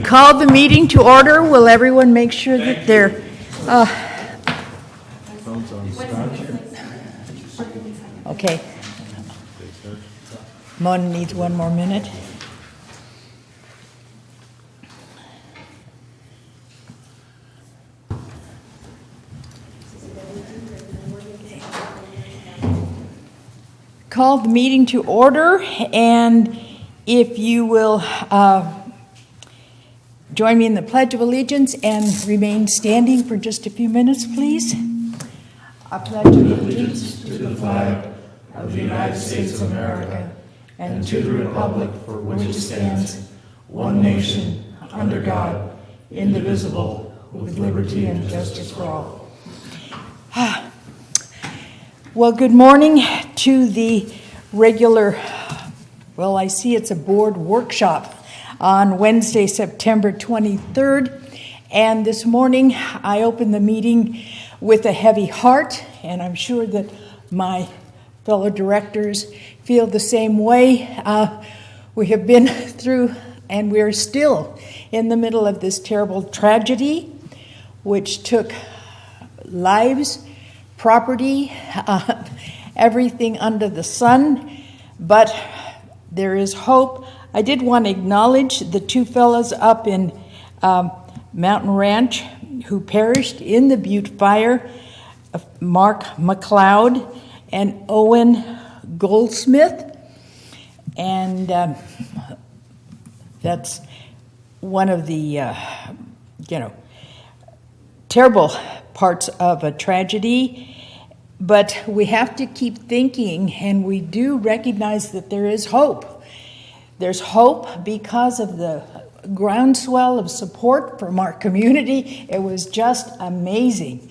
Call the meeting to order. Will everyone make sure that they're... Okay. Mona needs one more minute. Call the meeting to order, and if you will join me in the Pledge of Allegiance and remain standing for just a few minutes, please. I pledge allegiance to the flag of the United States of America and to the republic for which it stands, one nation, under God, indivisible, with liberty and justice for all. Well, good morning to the regular, well, I see it's a board workshop on Wednesday, September 23rd. And this morning, I opened the meeting with a heavy heart, and I'm sure that my fellow directors feel the same way. We have been through, and we're still in the middle of this terrible tragedy, which took lives, property, everything under the sun, but there is hope. I did want to acknowledge the two fellows up in Mountain Ranch who perished in the Butte fire, Mark McLeod and Owen Goldsmith, and that's one of the terrible parts of a tragedy. But we have to keep thinking, and we do recognize that there is hope. There's hope because of the groundswell of support from our community. It was just amazing,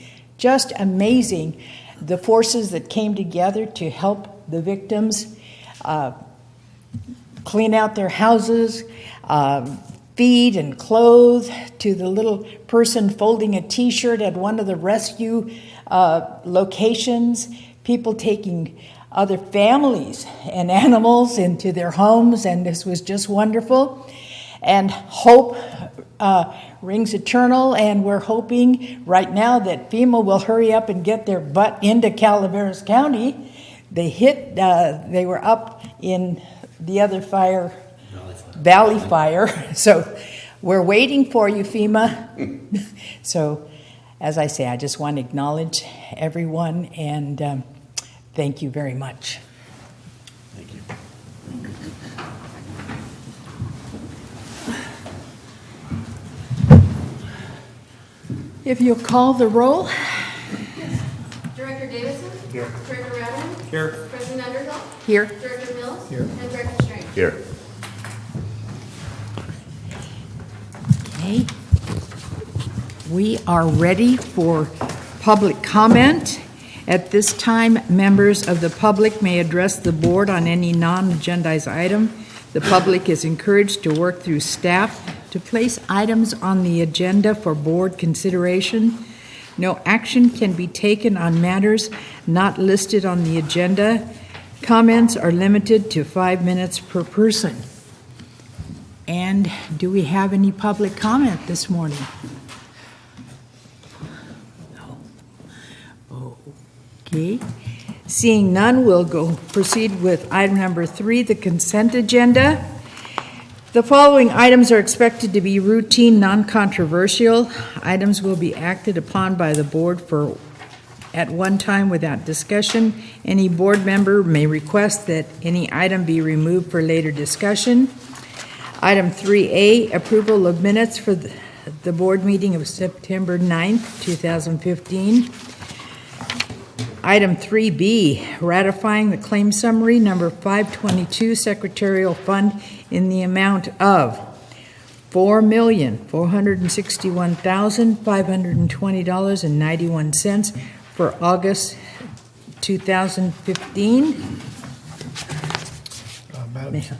the forces that came together to help the victims clean out their houses, feed and clothe, to the little person folding a T-shirt at one of the rescue locations, people taking other families and animals into their homes, and this was just wonderful. And hope rings eternal, and we're hoping right now that FEMA will hurry up and get their butt into Calaveras County. They were up in the other fire, Valley Fire, so we're waiting for you, FEMA. So, as I say, I just want to acknowledge everyone, and thank you very much. Thank you. If you'll call the roll. Director Davison? Here. Director Radman? Here. President Underhill? Here. Director Mills? Here. And Director Strange? Here. Okay. We are ready for public comment. At this time, members of the public may address the board on any non-agendized item. The public is encouraged to work through staff to place items on the agenda for board consideration. No action can be taken on matters not listed on the agenda. Comments are limited to 5 minutes per person. And do we have any public comment this morning? No. Okay. Seeing none, we'll proceed with item number 3, the consent agenda. The following items are expected to be routine, non-controversial. Items will be acted upon by the board at one time without discussion. Any board member may request that any item be removed for later discussion. Item 3A, approval of minutes for the board meeting of September 9th, 2015. Item 3B, ratifying the claim summary number 522 Secretarial Fund in the amount of $4,461,520.91 for August 2015.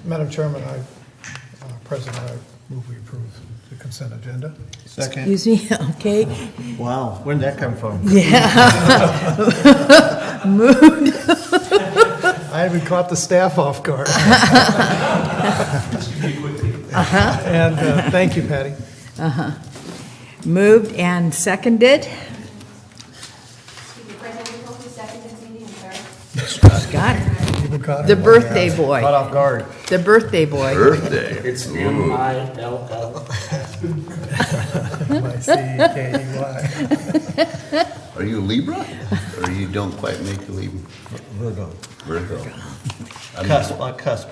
Madam Chairman, President, I move we approve the consent agenda. Second. Excuse me, okay. Wow, where did that come from? Yeah. Moved. I even caught the staff off guard. And thank you, Patty. Moved and seconded. Excuse me, President Hinkle, who seconded this meeting, I'm sorry. Scott, You've been caught the in one. birthday Caught boy. off guard. The birthday boy. Birthday. It's M-I-L-L. M-I-C-K-E-Y. Are you Libra? Or you don't quite make the Libra? Virgo. Virgo. Cusp, on cusp.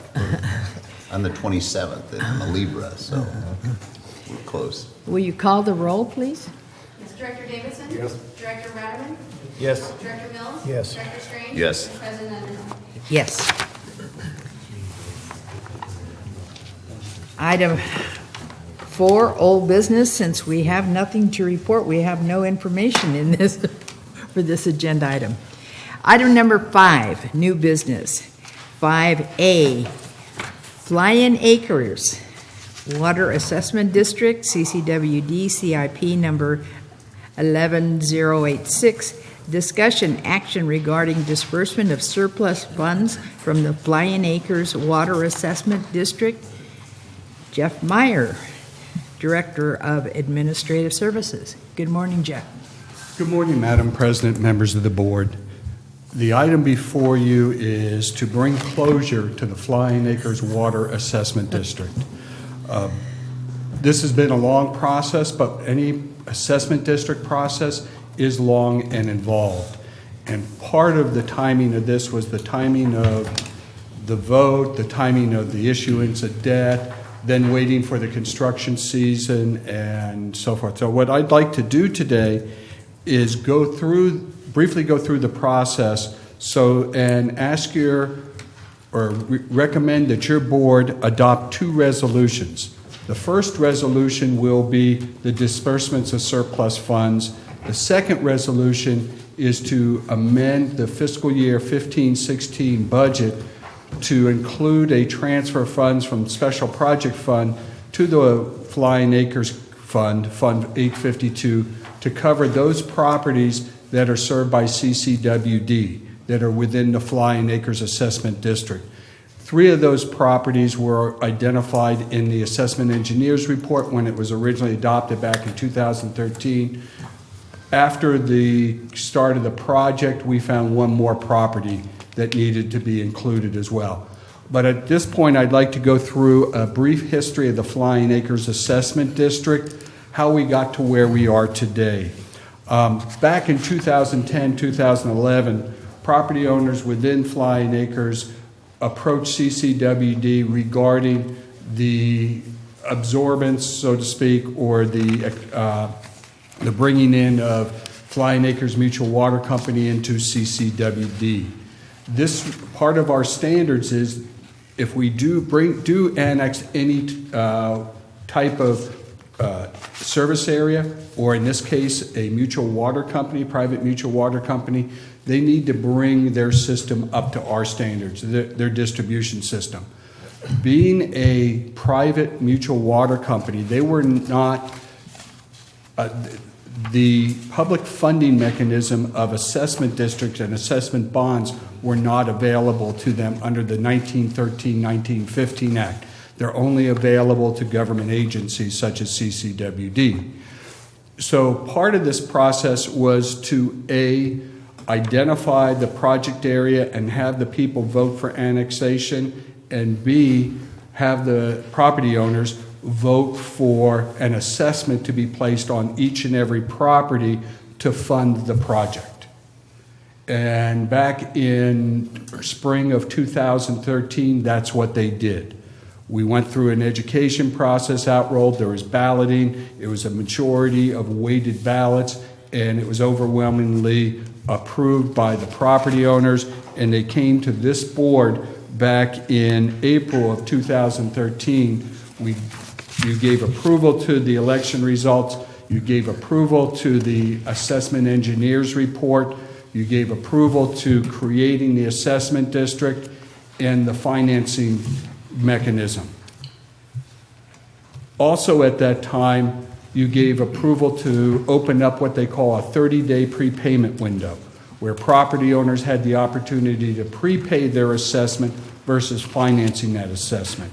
I'm the 27th, and I'm a Libra, so we're close. Will you call the roll, please? Yes, Director Davidson? Yes. Director Ratterman? Yes. Director Mills? Yes. Director Strange? Yes. And President Underhill? Yes. Item 4, old business. Since we have nothing to report, we have no information in this for this agenda item. Item number 5, new business. 5A, Fly-In Acres, Water Assessment District, CCWD, CIP number 11086. Discussion action regarding disbursement of surplus funds from the Fly-In Acres Water Assessment District. Jeff Meyer, Director of Administrative Services. Good morning, Jeff. Good morning, Madam President, members of the board. The item before you is to bring closure to the Flying Acres Water Assessment District. This has been a long process, but any assessment district process is long and involved. And part of the timing of this was the timing of the vote, the timing of the issuance of debt, then waiting for the construction season and so forth. So what I'd like to do today is briefly go through the process and ask recommend that your board adopt 2 resolutions. The first resolution will be the disbursements of surplus funds. The second resolution is to amend the fiscal year 15-16 budget to include a transfer of funds from Special Project Fund to the Flying Acres Fund, Fund 852, to cover those properties that are served by CCWD that are within the Flying Acres Assessment District. 3 of those properties were identified in the assessment engineer's report when it was originally adopted back in 2013. After the start of the project, we found 1 more property that needed to be included as well. But at this point, I'd like to go through a brief history of the Flying Acres Assessment District, how we got to where we are today. Back in 2010, 2011, property owners within Flying Acres approached CCWD regarding the absorbance, so to speak, or the bringing in of Flying Acres Mutual Water Company into CCWD. This part of our standards is if we do annex any type of service area, or in this case, a mutual water company, private mutual water company, they need to bring their system up to our standards, their distribution system. Being a private mutual water company, they were not, the public funding mechanism of assessment districts and assessment bonds were not available to them under the 1913-1915 Act. They're only available to government agencies such as CCWD. So part of this process was to identify the project area and have the people vote for annexation, and B, have the property owners vote for an assessment to be placed on each and every property to fund the project. And back in spring of 2013, that's what they did. We went through an education process, outrolled, there was balloting, it was a majority of weighted ballots, and it was overwhelmingly approved by the property owners, and they came to this board back in April of 2013. You gave approval to the election results, you gave approval to the assessment engineer's report, you gave approval to creating the assessment district and the financing mechanism. Also at that time, you gave approval to open up what they call a 30-day prepayment window, where property owners had the opportunity to prepay their assessment versus financing that assessment.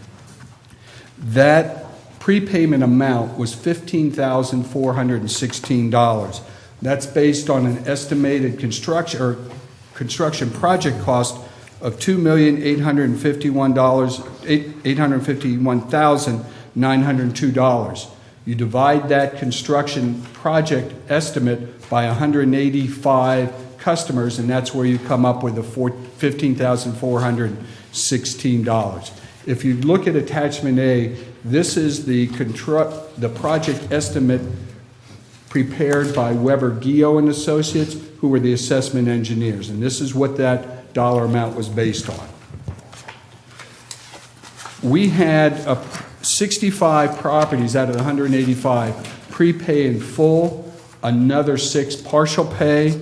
That prepayment amount was $15,416. That's based on an estimated construction project cost of $851,902. You divide that construction project estimate by 185 customers, and that's where you come up with the $15,416. If you look at attachment A, this is the project estimate prepared by Weber Gio and Associates, who were the assessment engineers, and this is what that dollar amount was based on. We had 65 properties out of the 185 prepay in full, another 6 partial pay,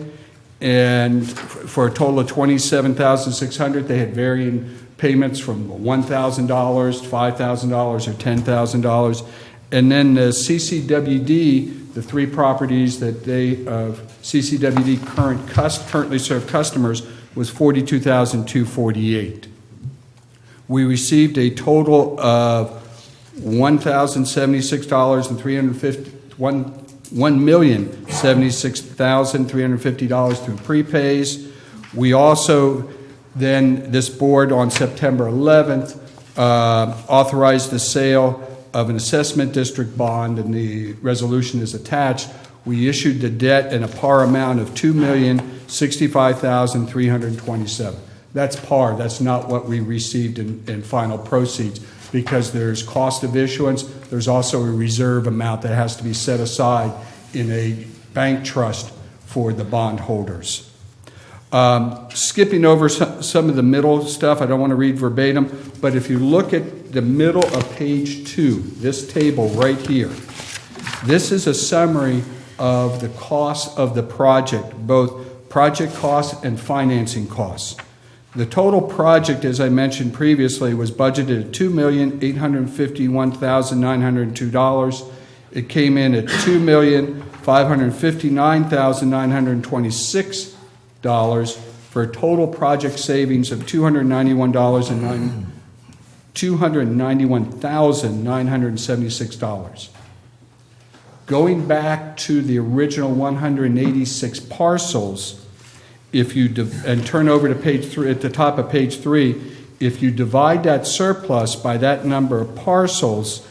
and for a total of $27,600. They had varying payments from $1,000, $5,000, or $10,000. And then the CCWD, the 3 properties that CCWD currently serve customers, was $42,248. We received a total of $1,076,350 through prepays. We also then, this board on September 11th authorized the sale of an assessment district bond, and the resolution is attached. We issued the debt in a par amount of $2,065,327. That's par. That's not what we received in final proceeds, because there's cost of issuance. There's also a reserve amount that has to be set aside in a bank trust for the bondholders. Skipping over some of the middle stuff, I don't want to read verbatim, but if you look at the middle of page 2, this table right here, this is a summary of the cost of the project, both project costs and financing costs. The total project, as I mentioned previously, was budgeted at $2,851,902. It came in at $2,559,926 for a total project savings of $291,976. Going back to the original 186 parcels, if you and turn over to page 3, at the top of page 3, if you divide that surplus by that number of parcels,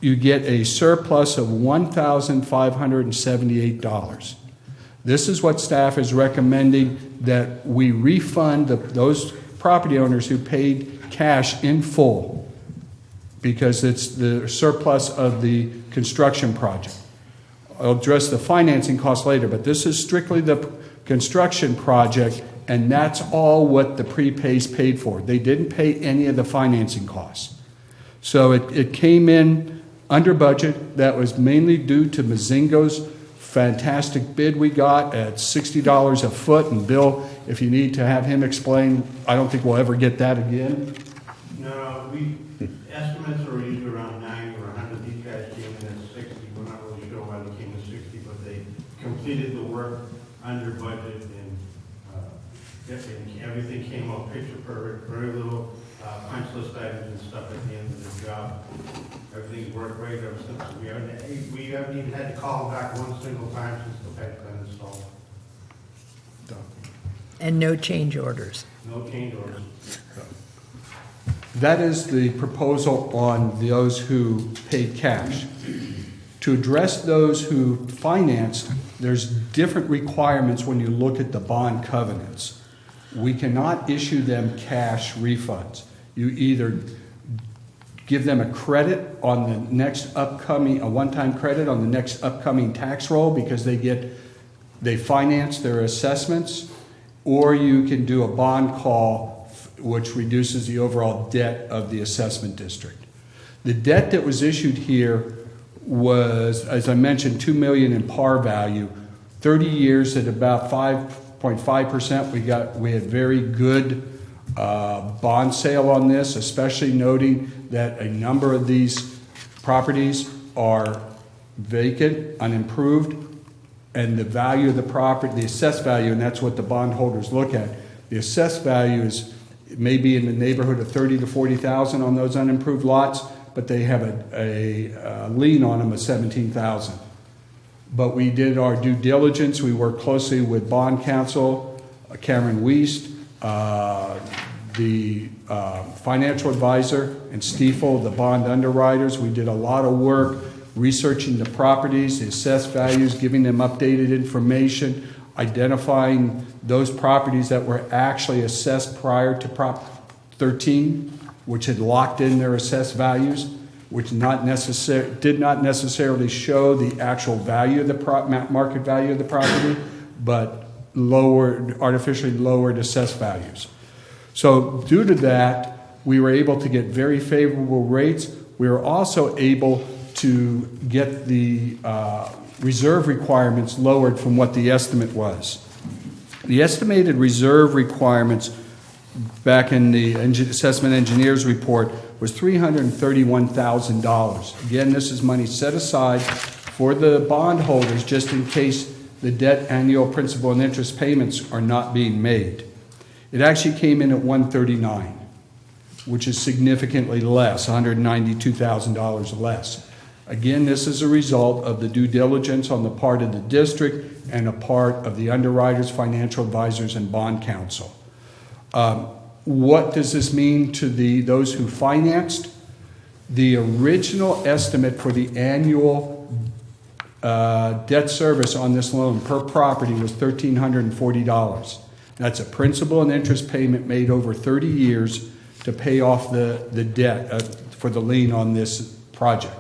you get a surplus of $1,578. This is what staff is recommending, that we refund those property owners who paid cash in full, because it's the surplus of the construction project. I'll address the financing costs later, but this is strictly the construction project, and that's all what the prepays paid for. They didn't pay any of the financing costs. So it came in under budget. That was mainly due to Mazingo's fantastic bid we got at $60 a foot. And Bill, if you need to have him explain, I don't think we'll ever get that again. No, estimates are usually around 90 or 100. These guys came in at 60. We're not really sure why they came in 60, but they completed the work under budget, and everything came out picture perfect. Very little punch list items and stuff at the end of the job. Everything's worked great ever since. We haven't even had to call them back one single time since the pipe's been installed. And no change orders. No change orders. That is the proposal on those who paid cash. To address those who financed, there's different requirements when you look at the bond covenants. We cannot issue them cash refunds. You either give them a credit on the next upcoming, a one-time credit on the next upcoming tax roll because they finance their assessments, or you can do a bond call which reduces the overall debt of the assessment district. The debt that was issued here was, as I mentioned, $2 million in par value, 30 years at about 5.5%. We had very good bond sale on this, especially noting that a number of these properties are vacant, unimproved, and the value of the property, the assessed value, and that's what the bondholders look at. The assessed value is maybe in the neighborhood of $30,000 to $40,000 on those unimproved lots, but they have a lien on them of $17,000. But we did our due diligence. We worked closely with bond counsel, Cameron Wiest, the financial advisor, and Stiefel, the bond underwriters. We did a lot of work researching the properties, the assessed values, giving them updated information, identifying those properties that were actually assessed prior to Prop 13, which had locked in their assessed values, which did not necessarily show the actual value of the market value of the property, but artificially lowered assessed values. So due to that, we were able to get very favorable rates. We were also able to get the reserve requirements lowered from what the estimate was. The estimated reserve requirements back in the assessment engineer's report was $331,000. Again, this is money set aside for the bondholders just in case the debt annual principal and interest payments are not being made. It actually came in at $139,000, which is significantly less, $192,000 less. Again, this is a result of the due diligence on the part of the district and a part of the underwriters, financial advisors, and bond counsel. What does this mean to those who financed? The original estimate for the annual debt service on this loan per property was $1,340. That's a principal and interest payment made over 30 years to pay off the debt for the lien on this project.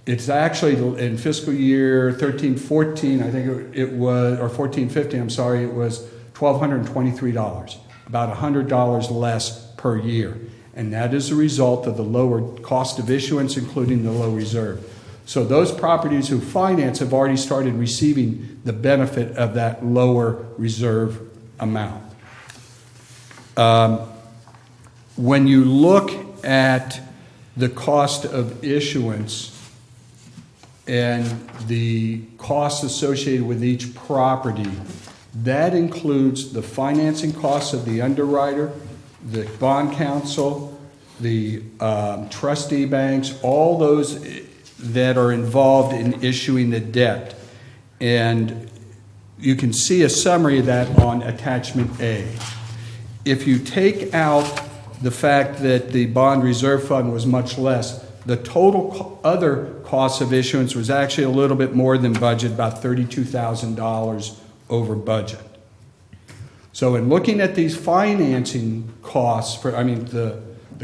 It's actually in fiscal year 13-14, I think it was, or 14-15, I'm sorry, it was $1,223, about $100 less per year. And that is a result of the lower cost of issuance, including the low reserve. So those properties who finance have already started receiving the benefit of that lower reserve amount. When you look at the cost of issuance and the costs associated with each property, that includes the financing costs of the underwriter, the bond counsel, the trustee banks, all those that are involved in issuing the debt. And you can see a summary of that on attachment A. If you take out the fact that the bond reserve fund was much less, the total other cost of issuance was actually a little bit more than budget, about $32,000 over budget. So in looking at these financing costs, the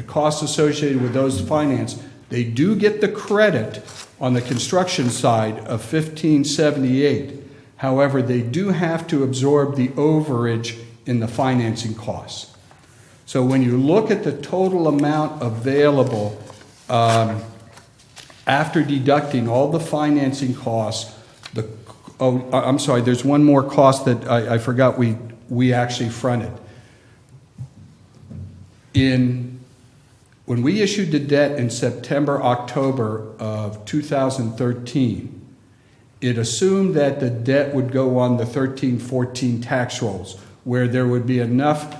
costs associated with those finance, they do get the credit on the construction side of $1,578. However, they do have to absorb the overage in the financing costs. So when you look at the total amount available after deducting all the financing costs, there's one more cost that I forgot we actually fronted. When we issued the debt in September, October of 2013, it assumed that the debt would go on the 13-14 tax rolls, where there would be enough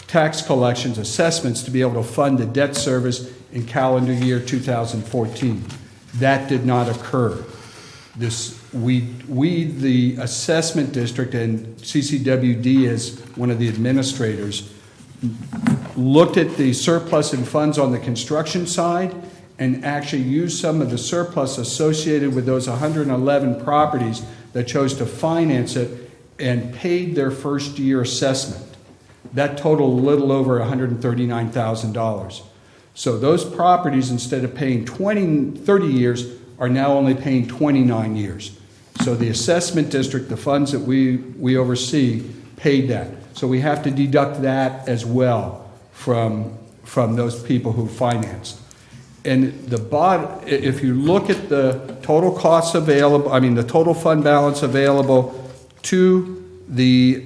tax collections, assessments, to be able to fund the debt service in calendar year 2014. That did not occur. The assessment district, and CCWD as one of the administrators, looked at the surplus in funds on the construction side and actually used some of the surplus associated with those 111 properties that chose to finance it and paid their first year assessment. That totaled a little over $139,000. So those properties, instead of paying 30 years, are now only paying 29 years. So the assessment district, the funds that we oversee, paid that. So we have to deduct that as well from those people who financed. And if you look at the total costs available, the total fund balance available to the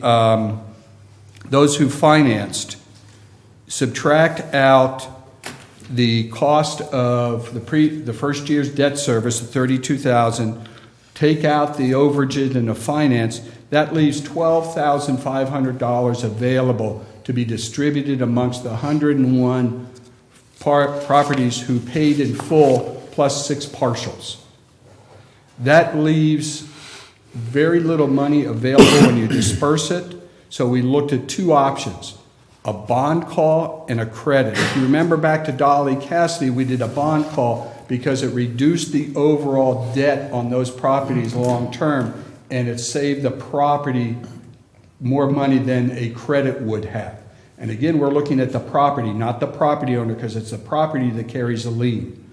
those who financed, subtract out the cost of the first year's debt service of $32,000, take out the overages and the finance, that leaves $12,500 available to be distributed amongst the 101 properties who paid in full plus 6 partials. That leaves very little money available when you disperse it, so we looked at 2 options, a bond call and a credit. If you remember back to Dolly Cassidy, we did a bond call because it reduced the overall debt on those properties long term, and it saved the property more money than a credit would have. And again, we're looking at the property, not the property owner, because it's the property that carries the lien.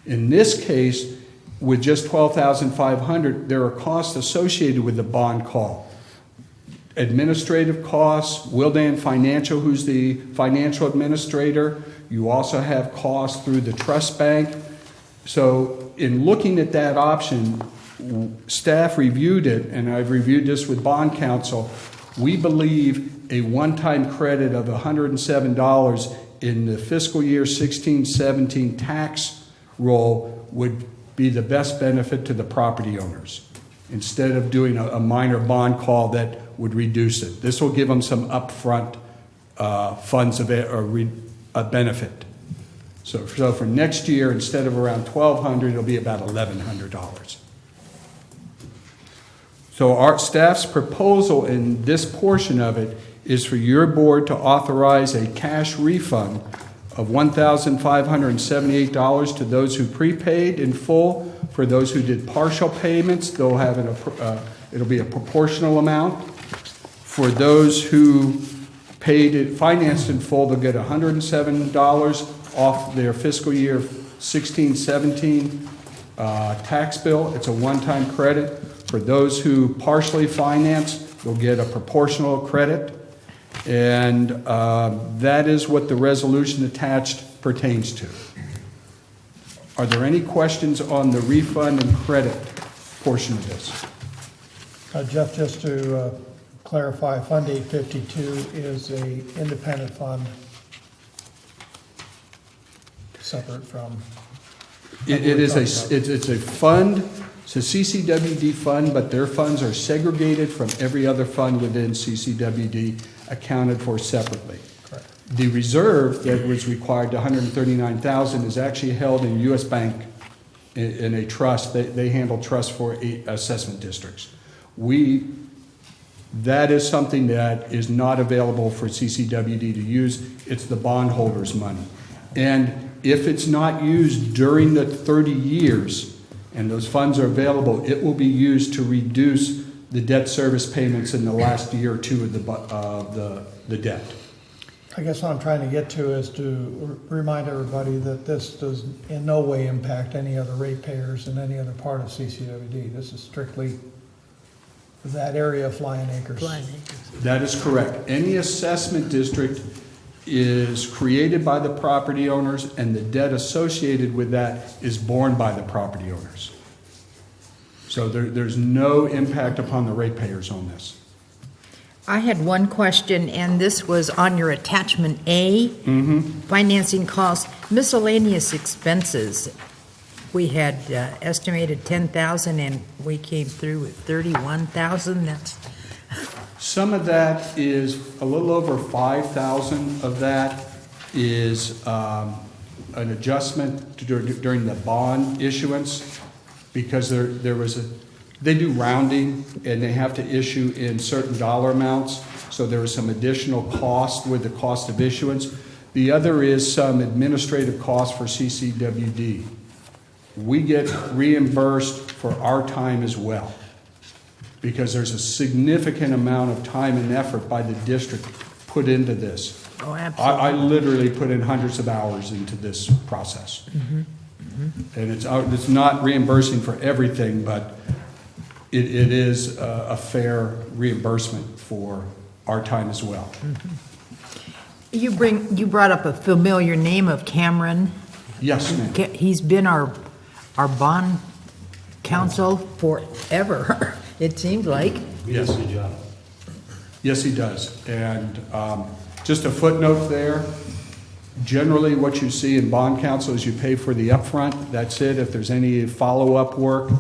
In this case, with just $12,500, there are costs associated with the bond call. Administrative costs, Wildan Financial, who's the financial administrator. You also have costs through the trust bank. So in looking at that option, staff reviewed it, and I've reviewed this with bond counsel. We believe a one-time credit of $107 in the fiscal year 16-17 tax roll would be the best benefit to the property owners, instead of doing a minor bond call that would reduce it. This will give them some upfront funds of it, or a benefit. So for next year, instead of around $1,200, it'll be about $1,100. So our staff's proposal in this portion of it is for your board to authorize a cash refund of $1,578 to those who prepaid in full. For those who did partial payments, they'll have it'll be a proportional amount. For those who paid it financed in full, they'll get $107 off their fiscal year 16-17 tax bill. It's a one-time credit. For those who partially financed, they'll get a proportional credit. And that is what the resolution attached pertains to. Are there any questions on the refund and credit portion of this? Jeff, just to clarify, Fund 852 is a independent fund, separate from... It's a fund. It's a CCWD fund, but their funds are segregated from every other fund within CCWD, accounted for separately. Correct. The reserve that was required, $139,000, is actually held in U.S. Bank in a trust. They handle trusts for assessment districts. That is something that is not available for CCWD to use. It's the bondholders' money. And if it's not used during the 30 years, and those funds are available, it will be used to reduce the debt service payments in the last year or two of the debt. I guess what I'm trying to get to is to remind everybody that this does in no way impact any other ratepayers in any other part of CCWD. This is strictly that area of Flying Acres. That is correct. Any assessment district is created by the property owners, and the debt associated with that is borne by the property owners. So there's no impact upon the ratepayers on this. I had one question, and this was on your attachment A, financing costs, miscellaneous expenses. We had estimated $10,000, and we came through with $31,000. That's Some of that is a little over 5,000 of that is an adjustment during the bond issuance, because they do rounding and they have to issue in certain dollar amounts. So there was some additional cost with the cost of issuance. The other is some administrative costs for CCWD. We get reimbursed for our time as well, because there's a significant amount of time and effort by the district put into this. Oh, absolutely. I literally put in hundreds of hours into this process. And it's not reimbursing for everything, but it is a fair reimbursement for our time as well. You brought up a familiar name of Cameron. Yes, ma'am. He's been our bond counsel forever. It seems like. Yes. Good job. Yes, he does. And just a footnote there, generally what you see in bond counsel is you pay for the upfront. That's it. If there's any follow-up work,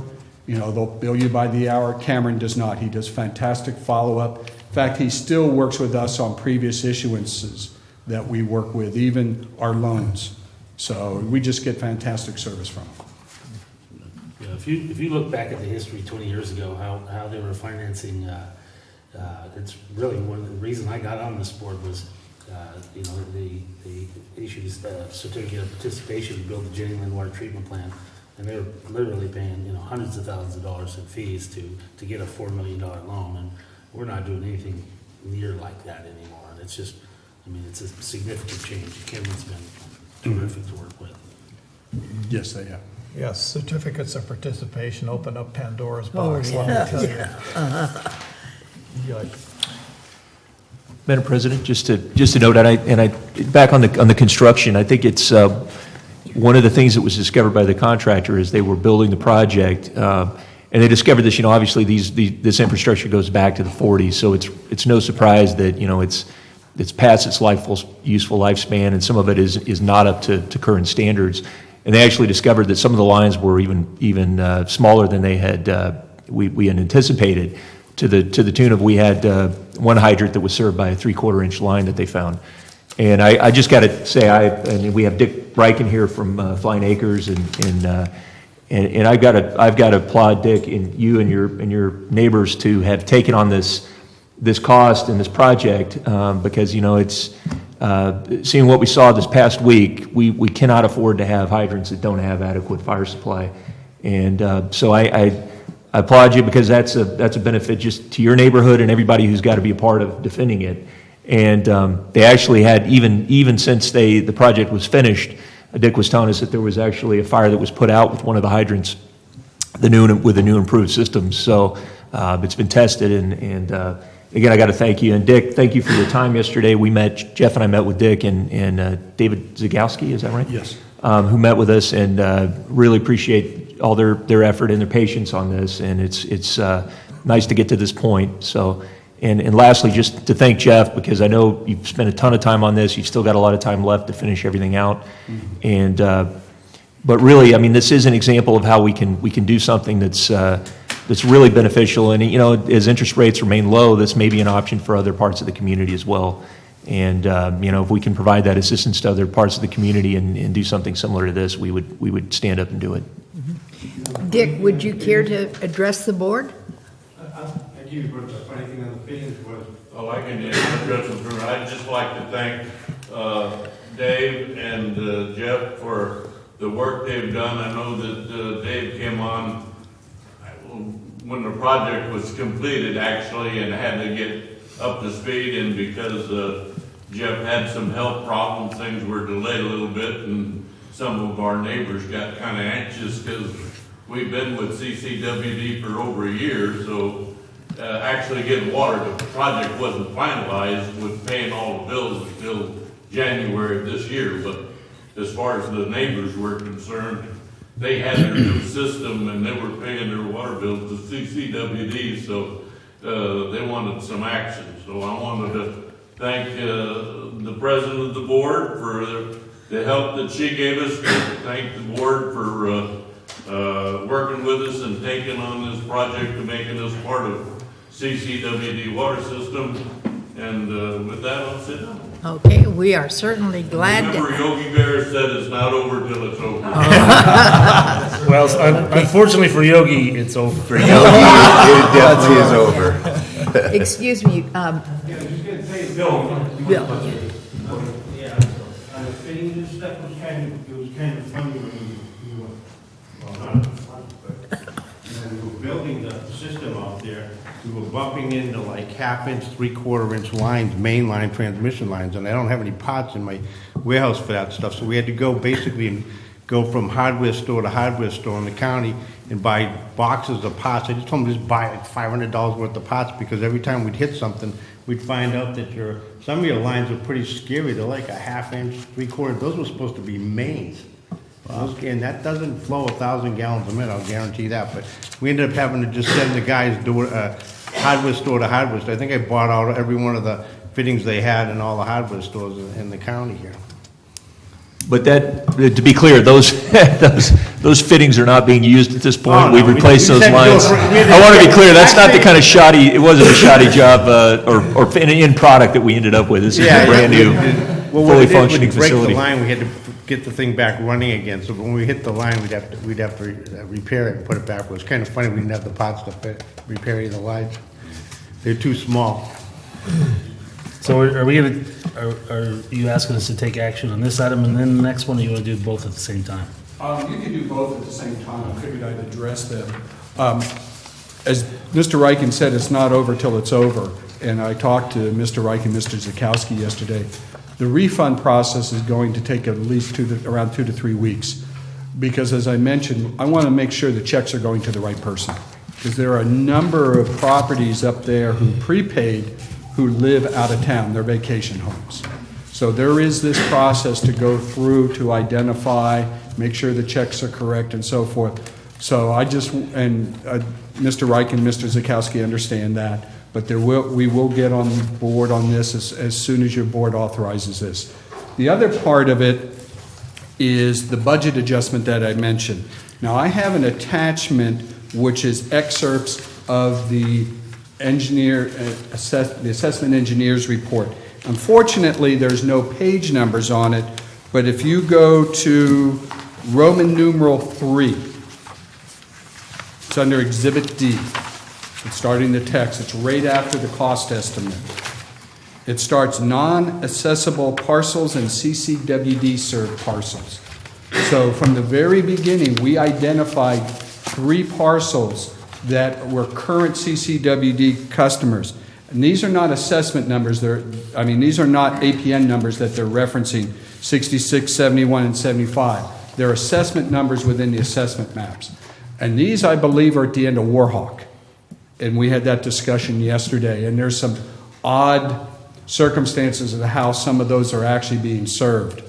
they'll bill you by the hour. Cameron does not. He does fantastic follow-up. In fact, he still works with us on previous issuances that we work with, even our loans. So we just get fantastic service from them. You know, if you look back at the history 20 years ago, how they were financing, it's really one of the reason I got on this board was, you know, they issued a certificate of participation to build the genuine water treatment plant, and they were literally paying, you know, hundreds of thousands of dollars in fees to get a $4 million loan, and we're not doing anything near like that anymore. And it's just, I mean, it's a significant change. Kevin's been terrific to work with. Yes, they have. Yes, certificates of participation open up Pandora's box, let me tell you. Yikes. Madam President, just to note, and I back on the construction, I think it's one of the things that was discovered by the contractor is they were building the project, and they discovered this. You know, obviously this infrastructure goes back to the 40s, so it's no surprise that, you know, it's past its useful lifespan, and some of it is not up to current standards. And they actually discovered that some of the lines were even smaller than they had we had anticipated. To the tune of, we had one hydrant that was served by a 3/4-inch line that they found. And I just got to say, and we have Dick Bryken here from Flying Acres, and I've got to applaud Dick and you and your neighbors to have taken on this cost and this project, because, you know, it's seeing what we saw this past week, we cannot afford to have hydrants that don't have adequate fire supply. And so I applaud you, because that's a benefit just to your neighborhood and everybody who's got to be a part of defending it. And they actually had, even since the project was finished, Dick was telling us that there was actually a fire that was put out with one of the hydrants, with the new improved system. So it's been tested, and again, I got to thank you. And Dick, thank you for your time yesterday. Jeff and I met with Dick and David Zagowski, is that right? Yes. Who met with us, and really appreciate all their effort and their patience on this. And it's nice to get to this point. So, and lastly, just to thank Jeff, because I know you've spent a ton of time on this. You've still got a lot of time left to finish everything out. Mm-hmm. And but really, I mean, this is an example of how we can do something that's really beneficial. And, you know, as interest rates remain low, this may be an option for other parts of the community as well. And, you know, if we can provide that assistance to other parts of the community and do something similar to this, we would stand up and do it. Mm-hmm. Dick, would you care to address the board? I do, but the funny thing on the fittings was, Oh, I can address them through. I'd just like to thank Dave and Jeff for the work they've done. I know that Dave came on when the project was completed, actually, and had to get up to speed, and because Jeff had some health problems, things were delayed a little bit, and some of our neighbors got kind of anxious because we've been with CCWD for over a year, so actually getting water, the project wasn't finalized with paying all the bills until January of this year. But as far as the neighbors were concerned, they had their new system and they were paying their water bills to CCWD, so they wanted some action. So I wanted to thank the president of the board for the help that she gave us, thank the board for working with us and taking on this project and making us part of CCWD water system. And with that, I'll sit down. Okay, we are certainly glad Remember, Yogi Bear said it's not over till it's over. Well, unfortunately for Yogi, it's over. For Yogi, It definitely is over. Excuse me, yeah, I was just gonna say, Bill. Yeah, on the fittings and stuff, it was kind of funny when we were, well, not fun, but when we were building the system out there, we were bumping into like 1/2-inch, 3/4-inch lines, main line, transmission lines, and I don't have any pots in my warehouse for that stuff, so we had to go basically and go from hardware store to hardware store in the county and buy boxes of pots. I just told them just buy like $500 worth of pots, because every time we'd hit something, we'd find out that some of your lines are pretty scary. They're like a 1/2-inch, 3/4. Those were supposed to be mains. And that doesn't flow 1,000 gallons a minute, I'll guarantee that. But we ended up having to just send the guys hardware store to hardware store. I think I bought out every one of the fittings they had in all the hardware stores in the county here. But to be clear, those fittings are not being used at this point. Oh, no, We've replaced those lines. I want to be clear, that's not the kind of shoddy, it wasn't a shoddy job or end product that we ended up with. This is a brand new, fully functioning facility. Break the line, we had to get the thing back running again. So when we hit the line, we'd have to repair it and put it back. It was kind of funny, we didn't have the parts to repair any of the lines. They're too small. So are we gonna, are you asking us to take action on this item and then the next one, or you wanna do both at the same time? You can do both at the same time. I figured I'd address them. As Mr. Riken said, it's not over till it's over. And I talked to Mr. Riken and Mr. Zakowski yesterday. The refund process is going to take at least around 2 to 3 weeks. Because as I mentioned, I want to make sure the checks are going to the right person. Because there are a number of properties up there who prepaid who live out of town, they're vacation homes. So there is this process to go through to identify, make sure the checks are correct and so forth. So I just, and Mr. Reich and Mr. Zakowski understand that, but we will get on board on this as soon as your board authorizes this. The other part of it is the budget adjustment that I mentioned. Now I have an attachment which is excerpts of the assessment engineer's report. Unfortunately, there's no page numbers on it, but if you go to Roman numeral 3, it's under Exhibit D. It's starting the text. It's right after the cost estimate. It starts non-accessible parcels and CCWD served parcels. So from the very beginning, we identified 3 parcels that were current CCWD customers. And these are not assessment numbers. These are not APN numbers that they're referencing, 66, 71, and 75. They're assessment numbers within the assessment maps. And these, I believe, are at the end of Warhawk. And we had that discussion yesterday. And there's some odd circumstances of how some of those are actually being served.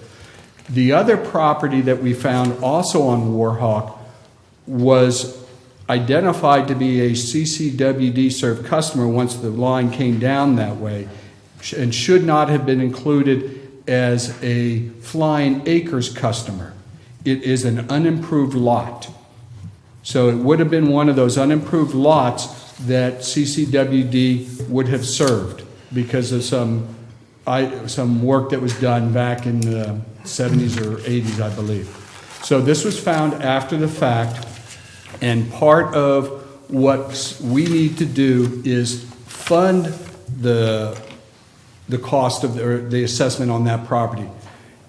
The other property that we found also on Warhawk was identified to be a CCWD served customer once the line came down that way, and should not have been included as a Flying Acres customer. It is an unimproved lot. So it would have been one of those unimproved lots that CCWD would have served because of some work that was done back in the 70s or 80s, I believe. So this was found after the fact. And part of what we need to do is fund the cost of the assessment on that property.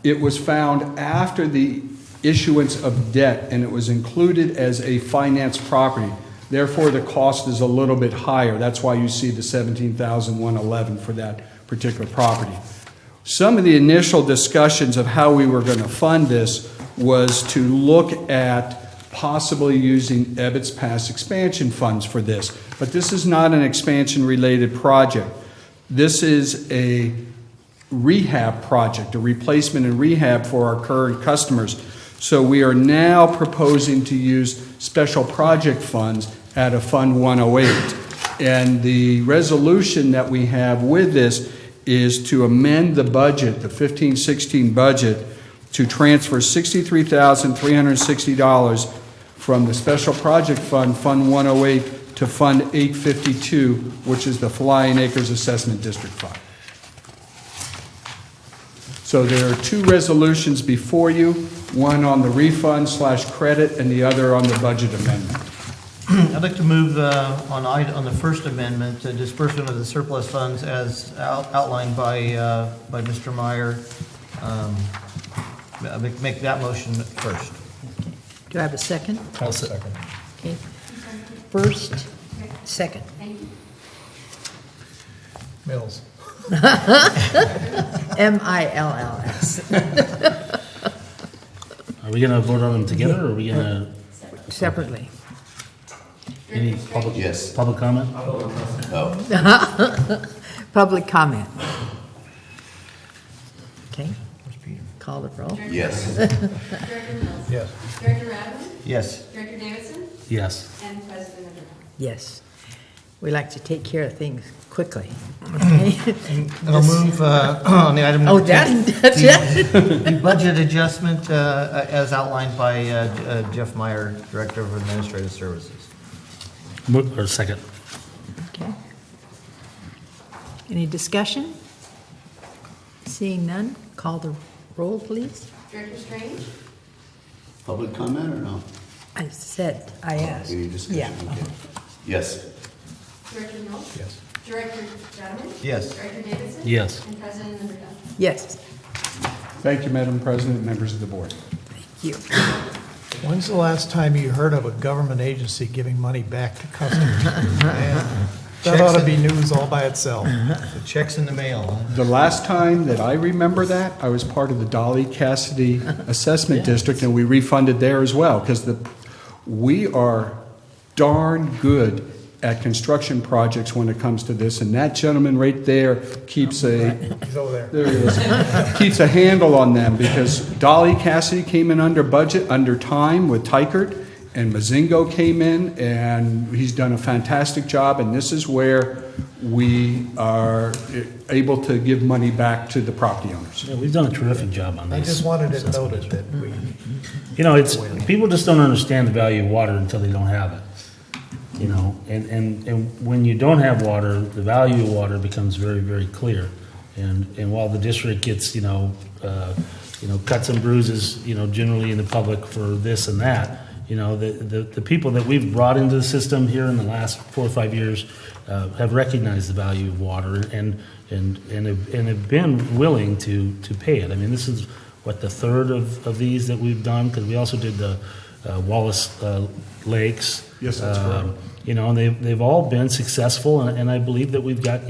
It was found after the issuance of debt, and it was included as a financed property. Therefore, the cost is a little bit higher. That's why you see the $17,111 for that particular property. Some of the initial discussions of how we were going to fund this was to look at possibly using Ebbets Pass expansion funds for this. But this is not an expansion-related project. This is a rehab project, a replacement and rehab for our current customers. So we are now proposing to use special project funds out of Fund 108. And the resolution that we have with this is to amend the budget, the 15-16 budget, to transfer $63,360 from the Special Project Fund, Fund 108, to Fund 852, which is the Flying Acres Assessment District Fund. So there are 2 resolutions before you, one on the refund/credit and the other on the budget amendment. I'd like to move on the first amendment, the disbursement of the surplus funds as outlined by Mr. Meyer. Make that motion first. Do I have a second? I'll second. Okay. First, second. Thank you. Mills. MILLS. Are we gonna vote on them together, or are we gonna, Separately. any public, Yes. public comment? Public comment. Okay. Call the roll. Yes. Director Mills. Yes. Director Radman. Yes. Director Davidson. Yes. And President Underwood. Yes. We like to take care of things quickly. Okay. And I'll move on the item. Oh, number 10, that's it? the budget adjustment as outlined by Jeff Meyer, Director of Administrative Services. Or second. Okay. Any discussion? Seeing none, call the roll, please. Director Strange? Public comment or no? I said, I asked. Any discussion? Yeah. Okay. Yes. Director Null? Yes. Director Donovan? Yes. Director Davidson? Yes. And President Libertad? Yes, Thank you, Madam President, members of the board. thank you. When's the last time you heard of a government agency giving money back to customers? Man, that ought to be news all by itself. The check's in the mail, huh? The last time that I remember that, I was part of the Dolly Cassidy Assessment District, and we refunded there as well, because we are darn good at construction projects when it comes to this, and that gentleman right there keeps He's over there. there he is, keeps a handle on them, because Dolly Cassidy came in under budget, under time with Tykert, and Mazingo came in, and he's done a fantastic job, and this is where we are able to give money back to the property owners. Yeah, we've done a terrific job on I this. just wanted it noted that we, You know, it's, people just don't understand the value of water until they don't have it. You know, and when you don't have water, the value of water becomes very, very clear. And while the district gets, cuts and bruises, generally in the public for this and that, the people that we've brought into the system here in the last 4 or 5 years have recognized the value of water and have been willing to pay it. I mean, this is what, the third of these that we've done, because we also did the Wallace Lakes. Yes, that's correct. And they've all been successful, and I believe that we've got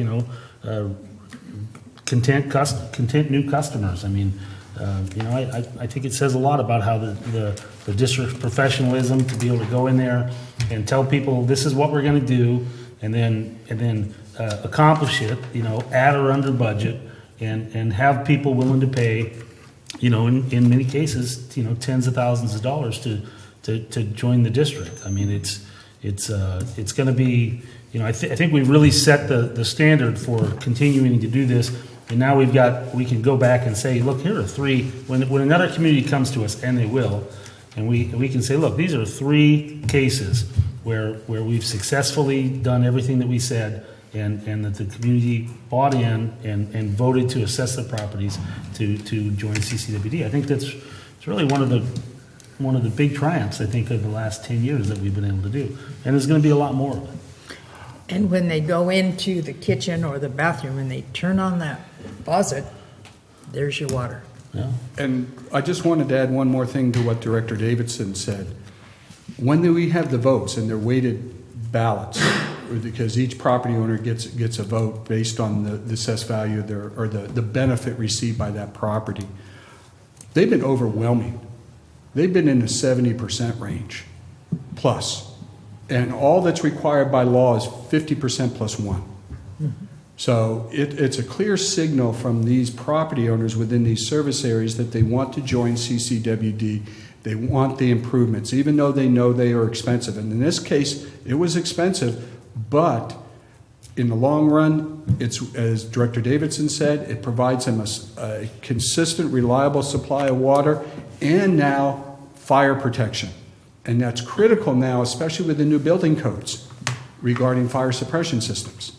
content new customers. I mean, I think it says a lot about how the district's professionalism to be able to go in there and tell people this is what we're going to do, and then accomplish it. At or under budget, and have people willing to pay. In many cases, tens of thousands of dollars to join the district. I mean, it's going to be, I think we really set the standard for continuing to do this. And now we can go back and say, look, here are 3, when another community comes to us, and they will, and we can say, look, these are 3 cases where we've successfully done everything that we said, and that the community bought in and voted to assess their properties to join CCWD. I think it's really one of the big triumphs, I think, of the last 10 years that we've been able to do. And there's going to be a lot more of it. And when they go into the kitchen or the bathroom and they turn on that faucet, there's your water. Yeah. And I just wanted to add one more thing to what Director Davidson said. When we have the votes, and they're weighted ballots, because each property owner gets a vote based on the assessed value of the benefit received by that property, they've been overwhelming. They've been in the 70% range plus. And all that's required by law is 50% plus 1. Mm-hmm. So it's a clear signal from these property owners within these service areas that they want to join CCWD. They want the improvements, even though they know they are expensive. And in this case, it was expensive, but in the long run, it's, as Director Davidson said, it provides them a consistent, reliable supply of water and now fire protection. And that's critical now, especially with the new building codes regarding fire suppression systems.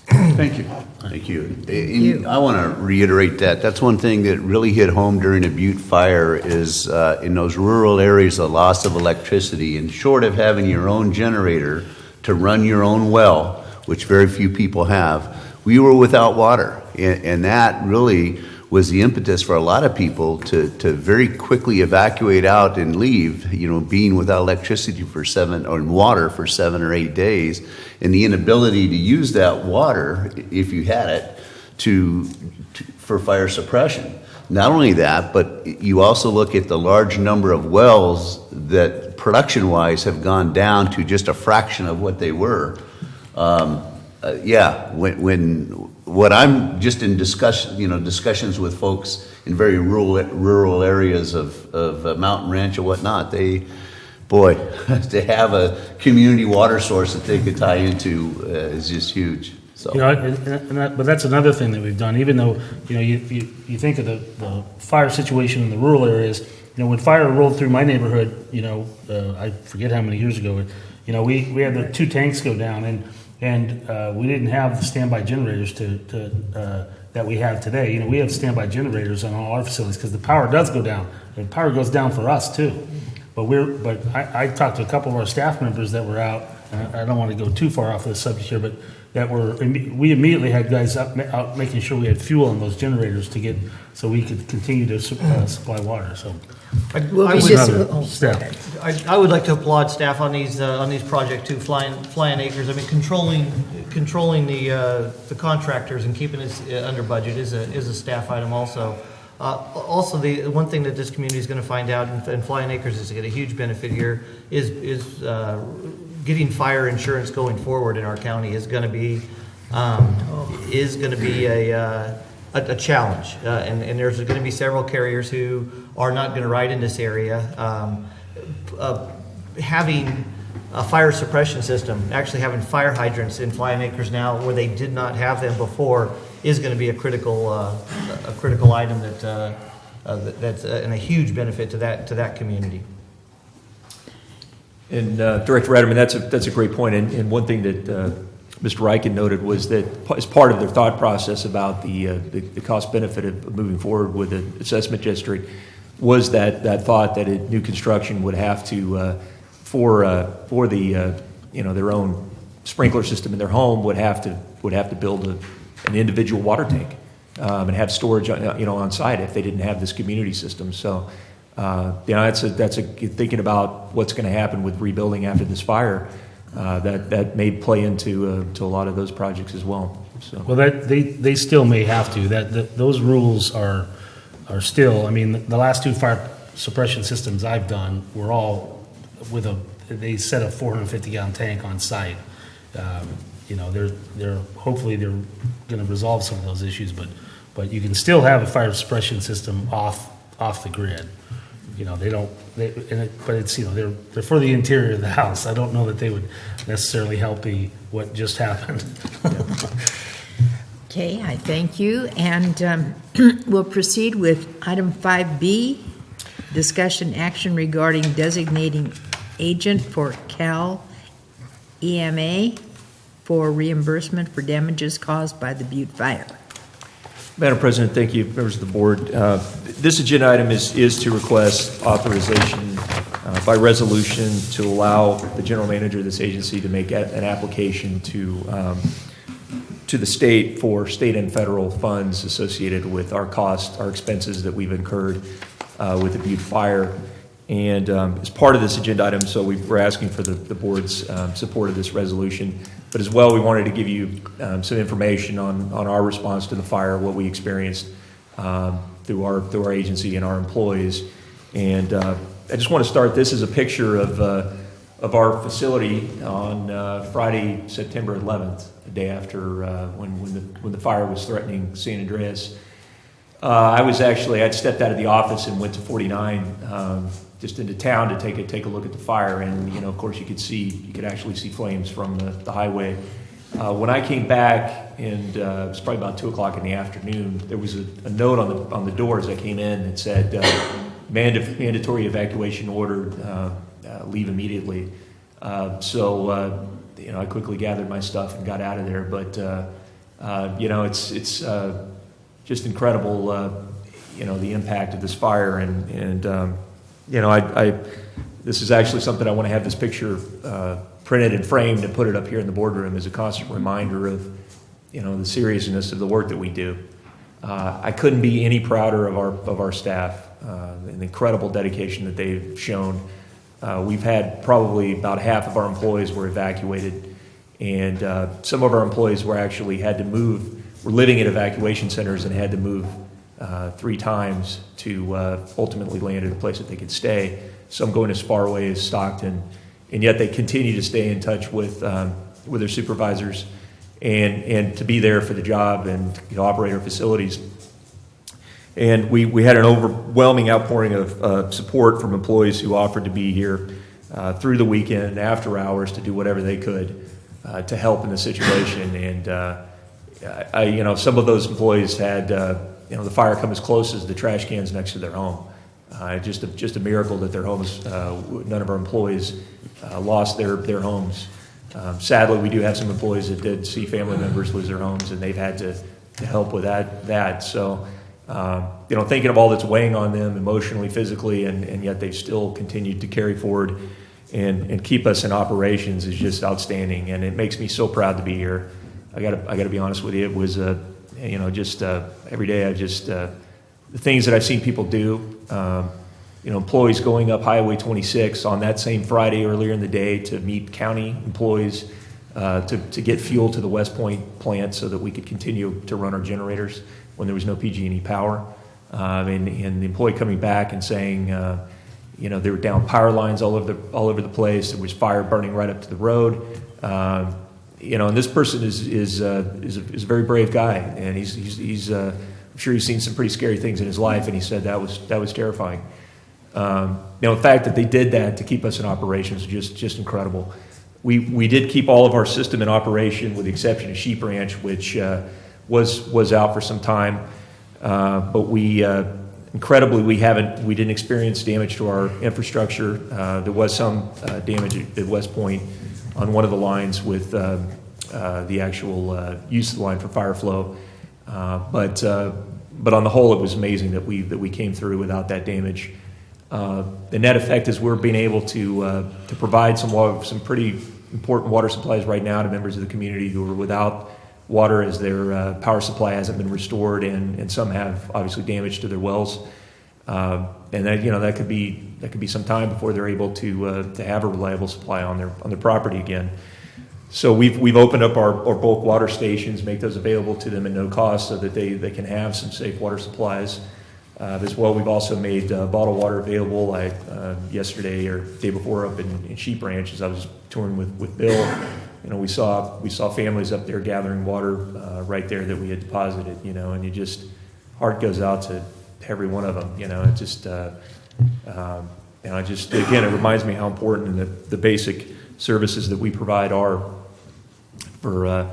Thank you. Thank you. I want to reiterate that. That's one thing that really hit home during a Butte fire is in those rural areas, the loss of electricity. And short of having your own generator to run your own well, which very few people have, we were without water. And that really was the impetus for a lot of people to very quickly evacuate out and leave, being without electricity and water for 7 or 8 days, and the inability to use that water, if you had it, for fire suppression. Not only that, but you also look at the large number of wells that production-wise have gone down to just a fraction of what they were. What I'm just in discussions with folks in very rural areas of Mountain Ranch or whatnot, to have a community water source that they could tie into is just huge. So. But that's another thing that we've done. Even though you think of the fire situation in the rural areas, when fire rolled through my neighborhood, I forget how many years ago, we had the 2 tanks go down and we didn't have the standby generators that that we have today. You know, we have standby generators on all our facilities because the power does go down. The power goes down for us too. But I talked to a couple of our staff members that were out, and I don't want to go too far off of the subject here, but we immediately had guys out making sure we had fuel in those generators so we could continue to supply water, so. I would like to applaud staff on these projects too, Flying Acres. I mean, controlling the contractors and keeping us under budget is a staff item also. Also, the one thing that this community is going to find out, and Flying Acres is going to get a huge benefit here, is getting fire insurance going forward in our county is going to be a challenge, and there's going to be several carriers who are not going to ride in this area. Having a fire suppression system, actually having fire hydrants in Flying Acres now where they did not have them before, is going to be a critical item that's and a huge benefit to that community. And Director Ratterman, that's a great point. And one thing that Mr. Riken noted was that as part of their thought process about the cost benefit of moving forward with the assessment district was that thought that new construction would have to for the their own sprinkler system in their home would have to build an individual water tank and have storage on site if they didn't have this community system. So that's a thinking about what's going to happen with rebuilding after this fire. That may play into a lot of those projects as well. So. Well, they still may have to. Those rules are still. I mean, the last two fire suppression systems I've done were all with they set a 450-gallon tank on site. They're hopefully they're going to resolve some of those issues, but you can still have a fire suppression system off the grid. But it's they're for the interior of the house. I don't know that they would necessarily help what just happened. Okay, I thank you, and we'll proceed with item 5B, discussion action regarding designating agent for Cal EMA for reimbursement for damages caused by the Butte fire. Madam President, thank you, members of the board. This agenda item is to request authorization by resolution to allow the general manager of this agency to make an application to the state for state and federal funds associated with our expenses that we've incurred with the Butte fire. And as part of this agenda item, so we're asking for the board's support of this resolution. But as well, we wanted to give you some information on our response to the fire, what we experienced through our agency and our employees. And I just want to start. This is a picture of our facility on Friday, September 11th, the day after when the fire was threatening San Andreas. I'd stepped out of the office and went to 49 just into town to take a look at the fire, and of course you could actually see flames from the highway. When I came back, and it was probably about 2:00 in the afternoon, there was a note on the door as I came in that said mandatory evacuation ordered, leave immediately. So I quickly gathered my stuff and got out of there. But it's just incredible, the impact of this fire, and this is actually something I want to have this picture printed and framed and put it up here in the boardroom as a constant reminder of, the seriousness of the work that we do. I couldn't be any prouder of our staff, and the incredible dedication that they've shown. We've had probably about half of our employees were evacuated, and some of our employees were living at evacuation centers and had to move 3 times to ultimately land at a place that they could stay. Some going as far away as Stockton, and yet they continue to stay in touch with their supervisors and to be there for the job and operate our facilities. And we had an overwhelming outpouring of support from employees who offered to be here through the weekend and after hours to do whatever they could to help in the situation. And some of those employees had the fire come as close as the trash cans next to their home. Just a miracle that their homes, none of our employees lost their homes. Sadly, we do have some employees that did see family members lose their homes, and they've had to help with that. So, thinking of all that's weighing on them emotionally, physically, and yet they've still continued to carry forward and keep us in operations is just outstanding. And it makes me so proud to be here. I gotta be honest with you. It was, every day the things that I've seen people do, employees going up Highway 26 on that same Friday earlier in the day to meet county employees, to get fuel to the West Point plant so that we could continue to run our generators when there was no PG&E power. And the employee coming back and saying, they were down power lines all over the place. There was fire burning right up to the road. And this person is a very brave guy, and he's I'm sure he's seen some pretty scary things in his life, and he said that was terrifying. The fact that they did that to keep us in operations is just incredible. We did keep all of our system in operation with the exception of Sheep Ranch, which was out for some time, but incredibly we didn't experience damage to our infrastructure. There was some damage at West Point on one of the lines with the actual use of the line for fire flow, but on the whole, it was amazing that we came through without that damage. The net effect is we're being able to provide some pretty important water supplies right now to members of the community who are without water as their power supply hasn't been restored, and some have obviously damage to their wells. And that could be some time before they're able to have a reliable supply on their property again. So we've opened up our bulk water stations, make those available to them at no cost, so that they can have some safe water supplies. As well, we've also made bottled water available. Yesterday or day before up in Sheep Ranch, as I was touring with Bill, we saw families up there gathering water right there that we had deposited. And you just heart goes out to every one of them. It just again, it reminds me how important the basic services that we provide are for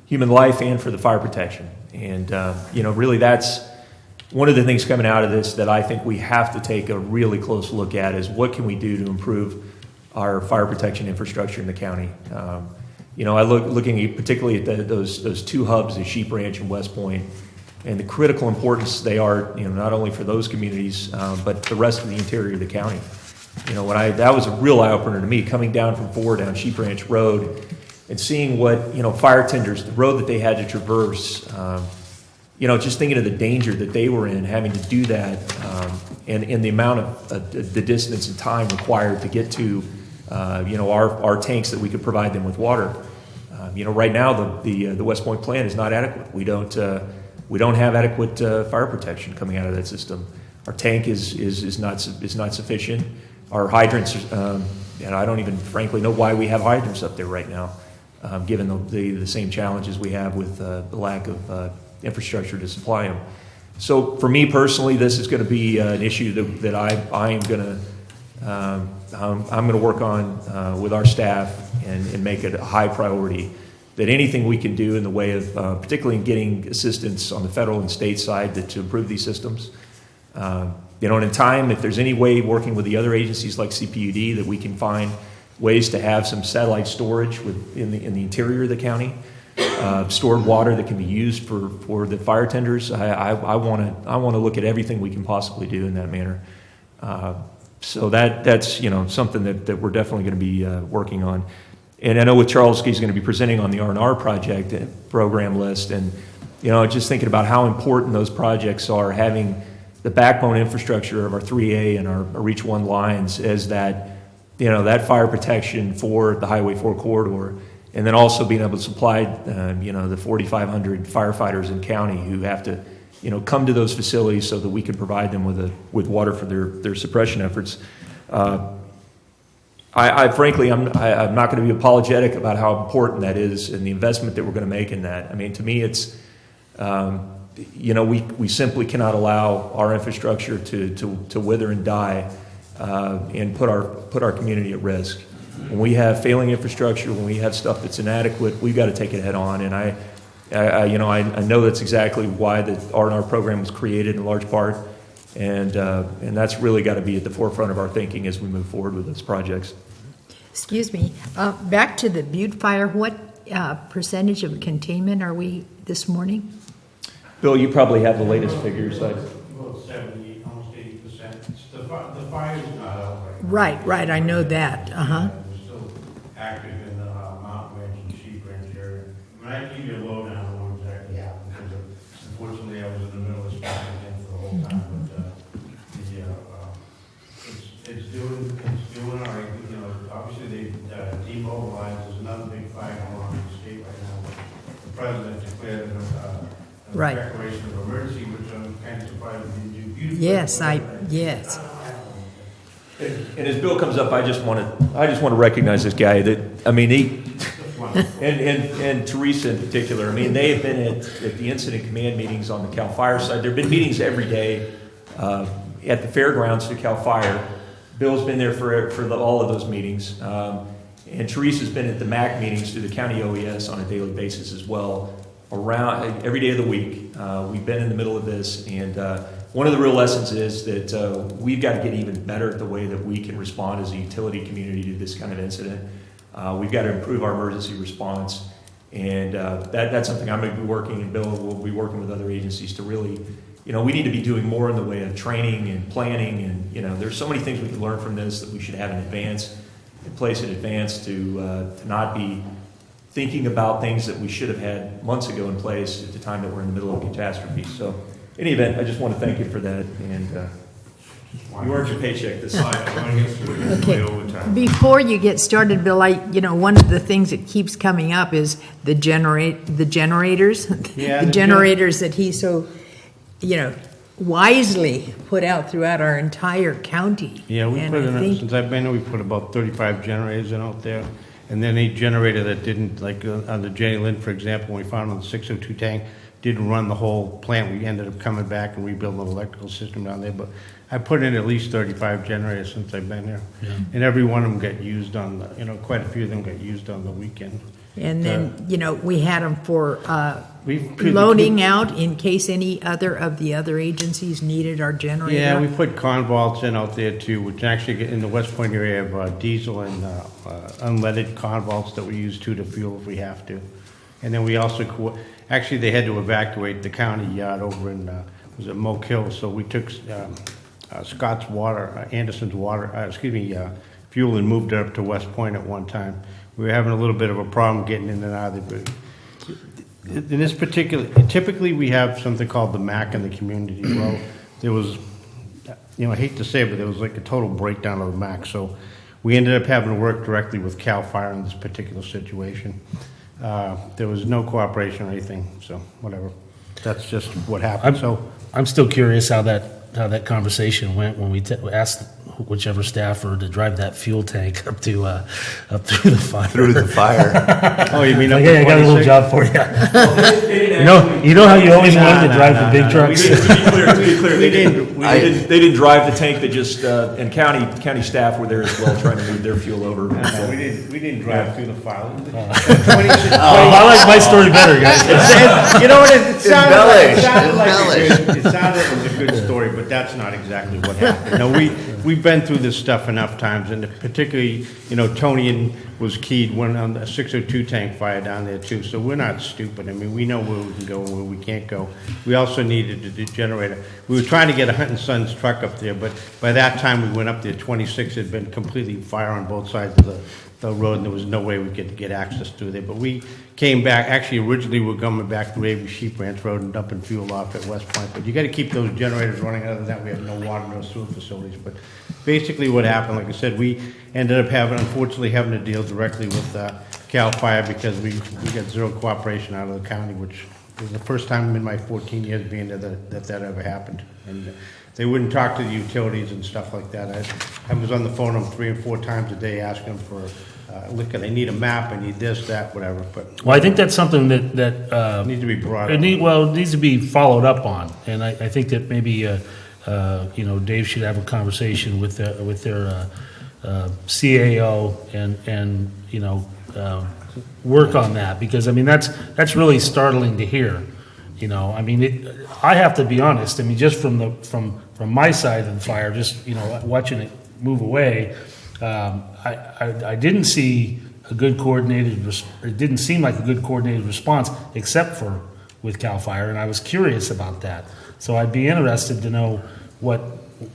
human life and for the fire protection. And really that's one of the things coming out of this that I think we have to take a really close look at is what can we do to improve our fire protection infrastructure in the county. I looking particularly at those two hubs, the Sheep Ranch and West Point, and the critical importance they are, not only for those communities, but the rest of the interior of the county. That was a real eye opener to me, coming down from 4 down Sheep Ranch Road and seeing what fire tenders, the road that they had to traverse. Just thinking of the danger that they were in having to do that, and the amount of the distance and time required to get to, our tanks that we could provide them with water. Right now the West Point plant is not adequate. We don't have adequate fire protection coming out of that system. Our tank is not sufficient. Our hydrants, and I don't even frankly know why we have hydrants up there right now, given the same challenges we have with the lack of infrastructure to supply them. So for me personally, this is going to be an issue that I'm going to work on with our staff and make it a high priority. That anything we can do in the way of, particularly in getting assistance on the federal and state side to improve these systems. And in time, if there's any way working with the other agencies like CCWD that we can find ways to have some satellite storage in the interior of the county, stored water that can be used for the fire tenders. I want to look at everything we can possibly do in that manner. So that's something that we're definitely going to be working on. And I know with Charles, he's going to be presenting on the R&R project program list, and just thinking about how important those projects are, having the backbone infrastructure of our 3A and our Reach 1 lines as that that fire protection for the Highway 4 corridor. And then also being able to supply, the 4,500 firefighters in county who have to, come to those facilities so that we can provide them with water for their suppression efforts. Frankly, I'm not going to be apologetic about how important that is and the investment that we're going to make in that. I mean, to me, it's, we simply cannot allow our infrastructure to wither and die and put our community at risk. When we have failing infrastructure, when we have stuff that's inadequate, we've got to take it head on. And I know that's exactly why the R&R program was created in large part, and that's really got to be at the forefront of our thinking as we move forward with those projects. Excuse me. Back to the Butte fire, what percentage of containment are we this morning? Bill, you probably have the latest figures. About 70, almost 80%. The fire's not out right now. Right, I know that, uh-huh. We're still active in the mountain range and sheep range area. I mean, I can give you a lowdown on what exactly happened, because unfortunately I was in the middle of this again for the whole time, but it's doing all right. You know, obviously they demobilized. There's another big fire going on in the state right now. The president declared a Right. declaration of emergency, which I'm kind of surprised we didn't do. Beautiful. Yes, yes. And as Bill comes up, I just want to recognize this guy. That I mean, and Teresa in particular. I mean, they have been at the incident command meetings on the Cal Fire side. There have been meetings every day at the fairgrounds to Cal Fire. Bill's been there for all of those meetings, and Teresa's been at the MAC meetings through the county OES on a daily basis as well. Around every day of the week, we've been in the middle of this, and one of the real lessons is that we've got to get even better at the way that we can respond as a utility community to this kind of incident. We've got to improve our emergency response, and that's something I'm going to be working, and Bill will be working with other agencies to really, you know, we need to be doing more in the way of training and planning, and, you know, there's so many things we can learn from this that we should have in place in advance to not be thinking about things that we should have had months ago in place at the time that we're in the middle of a catastrophe. So, in any event, I just want to thank you for that, and you earned your paycheck this time. Okay. Before you get started, Bill, one of the things that keeps coming up is the generators, Yeah, the generators that he so, wisely put out throughout our entire county. Yeah, we And put I in, think- since I've been here, we put about 35 generators in out there. And then a generator that didn't, like on the Jenny Lynn, for example, when we found on the 602 tank, didn't run the whole plant. We ended up coming back and rebuilding the electrical system down there. But I put in at least 35 generators since I've been here. Yeah. And every one of them got used on, quite a few of them got used on the weekend. And then, we had them for We've loading out in case any other of the other agencies needed our generator. Yeah, we put convolts in out there too, which actually in the West Point area have diesel and unleaded convolts that we use too to fuel if we have to. And then we also, actually they had to evacuate the county yard over in, was it Moke Hill? So we took Scott's water, Anderson's water, fuel and moved it up to West Point at one time. We were having a little bit of a problem getting in and out of the, in this particular, typically we have something called the MAC in the community. Well, there was, I hate to say it, but there was like a total breakdown of the MAC. So we ended up having to work directly with CAL FIRE in this particular situation. There was no cooperation or anything, so whatever. That's just what happened. I'm still curious how that conversation went when we asked whichever staffer to drive that fuel tank up through the fire. Through the fire. Oh, you mean Like, hey, I got a little job for you. You know how you always wanted to drive the big trucks. To be clear, they didn't drive the tank. They just and county staff were there as well, trying to move their fuel over. No, we didn't drive through the fire. I like my story better, guys. You know what? It sounded Embellish. like it was a good story, but that's not exactly what happened. No, we've been through this stuff enough times, and particularly, Tony was keyed when on the 602 tank fire down there too. So we're not stupid. I mean, we know where we can go and where we can't go. We also needed a generator. We were trying to get a Hunt and Sons truck up there, but by that time we went up there. 26 had been completely fire on both sides of the road, and there was no way we could get access through there. But we came back. Actually, originally we were coming back through Avery Sheep Ranch Road and dumping fuel off at West Point. But you got to keep those generators running. Other than that, we have no water, no sewer facilities. But basically, what happened, like I said, we ended up unfortunately having to deal directly with CAL FIRE because we got zero cooperation out of the county, which was the first time in my 14 years being there that ever happened. And they wouldn't talk to the utilities and stuff like that. I was on the phone them 3 or 4 times a day asking them for look, I need a map, I need this, that, whatever. But Well, I think that's something that needs to be brought up. it needs to be followed up on, and I think that maybe Dave should have a conversation with their CAO and work on that, because I mean that's really startling to hear. I mean, I have to be honest. I mean, just from my side of the fire, just watching it move away. I didn't see a good coordinated. It didn't seem like a good coordinated response, except for with CAL FIRE, and I was curious about that. So I'd be interested to know what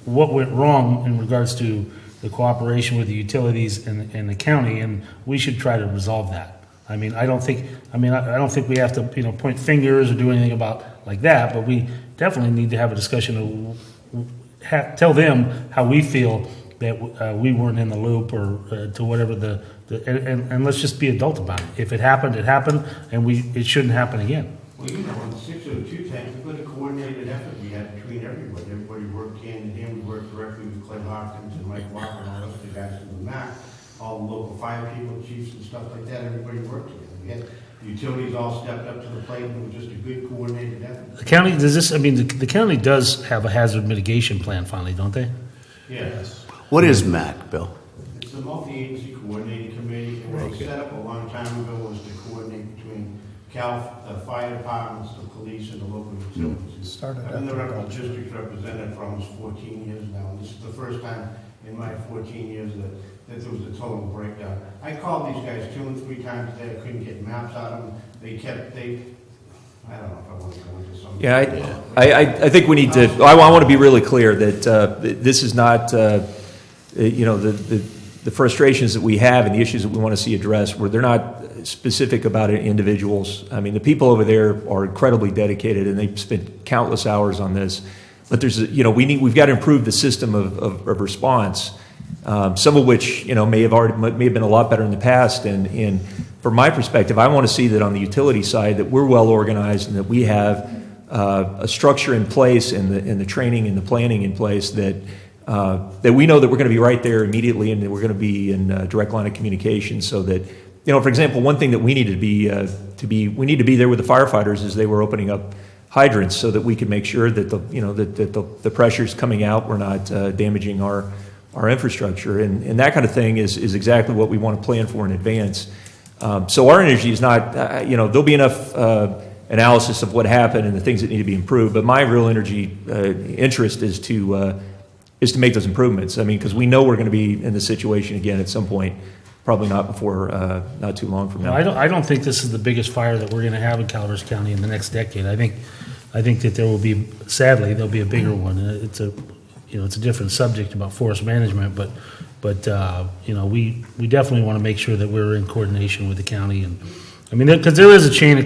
went wrong in regards to the cooperation with the utilities and the county, and we should try to resolve that. I mean, I don't think we have to, point fingers or do anything about like that, but we definitely need to have a discussion of tell them how we feel that we weren't in the loop or to whatever and let's just be adult about it. If it happened, it happened, and it shouldn't happen again. Well, on the 602 tank, we put a coordinated effort we had between everybody. Everybody worked hand in hand. We worked directly with Clay Hopkins and Mike Walker and all those guys in the MAC, all the local fire people, chiefs and stuff like that. Everybody worked together. We had the utilities all stepped up to the plate, and it was just a good coordinated effort. The county the county does have a hazard mitigation plan finally, don't they? Yes. What is MAC, Bill? It's a multi-agency coordinating committee. And what was set up a long time ago was to coordinate between the fire departments, the police, and the local utilities. Started I've been the after local district representative for almost 14 years now, and this is the first time in my 14 years that there was a total breakdown. I called these guys 2 and 3 times a day. I couldn't get maps out of them. I don't know if I want to go into some. Yeah, I think we need to, I want to be really clear that this is not, the frustrations that we have and the issues that we want to see addressed, where they're not specific about it, individuals. I mean, the people over there are incredibly dedicated, and they've spent countless hours on this. But there's, we've got to improve the system of response, some of which, may have been a lot better in the past. And from my perspective, I want to see that on the utility side that we're well organized and that we have a structure in place and the training and the planning in place that we know that we're going to be right there immediately and that we're going to be in direct line of communication, so that, for example, one thing that we need we need to be there with the firefighters as they were opening up hydrants, so that we can make sure that the pressures coming out were not damaging our infrastructure, and that kind of thing is exactly what we want to plan for in advance. So our energy is not, there'll be enough analysis of what happened and the things that need to be improved, but my real interest is to make those improvements. I mean, because we know we're going to be in this situation again at some point, probably not too long from now. I don't think this is the biggest fire that we're going to have in Calaveras County in the next decade. I think that there will be, sadly, there'll be a bigger one. It's a different subject about forest management, but we definitely want to make sure that we're in coordination with the county, and I mean, because there is a chain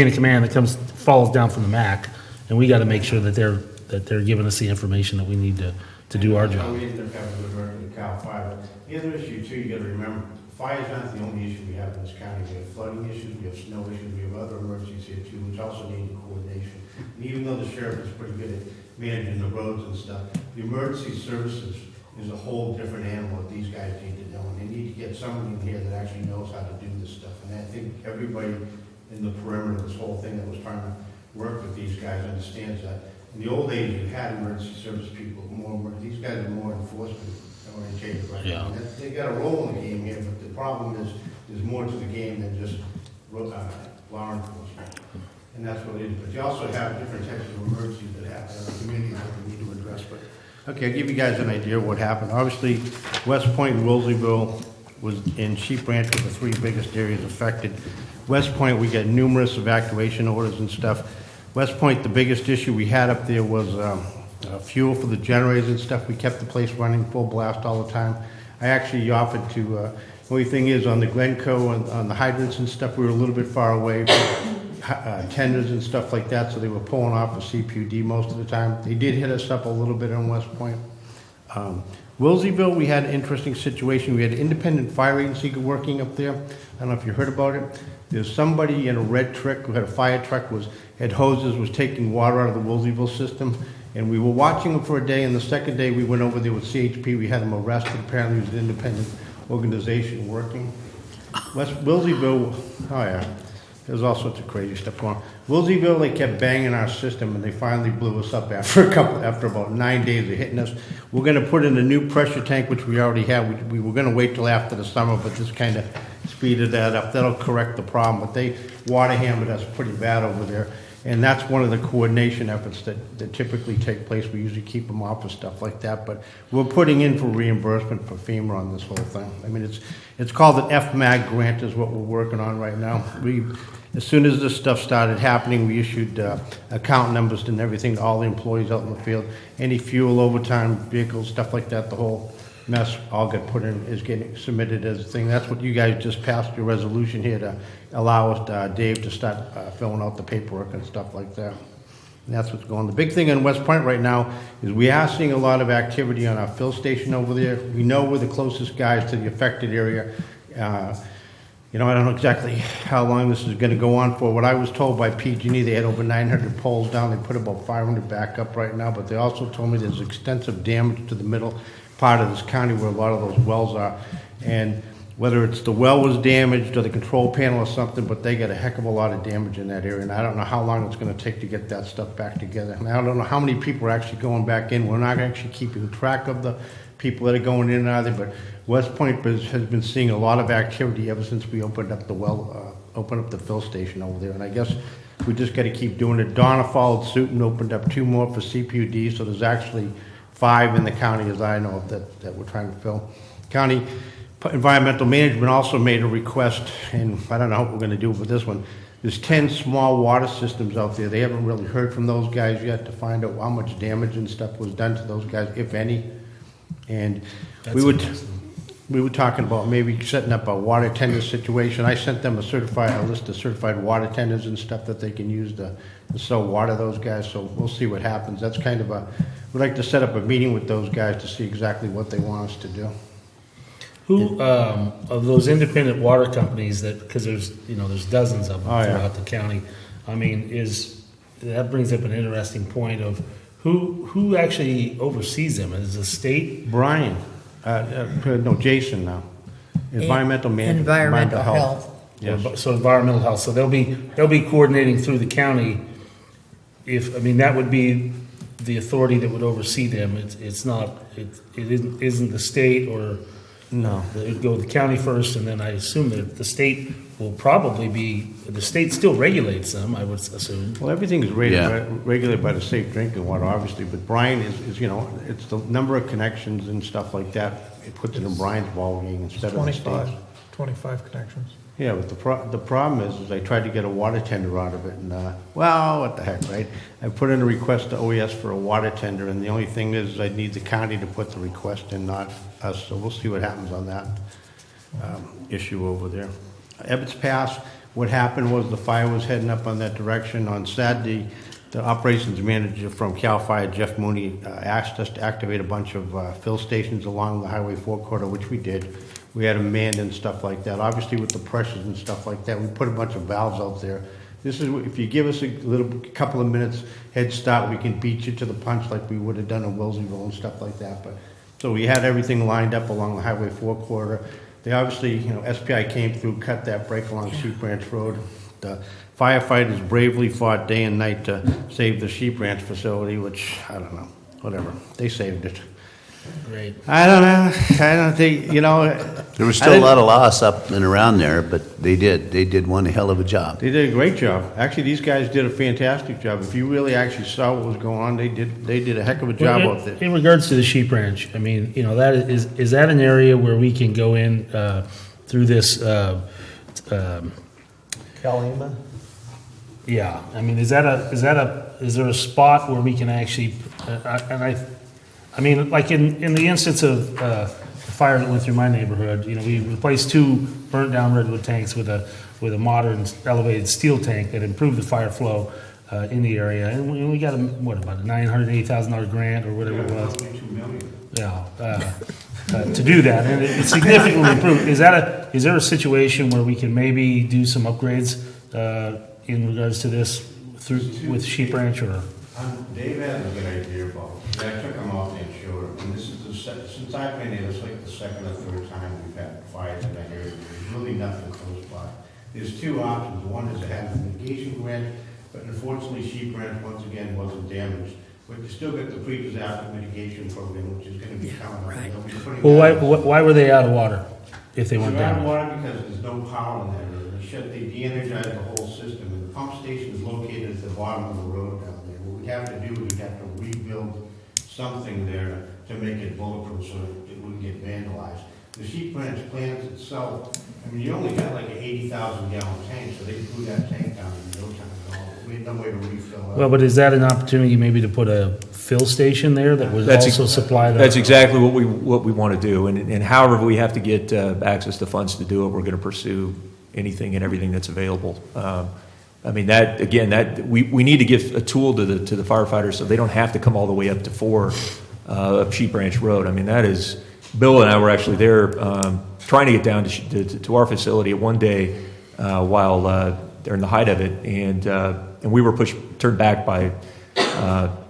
of command that falls down from the MAC, and we got to make sure that they're giving us the information that we need to do our job. We ended up having to work with CAL FIRE. The other issue too, you got to remember, fire's not the only issue we have in this county. We have flooding issues, we have snow issues, we have other emergencies here too, which also need coordination. And even though the sheriff is pretty good at managing the roads and stuff, the emergency services is a whole different animal that these guys need to know. And they need to get somebody in here that actually knows how to do this stuff. And I think everybody in the perimeter of this whole thing that was trying to work with these guys understands that. In the old days, you had emergency service people. These guys are more enforcement oriented right Yeah. now. They got a role in the game here, but the problem is there's more to the game than just law enforcement. And that's what it is. But you also have different types of emergencies that happen in the community that we need to address. But okay, I'll give you guys an idea of what happened. Obviously, West Point and Woolseyville and Sheep Ranch were the 3 biggest areas affected. West Point, we got numerous evacuation orders and stuff. West Point, the biggest issue we had up there was fuel for the generators and stuff. We kept the place running full blast all the time. I actually offered to, the only thing is on the Glencoe and on the hydrants and stuff, we were a little bit far away from tenders and stuff like that, so they were pulling off a CCWD most of the time. They did hit us up a little bit on West Point. Woolseyville, we had an interesting situation. We had an independent fire agency working up there. I don't know if you heard about it. There's somebody in a red truck who had a fire truck, had hoses, was taking water out of the Woolseyville system. And we were watching him for a day, and the second day we went over there with CHP. We had him arrested. Apparently he was an independent organization working. Woolseyville, oh yeah, there's all sorts of crazy stuff going on. Woolseyville, they kept banging our system, and they finally blew us up after about 9 days of hitting us. We're going to put in a new pressure tank, which we already have. We were going to wait till after the summer, but this kind of speeded that up. That'll correct the problem, but they water hammered us pretty bad over there. And that's one of the coordination efforts that typically take place. We usually keep them off of stuff like that, but we're putting in for reimbursement for FEMA on this whole thing. I mean, it's called an FMAG grant is what we're working on right now. as soon as this stuff started happening, we issued account numbers and everything to all the employees out in the field. Any fuel, overtime, vehicles, stuff like that, the whole mess all got put in, is getting submitted as a thing. That's what you guys just passed your resolution here to allow us, Dave, to start filling out the paperwork and stuff like that. And that's what's going on. The big thing in West Point right now is we are seeing a lot of activity on our fill station over there. We know we're the closest guys to the affected area. You know, I don't know exactly how long this is gonna go on for. What I was told by PG&E, they had over 900 poles down. They put about 500 back up right now, but they also told me there's extensive damage to the middle part of this county where a lot of those wells are. And whether it's the well was damaged or the control panel or something, but they got a heck of a lot of damage in that area. And I don't know how long it's gonna take to get that stuff back together. And I don't know how many people are actually going back in. We're not actually keeping track of the people that are going in and out of there, but West Point has been seeing a lot of activity ever since we opened up the well, opened up the fill station over there. And I guess we just gotta keep doing it. Donna followed suit and opened up 2 more for CPUD, so there's actually 5 in the county, as I know of, that we're trying to fill. County Environmental Management also made a request, and I don't know what we're gonna do with this one. There's 10 small water systems out there. They haven't really heard from those guys yet to find out how much damage and stuff was done to those guys, if any. And we were talking about maybe setting up a water tender situation. I sent them a list of certified water tenders and stuff that they can use to sell water to those guys, so we'll see what happens. That's kind of we'd like to set up a meeting with those guys to see exactly what they want us to do. Who, of those independent water companies that, because there's dozens of them throughout the county, I mean, that brings up an interesting point of who actually oversees them? Is the state? Brian, no, Jason now. Environmental Management. Environmental health. Yes. So environmental health, so they'll be coordinating through the county. That would be the authority that would oversee them. It isn't the state, or no, it would go to the county first, and then I assume that the state will probably be, the state still regulates them, I would assume. Well, everything is regulated by the Safe Drinking Water, obviously, but Brian is it's the number of connections and stuff like that. It puts it in Brian's ballgame instead of the state's. 25 connections. Yeah, but the problem is I tried to get a water tender out of it, and well, what the heck, right? I put in a request to OES for a water tender, and the only thing is I need the county to put the request in, not us. So we'll see what happens on that issue over there. Ebbets Pass, what happened was the fire was heading up on that direction. On Saturday, the operations manager from CAL FIRE, Jeff Mooney, asked us to activate a bunch of fill stations along the Highway 4 corridor, which we did. We had them manned and stuff like that. Obviously, with the pressures and stuff like that, we put a bunch of valves out there. This is, if you give us a couple of minutes head start, we can beat you to the punch like we would have done in Wilseyville and stuff like that. But so we had everything lined up along the Highway 4 corridor. They obviously, SPI came through, cut that break along Sheep Ranch Road. The firefighters bravely fought day and night to save the Sheep Ranch facility, which, I don't know, whatever. They saved it. Great. I don't think, There was still a lot of loss up and around there, but they did one hell of a job. They did a great job. Actually, these guys did a fantastic job. If you really actually saw what was going on, they did a heck of a job out there. In regards to the Sheep Ranch, that is that an area where we can go in through this? Calima? Yeah, is there a spot where we can actually? Like in the instance of the fire that went through my neighborhood, we replaced 2 burnt down redwood tanks with a modern elevated steel tank that improved the fire flow in the area, and we got about a $980,000 grant or whatever it was. To do that, and it significantly improved. Is there a situation where we can maybe do some upgrades in regards to this with Sheep Ranch or? Dave has a good idea about it. I took him off and showed him, and this is since I've been here, it's like the second or third time we've had fires in that area. There's really nothing close by. There's 2 options. One is to have a mitigation grant, but unfortunately Sheep Ranch once again wasn't damaged. But you still get the pre-disaster mitigation program, which is going to be coming up. Well, why were they out of water if they went They're out of down? water because there's no power in that area. They de-energized the whole system, and the pump station is located at the bottom of the road down there. What we'd have to do is we'd have to rebuild something there to make it bulletproof so it wouldn't get vandalized. The Sheep Ranch plant itself, I mean, you only got like an 80,000 gallon tank, so they blew that tank down in no time at all. We had no way to refill it. Well, but is that an opportunity maybe to put a fill station there that would That's also supply the? That's exactly what we want to do, and however we have to get access to funds to do it, we're going to pursue anything and everything that's available. I mean, we need to give a tool to the firefighters so they don't have to come all the way up to 4 up Sheep Ranch Road. I mean, that is, Bill and I were actually there trying to get down to our facility at one day while during the height of it, and we were turned back by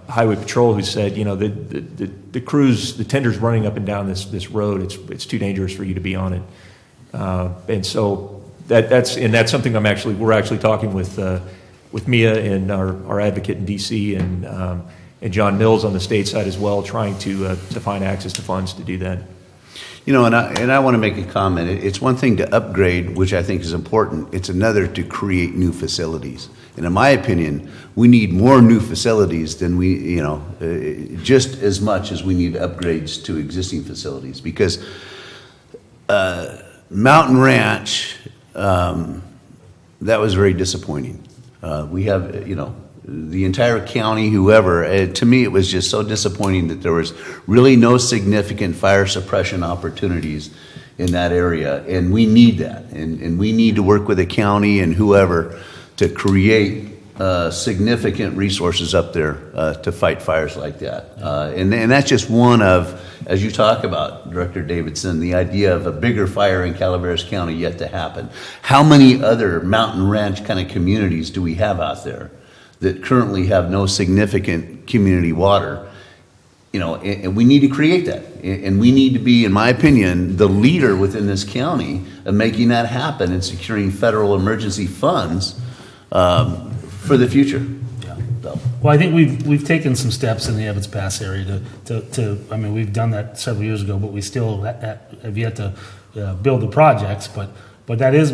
Highway Patrol, who said, you know, the crews, the tenders running up and down this road, it's too dangerous for you to be on it, and so that's something we're actually talking with Mia and our advocate in DC and John Mills on the state side as well, trying to find access to funds to do that. You know, and I want to make a comment. It's one thing to upgrade, which I think is important. It's another to create new facilities. And in my opinion, we need more new facilities than just as much as we need upgrades to existing facilities. Because Mountain Ranch, that was very disappointing. We have, the entire county, whoever, to me it was just so disappointing that there was really no significant fire suppression opportunities in that area, and we need that, and we need to work with the county and whoever to create significant resources up there to fight fires like that. And that's just one of, as you talk about, Director Davidson, the idea of a bigger fire in Calaveras County yet to happen. How many other Mountain Ranch kind of communities do we have out there that currently have no significant community water? And we need to create that. And we need to be, in my opinion, the leader within this county of making that happen and securing federal emergency funds for the future. Yeah. Well, I think we've taken some steps in the Evans Pass area I mean, we've done that several years ago, but we still have yet to build the projects. But that is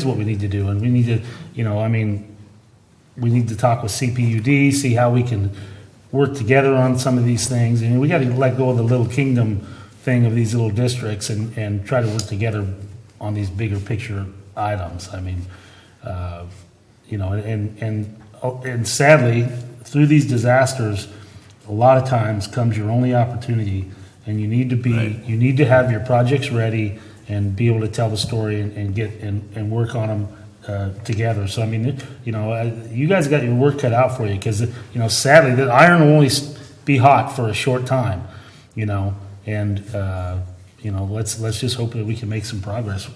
what we need to do, and we need to, we need to talk with CCWD, see how we can work together on some of these things. I mean, we got to let go of the little kingdom thing of these little districts and try to work together on these bigger picture items. I mean, and sadly, through these disasters, a lot of times comes your only opportunity, and you need to have your projects ready and be able to tell the story and get and work on them together. So I mean, you guys got your work cut out for you, because sadly, the iron will only be hot for a short time, and let's just hope that we can make some progress,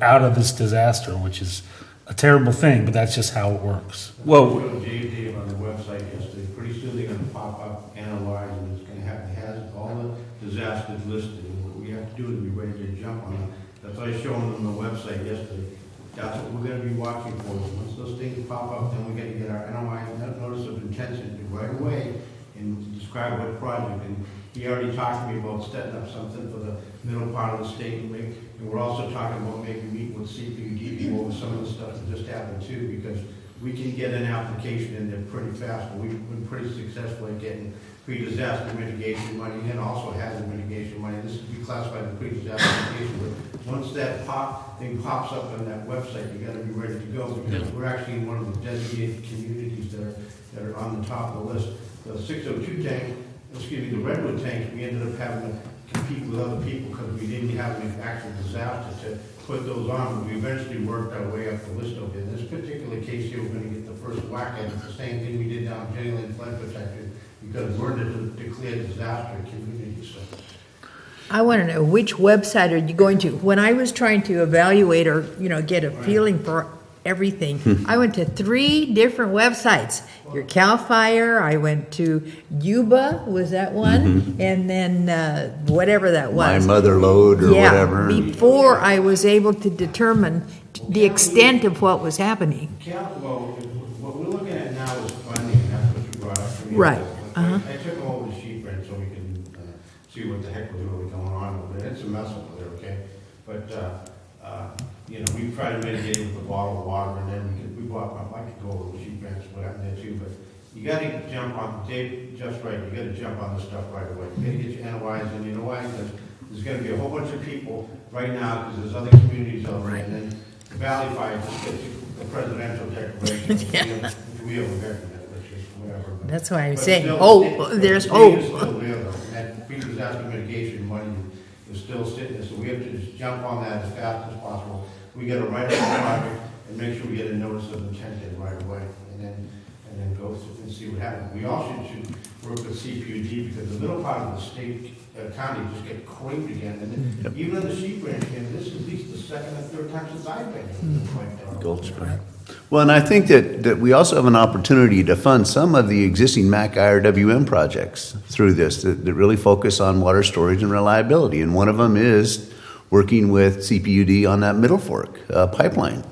out of this disaster, which is a terrible thing, but that's just how it works. Well, Dave on the website yesterday. Pretty soon they're going to pop up, analyze, and it's going to have all the disasters listed. And what we have to do is be ready to jump on it. That's what I showed them on the website yesterday. That's what we're going to be watching for. Once those things pop up, then we got to get our NOI, notice of intention, right away, and describe what project. And he already talked to me about setting up something for the middle part of the state, and we're also talking about maybe meeting with CCWD to go over some of the stuff that just happened too, because we can get an application in there pretty fast. And we've been pretty successful at getting pre-disaster mitigation money and also hazard mitigation money. This would be classified as pre-disaster mitigation. But once that thing pops up on that website, you got to be ready to go, because we're actually in one of the designated communities that are on the top of the list. The 602 tank, the Redwood tanks, we ended up having to compete with other people because we didn't have an actual disaster to put those on, but we eventually worked our way up the list over here. In this particular case here, we're going to get the first whack at it. The same thing we did down in Jenny Flood Protection, because we're in a declared disaster community. So I want to know, which website are you going to? When I was trying to evaluate or, get a feeling for everything, I went to 3 different websites. Your CAL FIRE, I went to Yuba, was that one? And then whatever that was. My Mother Lode or whatever. Before I was able to determine the extent of what was happening. Well, what we're looking at now is funding. That's what you brought up to me. Right. I took them over to Sheep Ranch so we can see what the heck was really going on over there. It's a mess over there, okay? But, we try to mitigate it with a bottle of water, and then we bought, I could go over to Sheep Ranch, what happened there too, but you gotta jump on, Dave, just right, you gotta jump on this stuff right away. You gotta get your NOIs, and you know why? Because there's gonna be a whole bunch of people right now, because there's other communities over there, and then Valley Fire just gets the presidential declaration. We have a veteran, which is whatever. That's why I'm But saying, still, oh, there's the hope. state is still there, though, and that People's Asking mitigation money is still sitting there, so we have to just jump on that as fast as possible. We gotta write up the project and make sure we get a notice of intent in right away, and then go through and see what happens. We also should work with CPUD, because the middle part of the state, county just get crazy again, and then even in the sheep ranch, and this is at least the second or third time since I've been here. Gold Spring. Well, and I think that we also have an opportunity to fund some of the existing MAC IRWM projects through this that really focus on water storage and reliability. And one of them is working with CPUD on that Middle Fork pipeline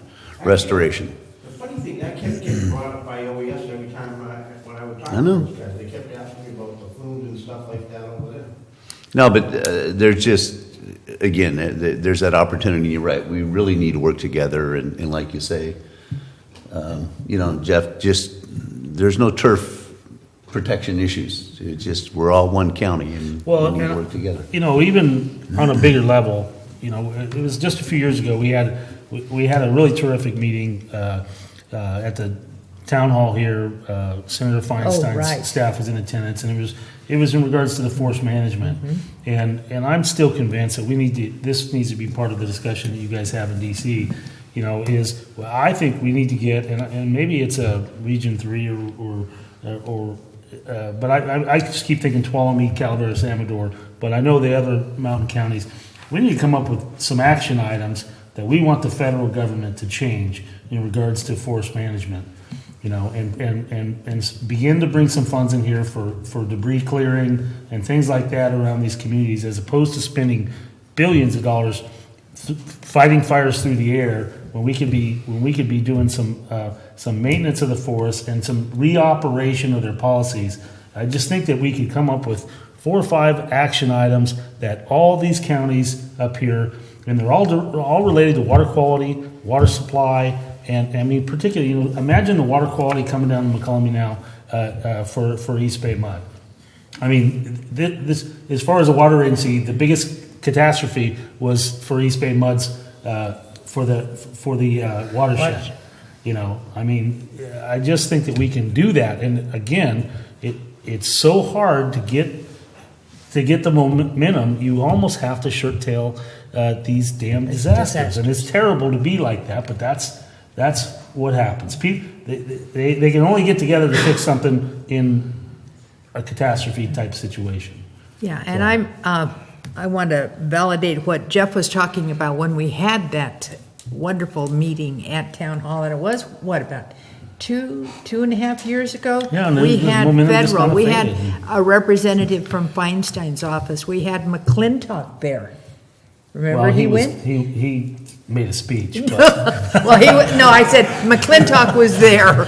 restoration. The funny thing, that kept getting brought up by OES every time when I would talk I to know. those guys. They kept asking me about the flumes and stuff like that over there. No, but there's just, again, there's that opportunity, you're right, we really need to work together, and like you say, Jeff, just, there's no turf protection issues. It's just, we're all one county, and we need to work together. Even on a bigger level, it was just a few years ago, we had a really terrific meeting at the town hall here. Senator Feinstein's right. staff was in attendance, and it was in regards to the forest management. And I'm still convinced that this needs to be part of the discussion that you guys have in DC. I think we need to get, and maybe it's a Region 3 but I just keep thinking Tuolumne, Calaveras, Amador, but I know the other mountain counties. We need to come up with some action items that we want the federal government to change in regards to forest management, and begin to bring some funds in here for debris clearing and things like that around these communities, as opposed to spending billions of dollars fighting fires through the air when we could be doing some maintenance of the forest and some reoperation of their policies. I just think that we could come up with 4 or 5 action items that all these counties up here, and they're all related to water quality, water supply, and I mean particularly, imagine the water quality coming down the McCollum now for East Bay mud. I mean, this as far as the water agency, the biggest catastrophe was for East Bay muds for the watershed. I mean, I just think that we can do that, and again, it's so hard to get the momentum. You almost have to shirt tail these damn disasters, and it's terrible to be like that, but that's what happens. They can only get together to fix something in a catastrophe type situation. Yeah, and I want to validate what Jeff was talking about when we had that wonderful meeting at Town Hall, and it was, about 2.5 years ago? Yeah, and we the had momentum just federal, kinda we had faded. a representative from Feinstein's office, we had McClintock there. Remember he went? He made a speech, but Well, no, I said McClintock was there.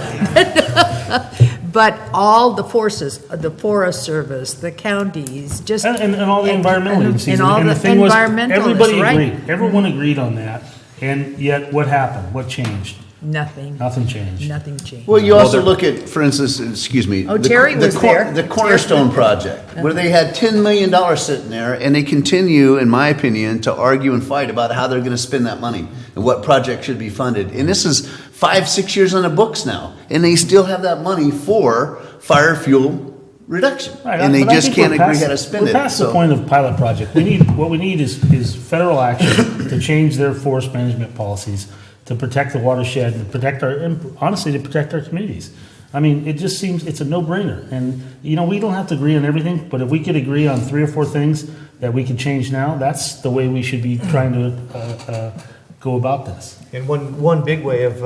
But all the forces, the Forest Service, the counties, just. and all the environmental agencies. And all and the the thing was, environmentalists, everybody right? agreed. Everyone agreed on that. And yet, what happened? What changed? Nothing. Nothing changed. Nothing changed. Well, you also look at, for instance, excuse me. Oh, Terry was there. The Cornerstone Project, where they had $10 million sitting there, and they continue, in my opinion, to argue and fight about how they're going to spend that money and what project should be funded. And this is 5-6 years on the books now, and they still have that money for fire fuel reduction. Right, And they but I just think can't we're agree past- how to spend We're it. past the So- point of pilot project. What we need is federal action to change their forest management policies, to protect the watershed, and honestly, to protect our communities. I mean, it just seems it's a no-brainer. And, we don't have to agree on everything, but if we could agree on 3 or 4 things that we could change now, that's the way we should be trying to go about this. And one big way of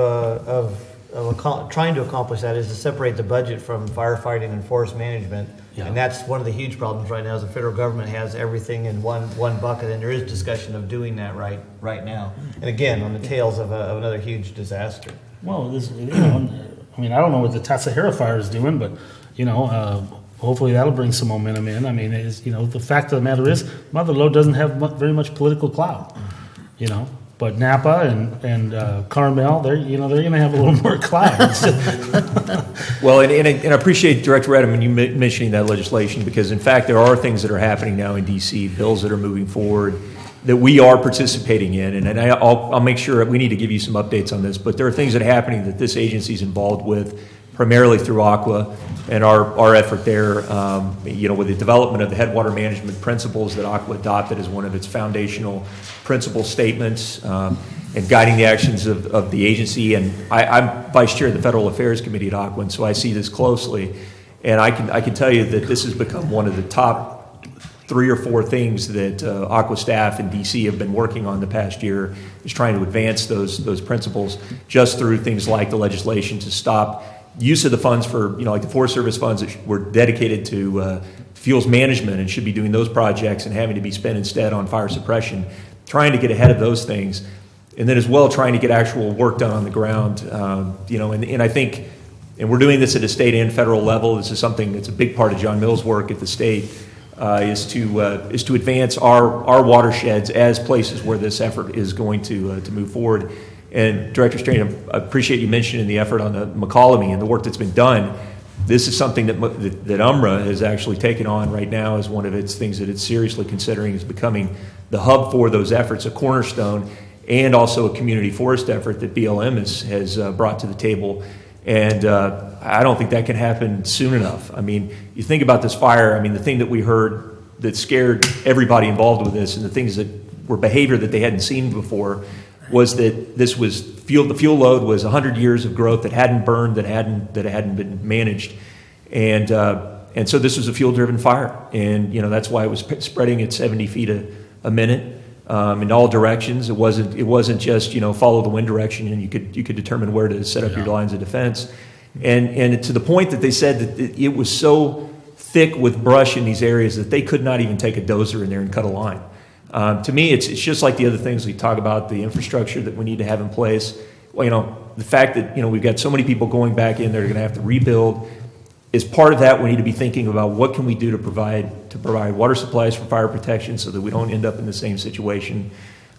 trying to accomplish that is to separate the budget from firefighting and forest management. Yeah. And that's one of the huge problems right now is the federal government has everything in one bucket, and there is discussion of doing that right now. And again, on the tails of another huge disaster. Well, I mean, I don't know what the Tassajara fire is doing, but, hopefully that'll bring some momentum in. I mean, the fact of the matter is, Mother Lode doesn't have very much political clout, But Napa and Carmel, they're going to have a little more clouds. Well, and I appreciate Director Redham you mentioning that legislation, because in fact there are things that are happening now in D.C., bills that are moving forward that we are participating in, and I'll make sure we need to give you some updates on this, but there are things that are happening that this agency is involved with, primarily through Aqua and our effort there, with the development of the headwater management principles that Aqua adopted as one of its foundational principle statements, and guiding the actions of the agency. And I'm vice chair of the Federal Affairs Committee at Aqua, and so I see this closely. And I can tell you that this has become one of the top 3 or 4 things that Aqua staff in DC have been working on the past year, is trying to advance those principles just through things like the legislation to stop use of the funds for, like the Forest Service funds that were dedicated to fuels management and should be doing those projects and having to be spent instead on fire suppression, trying to get ahead of those things. And then as well, trying to get actual work done on the ground, and I think, and we're doing this at a state and federal level. This is something that's a big part of John Mills' work at the state, is to advance our watersheds as places where this effort is going to move forward. And Director Strain, I appreciate you mentioning the effort on the McCollum and the work that's been done. This is something that UMRA has actually taken on right now as one of its things that it's seriously considering is becoming the hub for those efforts, a cornerstone, and also a community forest effort that BLM has brought to the table. And I don't think that can happen soon enough. I mean, you think about this fire, the thing that we heard that scared everybody involved with this, and the things that were behavior that they hadn't seen before, was that this was the fuel load was 100 years of growth that hadn't burned, that hadn't been managed. And so this was a fuel-driven fire. And, that's why it was spreading at 70 feet a minute. In all directions. It wasn't just follow the wind direction and you could determine where to set up your lines of defense, and to the point that they said that it was so thick with brush in these areas that they could not even take a dozer in there and cut a line. To me, it's just like the other things we talk about, the infrastructure that we need to have in place. Well, the fact that we've got so many people going back in, they're going to have to rebuild. As part of that, we need to be thinking about what can we do to provide water supplies for fire protection so that we don't end up in the same situation.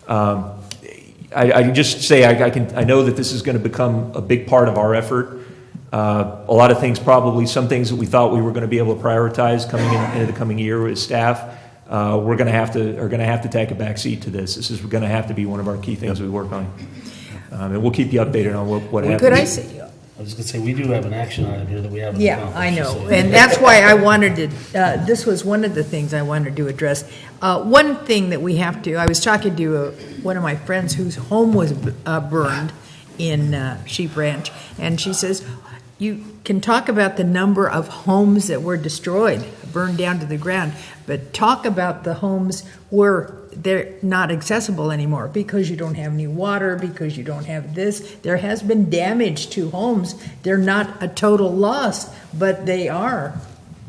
I can just say I know that this is going to become a big part of our effort. A lot of things, probably some things that we thought we were going to be able to prioritize coming into the coming year as staff, we're going to have to take a back seat to this. This is going to have to be one of our key things we work on, and we'll keep you updated on what happens. Could I say? I was going to say, we do have an action item here that we haven't Yeah, accomplished. I know, So- and that's why I wanted to, this was one of the things I wanted to address. One thing that we have to, I was talking to one of my friends whose home was burned in Sheep Ranch, and she says, you can talk about the number of homes that were destroyed, burned down to the ground, but talk about the homes where they're not accessible anymore because you don't have any water, because you don't have this. There has been damage to homes. They're not a total loss, but they are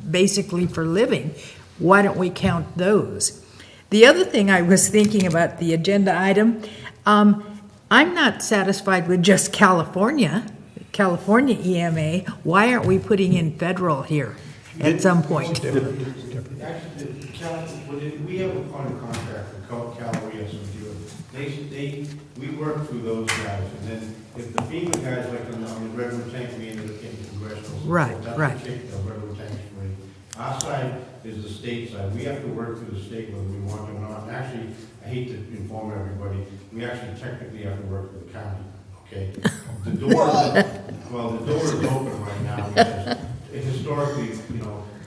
basically for living. Why don't we count those? The other thing I was thinking about the agenda item, I'm not satisfied with just California EMA. Why aren't we putting in federal here at some point? Actually, we have a point of contact with Cal OES and DOE. We work through those guys, and then if the FEMA guys, like on the Redwood Tank, we end up getting congressional support. Right. The Redwood Tank Committee. Our side is the state side. We have to work through the state whether we want to or not. And actually, I hate to inform everybody, we actually technically have to work with the county. Okay. The door is open right now because historically,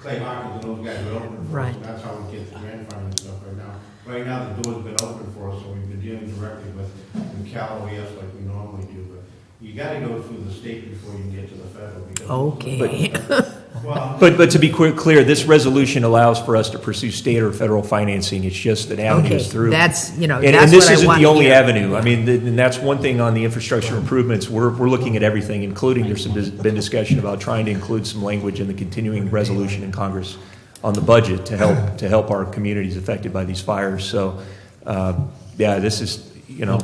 Clay Hawkins and those guys are open for us, and that's how we get the grant funding and stuff right now. Right now, the door's been open for us, so we've been dealing directly with Cal OES like we normally do, but you gotta go through the state before you can get to the federal. Because Okay. But to be clear, this resolution allows for us to pursue state or federal financing. It's just that avenues Okay, through. that's, And that's this what I isn't want the only here. avenue. And that's one thing on the infrastructure improvements. We're looking at everything, including there's been discussion about trying to include some language in the continuing resolution in Congress on the budget to help our communities affected by these fires. So, this is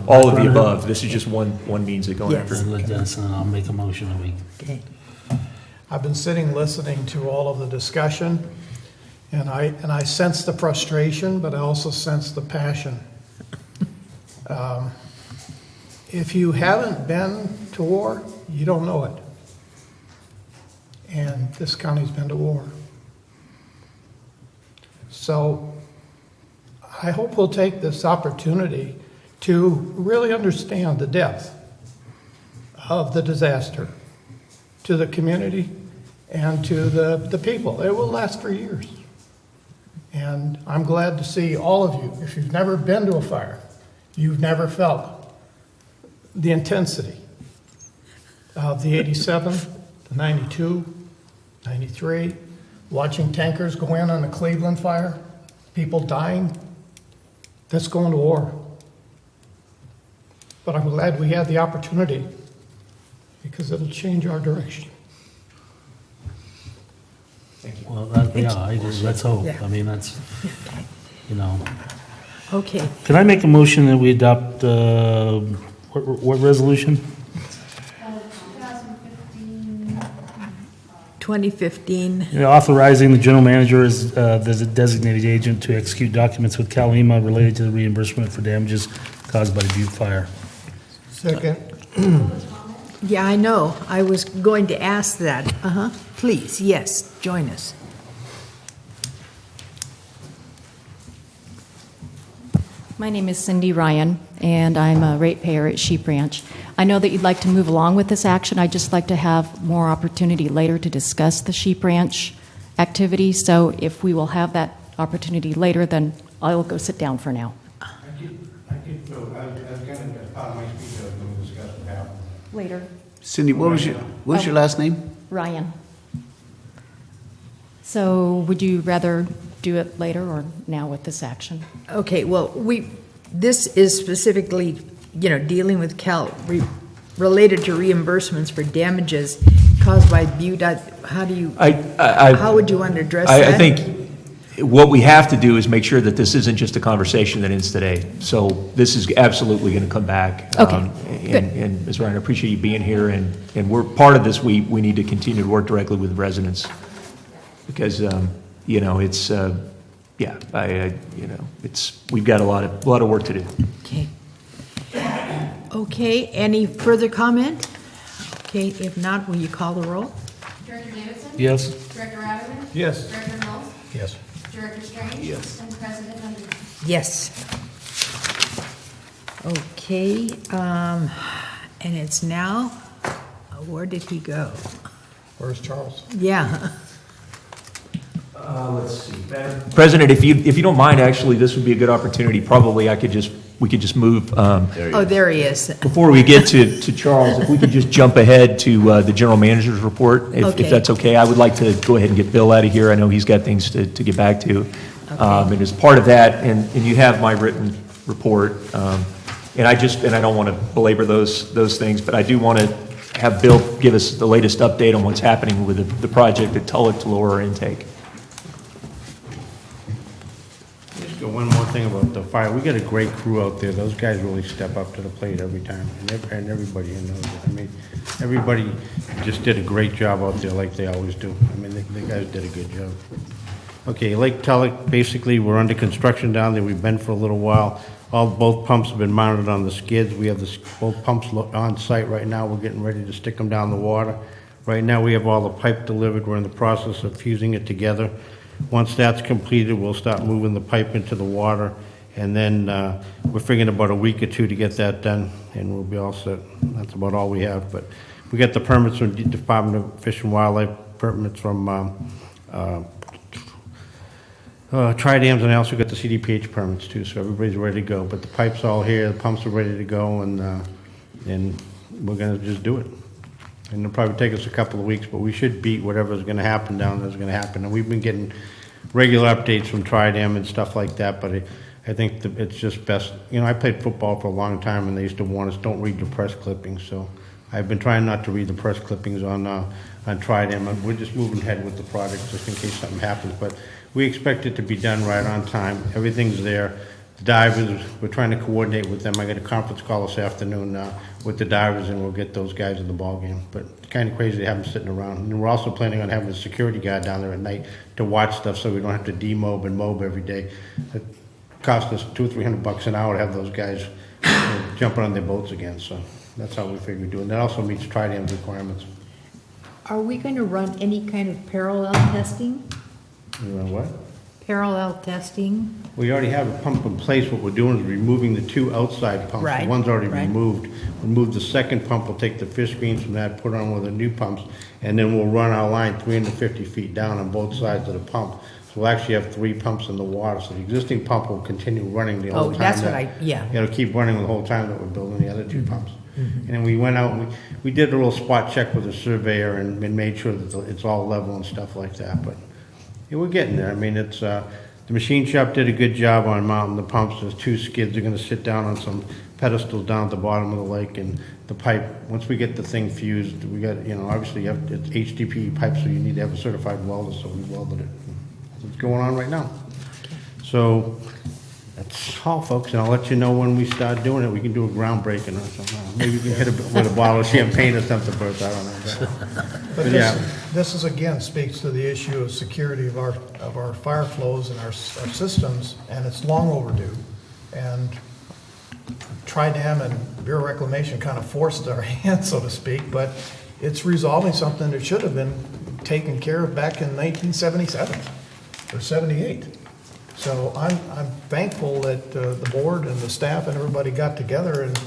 all of the above. This is just one means of going Yes. after. Let Dennis, and I'll make a motion that we Okay. I've been sitting listening to all of the discussion, and I sense the frustration, but I also sense the passion. If you haven't been to war, you don't know it. And this county's been to war. So I hope we'll take this opportunity to really understand the depth of the disaster to the community and to the people. It will last for years. And I'm glad to see all of you. If you've never been to a fire, you've never felt the intensity of the 87, the 92, 93, watching tankers go in on the Cleveland fire, people dying. That's going to war. But I'm glad we had the opportunity because it'll change our direction. Well, let's hope. Yeah. I mean, that's, you know. Okay, Can I make a motion that we adopt, what resolution? 2015. 2015, Authorizing the general manager as the designated agent to execute documents with Calima related to the reimbursement for damages caused by the Butte Fire. Second. yeah, I know, I was going to ask that. Please, yes, join us. My name is Cindy Ryan, and I'm a ratepayer at Sheep Ranch. I know that you'd like to move along with this action. I'd just like to have more opportunity later to discuss the Sheep Ranch activity. So if we will have that opportunity later, then I'll go sit down for now. I did, I was kind of, as part of my speech, I was going to discuss what happened. Later. Cindy, what was your last name? Ryan. So would you rather do it later or now with this action? Okay, well, this is specifically, dealing with related to reimbursements for damages caused by Butte. How would you want to address that? I think what we have to do is make sure that this isn't just a conversation that ends today. So this is absolutely going to come back. Okay, good. And Ms. Ryan, I appreciate you being here, and we're part of this. We need to continue to work directly with residents because, it's, we've got a lot of work to do. Okay. Okay, any further comment? Okay, if not, will you call the roll? Director Davidson? Yes? Director Atterman? Yes. Director Mills? Yes. Director Strange? Yes. And President Underwood? Yes. Okay, and it's now, where did he go? Where's Charles? Yeah, Let's see. President, if you don't mind, actually, this would be a good opportunity. Probably we could just move. oh, there he is. Before we get to Charles, if we could just jump ahead to the general manager's report, if Okay. that's okay. I would like to go ahead and get Bill out of here. I know he's got things to get back to. And as part of that, and you have my written report, and I don't want to belabor those things, but I do want to have Bill give us the latest update on what's happening with the project at Tulloch to lower our intake. Just go one more thing about the fire. We got a great crew out there. Those guys really step up to the plate every time, and everybody knows it. I mean, everybody just did a great job out there like they always do. I mean, the guys did a good job. Okay, Lake Tulloch, basically, we're under construction down there. We've been for a little while. Both pumps have been mounted on the skids. We have both pumps on site right now. We're getting ready to stick them down the water. Right now, we have all the pipe delivered. We're in the process of fusing it together. Once that's completed, we'll start moving the pipe into the water, and then we're figuring about a week or two to get that done, and we'll be all set. That's about all we have, but we got the permits from the Department of Fish and Wildlife, permits from Tri-Dams, and I also got the CDPH permits too, so everybody's ready to go. But the pipe's all here, the pumps are ready to go, and we're gonna just do it. And it'll probably take us a couple of weeks, but we should beat whatever's gonna happen down there's gonna happen. And we've been getting regular updates from Tri-Dam and stuff like that, but I think that it's just best. I played football for a long time, and they used to warn us, don't read the press clippings, so I've been trying not to read the press clippings on Tri-Dam. We're just moving ahead with the project just in case something happens, but we expect it to be done right on time. Everything's there. The divers, we're trying to coordinate with them. I got a conference call this afternoon with the divers, and we'll get those guys in the ballgame. But it's kind of crazy to have them sitting around. And we're also planning on having a security guard down there at night to watch stuff so we don't have to demob and mob every day. It costs us $200 or $300 an hour to have those guys jumping on their boats again, so that's how we figure we do it. And that also meets Tridam's requirements. Are we going to run any kind of parallel testing? You know what? Parallel testing? We already have a pump in place. What we're doing is removing the two outside pumps. Right, The one's already right. removed. We'll move the second pump, we'll take the fish screens from that, put on one of the new pumps, and then we'll run our line 350 feet down on both sides of the pump. So we'll actually have 3 pumps in the water, so the existing pump will continue running the whole Oh, time. that's what that- yeah. It'll keep running the whole time that we're building the other 2 pumps. And then we went out, and we did a little spot check with the surveyor and made sure that it's all level and stuff like that, but yeah, we're getting there. I mean, it's, the machine shop did a good job on mounting the pumps. There's 2 skids. They're gonna sit down on some pedestals down at the bottom of the lake, and the pipe, once we get the thing fused, we got, obviously you have, it's HDPE pipe, so you need to have a certified welder, so we welded it. That's what's going on right now. So, that's all, folks, and I'll let you know when we start doing it. We can do a groundbreaking or something. Maybe we can hit it with a bottle of champagne or something, Bert, I don't know. But yeah. this is again speaks to the issue of security of our fire flows and our systems, and it's long overdue. And Tridam and Bureau of Reclamation kind of forced our hand, so to speak, but it's resolving something that should have been taken care of back in 1977 or 78. So I'm thankful that the board and the staff and everybody got together and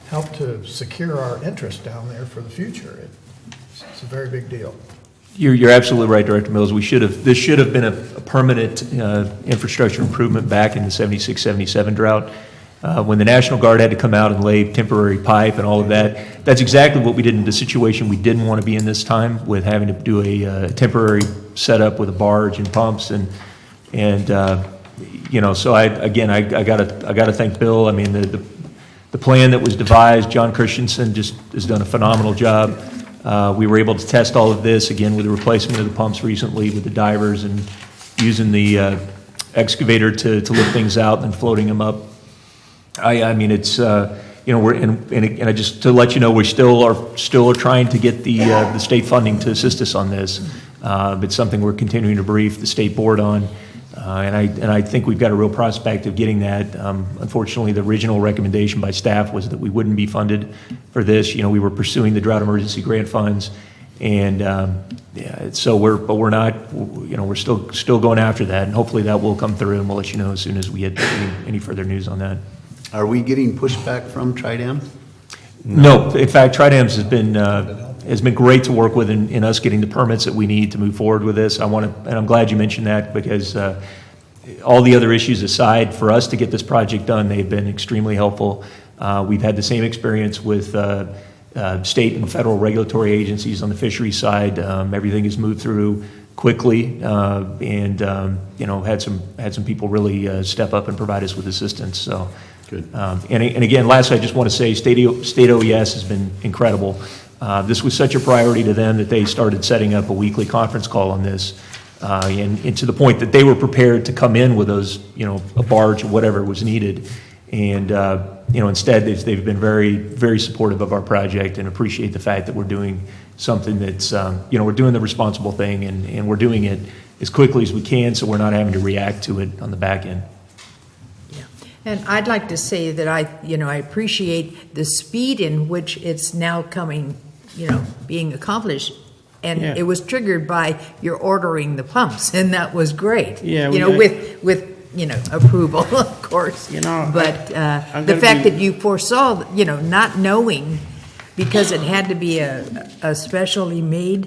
helped to secure our interest down there for the future. It's a very big deal. You're absolutely right, Director Mills. This should have been a permanent infrastructure improvement back in the 76, 77 drought. When the National Guard had to come out and lay temporary pipe and all of that, that's exactly what we did in the situation we didn't want to be in this time, with having to do a temporary setup with a barge and pumps and so I gotta thank Bill. I mean, the plan that was devised, John Christensen just has done a phenomenal job. We were able to test all of this again with the replacement of the pumps recently with the divers and using the excavator to lift things out and floating them up. I mean, it's we're and I just to let you know, we still are trying to get the state funding to assist us on this. It's something we're continuing to brief the state board on. And I think we've got a real prospect of getting that. Unfortunately, the original recommendation by staff was that we wouldn't be funded for this. We were pursuing the drought emergency grant funds, and so we're not. We're still going after that, and hopefully that will come through, and we'll let you know as soon as we get any further news on that. Are we getting pushback from Tridam? No, in fact, Tridam's has been great to work with in us getting the permits that we need to move forward with this. And I'm glad you mentioned that, because all the other issues aside, for us to get this project done, they've been extremely helpful. We've had the same experience with state and federal regulatory agencies on the fisheries side. Everything has moved through quickly, and had some people really step up and provide us with assistance. So. Good. And again, lastly, I just want to say state OES has been incredible. This was such a priority to them that they started setting up a weekly conference call on this, and to the point that they were prepared to come in with those, a barge or whatever was needed. And, instead they've been very, very supportive of our project and appreciate the fact that we're doing something that's, we're doing the responsible thing, and we're doing it as quickly as we can, so we're not having to react to it on the back end. And I'd like to say that I appreciate the speed in which it's now coming, being accomplished. And Yeah. it was triggered by your ordering the pumps, and that was great. Yeah, with approval, of course. But I'm the gonna fact be- that you foresaw, not knowing, because it had to be a specially made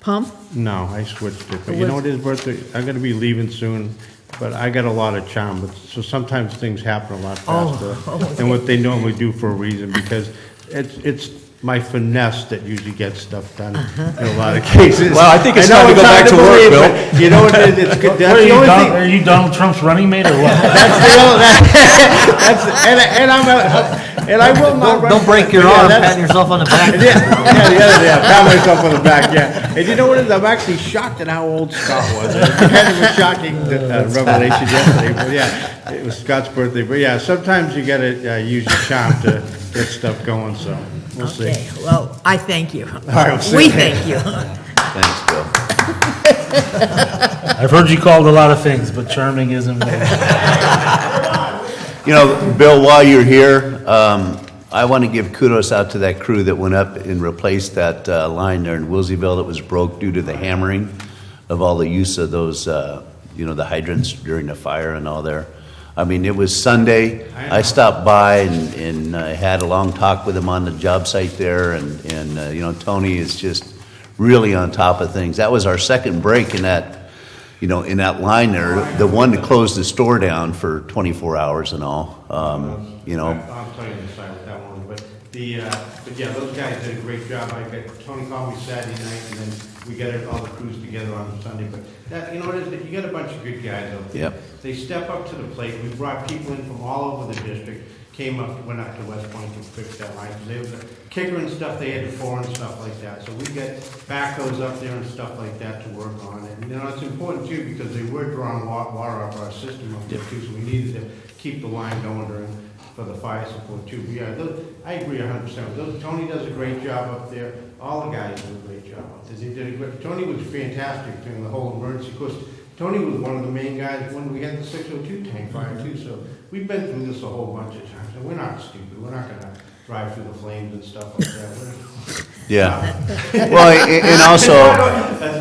pump. No, I switched it, but you know what it is, Bertha? I'm gonna be leaving soon, but I got a lot of charm, but so sometimes things happen a lot faster than what they normally do for a reason, because it's my finesse that usually gets stuff done in a lot of cases. Well, I think it's know time to go back hard to work, believe, Bill. but you know what it is? It's good. That's the only thing. Are you Donald Trump's running mate or what? And I will not run. Don't break your arm patting yourself on the back. The other day, I pat myself on the back, yeah. And you know what it is? I'm actually shocked at how old Scott was. It was kind of a shocking revelation yesterday, but yeah, it was Scott's birthday. But yeah, sometimes you gotta use your charm to get stuff going, so we'll see. Okay, well, I thank you. right, we'll see. We thank you. Thanks, Bill. I've heard you called a lot of things, but charming isn't one. You know, Bill, while you're here, I want to give kudos out to that crew that went up and replaced that line there in Wilseyville that was broke due to the hammering of all the use of those, the hydrants during the fire and all there. I mean, it was Sunday. I stopped by and I had a long talk with him on the job site there, and Tony is just really on top of things. That was our second break in that line there, the one that closed the store down for 24 hours and all. I'll tell you the side with that one, but yeah, those guys did a great job. Tony called me Saturday night, and then we got all the crews together on Sunday. But that, you got a bunch of good guys out there. Yep. They step up to the plate. We brought people in from all over the district. Went up to West Point to fix that line. They was a kicker and stuff. They had to pour and stuff like that. So we got backhoes up there and stuff like that to work on. And it's important too because they were drawing water off our system up there too. So we needed to keep the line going for the fire support too. But yeah, I agree 100%. Tony does a great job up there. All the guys do a great job up there. They did a great. Tony was fantastic during the whole emergency. Of course, Tony was one of the main guys when we had the 602 tank fire too. So we've been through this a whole bunch of times. And we're not stupid. We're not going to drive through the flames and stuff like that. Yeah. Well, and also,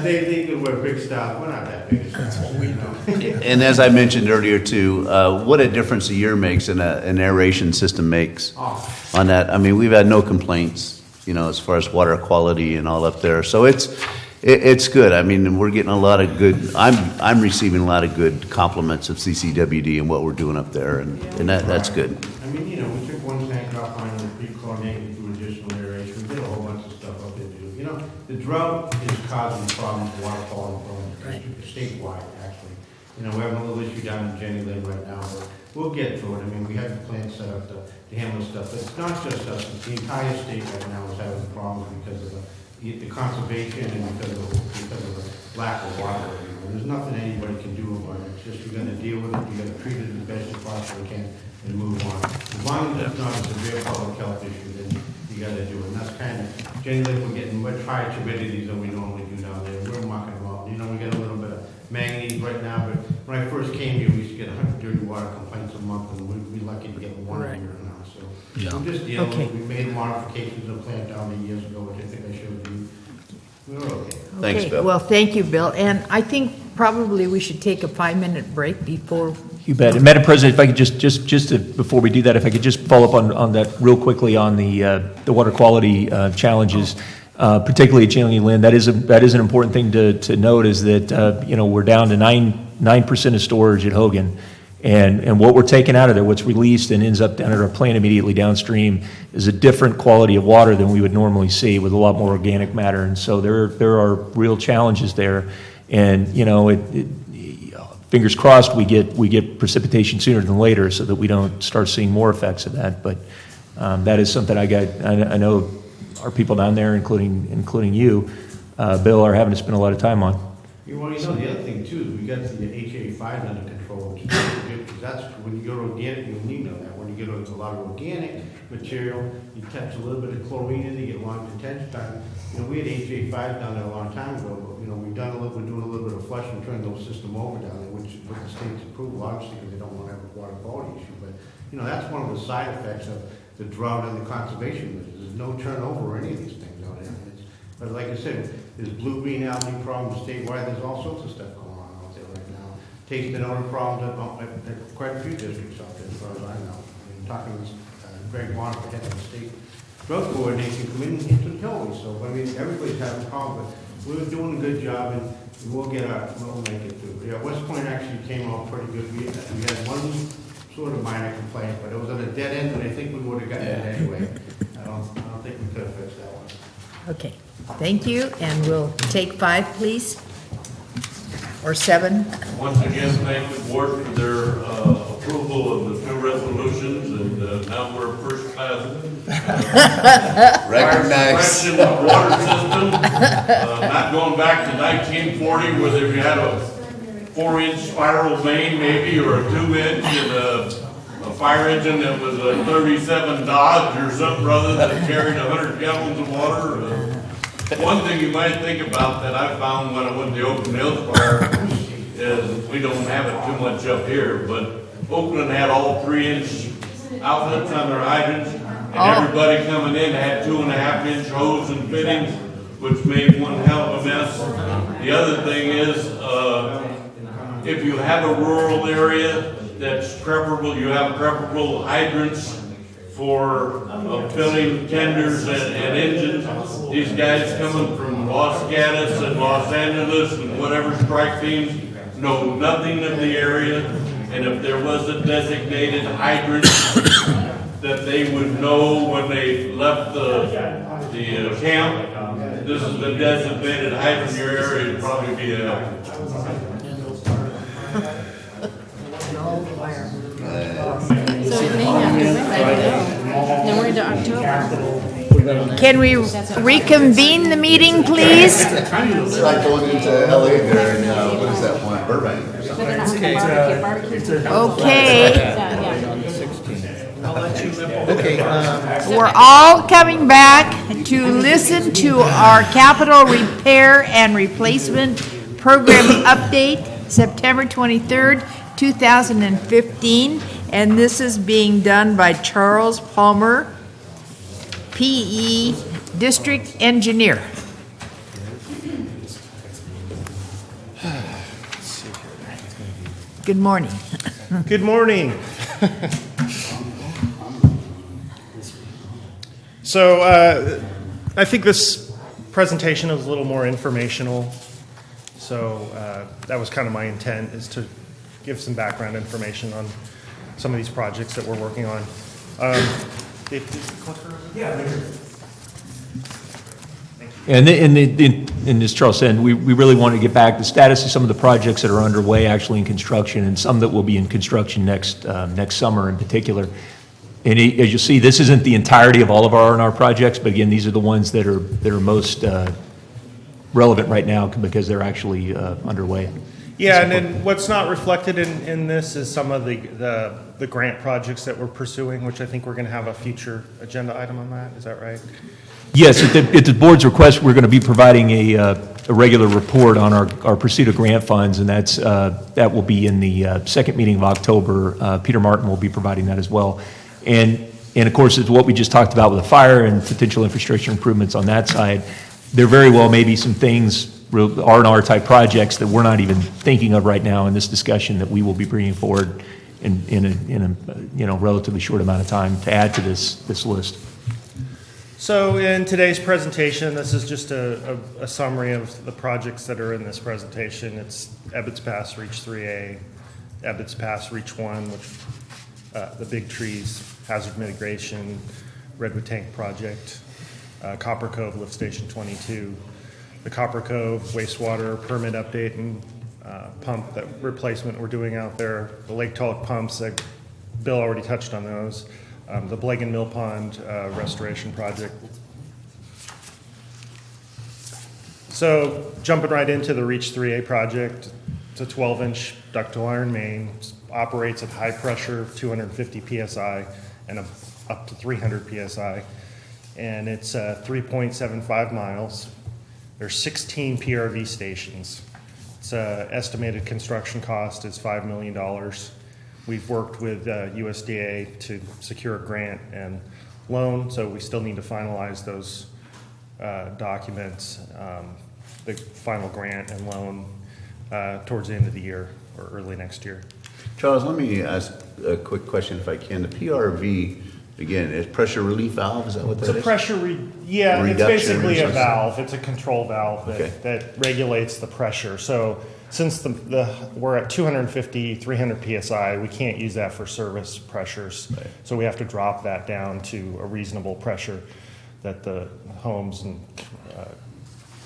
they think we're big stars. We're not that big. That's what we know. and as I mentioned earlier too, what a difference a year makes and an aeration system makes on that. I mean, we've had no complaints, as far as water quality and all up there. So it's good. I mean, we're getting a lot of good. I'm receiving a lot of good compliments of CCWD and what we're doing up there, and that's good. I mean, we took one tank off on the rechlorinated through additional aeration. We did a whole bunch of stuff up there too. The drought is causing problems, water quality problems, statewide actually. We're having a little issue down in Jenny Lynn right now, but we'll get through it. I mean, we have the plan set up to handle stuff. But it's not just us. It's the entire state right now is having problems because of the conservation and because of the lack of water. There's nothing anybody can do about it. It's just you're going to deal with it. You got to treat it the best you possibly can and move on. As long as it's not a severe public health issue, then you got to do it. And that's kind of generally we're getting much higher turbidities than we normally do down there. We're mucking them out. We get a little bit of manganese right now, but when I first came here, we used to get 100 dirty water complaints a month, and we're lucky to get one a year now. So we're just dealing with it. We made modifications to the plant down there years ago, which I think I showed you. We're okay. Thanks, Bill. Well, thank you, Bill. And I think probably we should take a 5-minute break before. You bet. And Madam President, if I could just before we do that, if I could just follow up on that real quickly on the water quality challenges, particularly at Jenny Lynn. That is an important thing to note is that we're down to 9% of storage at Hogan. And what we're taking out of there, what's released and ends up down at our plant immediately downstream, is a different quality of water than we would normally see with a lot more organic matter. And so there are real challenges there. And fingers crossed we get precipitation sooner than later so that we don't start seeing more effects of that. But that is something I know our people down there, including you, Bill, are having to spend a lot of time on. The other thing too is we got the HA5 under control, which is good, because that's when you go to organic, you know that. When you get a lot of organic material, you touch a little bit of chlorine in it, you get long detention time. We had HA5 down there a long time ago, but we're doing a little bit of flushing, turning the system over down there, which with the state's approval, obviously, because they don't want to have a water quality issue. But that's one of the side effects of the drought and the conservation measures. There's no turnover or any of these things out there. But like I said, there's blue-green algae problems statewide. There's all sorts of stuff going on out there right now. Taste and odor problems at quite a few districts out there, as far as I know. I'm talking to Greg Bonner, head of the state drought coordination, coming into the Kelly. So everybody's having problems, but we're doing a good job, and we'll make it through. Yeah, West Point actually came out pretty good. We had one sort of minor complaint, but it was at a dead end, and I think we would have gotten it anyway. I don't think we could have fixed that one. Okay, thank you, and we'll take 5, please, or 7. Once again, thank the board for their approval of the 2 resolutions, and now we're first class. Recognized. Question of water system, not going back to 1940 where they had a 4-inch spiral main maybe, or a 2-inch, and a fire engine that was a 37 Dodge or something rather that carried 100 gallons of water. One thing you might think about that I found when I went to the Open Hills Fire is we don't have it too much up here, but Oakland had all 3-inch outlets on their hydrants, and everybody coming in had 2.5-inch hose and fittings, which made one hell of a mess. The other thing is, if you have a rural area, that's preferable, you have preferable hydrants for filling tenders and engines. These guys coming from Los Gatos and Los Angeles and whatever strike teams know nothing of the area, and if there was a designated hydrant that they would know when they left the camp, this is the designated hydrant in your area, it'd probably be a So it may have to wait, I don't know. Then we're into October. Can we reconvene the meeting, please? It's like going into LA there and, what is that one, Burbank or But something. they're not gonna barbecue. Okay, Okay, we're all coming back to listen to our capital repair and replacement program update, September 23rd, 2015. And this is being done by Charles Palmer, PE District Engineer. Good morning. Good morning. So I think this presentation is a little more informational. So that was kind of my intent, is to give some background information on some of these projects that we're working on. And as Charles said, we really want to get back the status of some of the projects that are underway, actually in construction, and some that will be in construction next summer in particular. And as you'll see, this isn't the entirety of all of our R&R projects, but again, these are the ones that are most relevant right now because they're actually underway. Yeah, and then what's not reflected in this is some of the grant projects that we're pursuing, which I think we're going to have a future agenda item on that. Is that right? Yes, at the board's request, we're going to be providing a regular report on our pursuit of grant funds, and that will be in the second meeting of October. Peter Martin will be providing that as well. And of course, it's what we just talked about with the fire and potential infrastructure improvements on that side. There very well may be some things, R&R type projects that we're not even thinking of right now in this discussion that we will be bringing forward in a relatively short amount of time to add to this list. So in today's presentation, this is just a summary of the projects that are in this presentation. It's Ebbets Pass Reach 3A, Ebbets Pass Reach 1, which the Big Trees Hazard Mitigation Redwood Tank Project, Copper Cove Lift Station 22, the Copper Cove wastewater permit update and pump that replacement we're doing out there, the Lake Tulloch pumps, Bill already touched on those, the Blagan Mill Pond restoration project. So jumping right into the Reach 3A project, it's a 12-inch ductile iron main, operates at high pressure, 250 PSI, and up to 300 PSI. And it's 3.75 miles. There's 16 PRV stations. Its estimated construction cost is $5 million. We've worked with USDA to secure a grant and loan, so we still need to finalize those documents, the final grant and loan towards the end of the year or early next year. Charles, let me ask a quick question if I can. The PRV, again, is pressure relief valve, is that what that is? It's a pressure, it's basically a valve. It's a control valve that regulates the pressure. So since we're at 250, 300 PSI, we can't use that for service pressures. Right. So we have to drop that down to a reasonable pressure that the homes and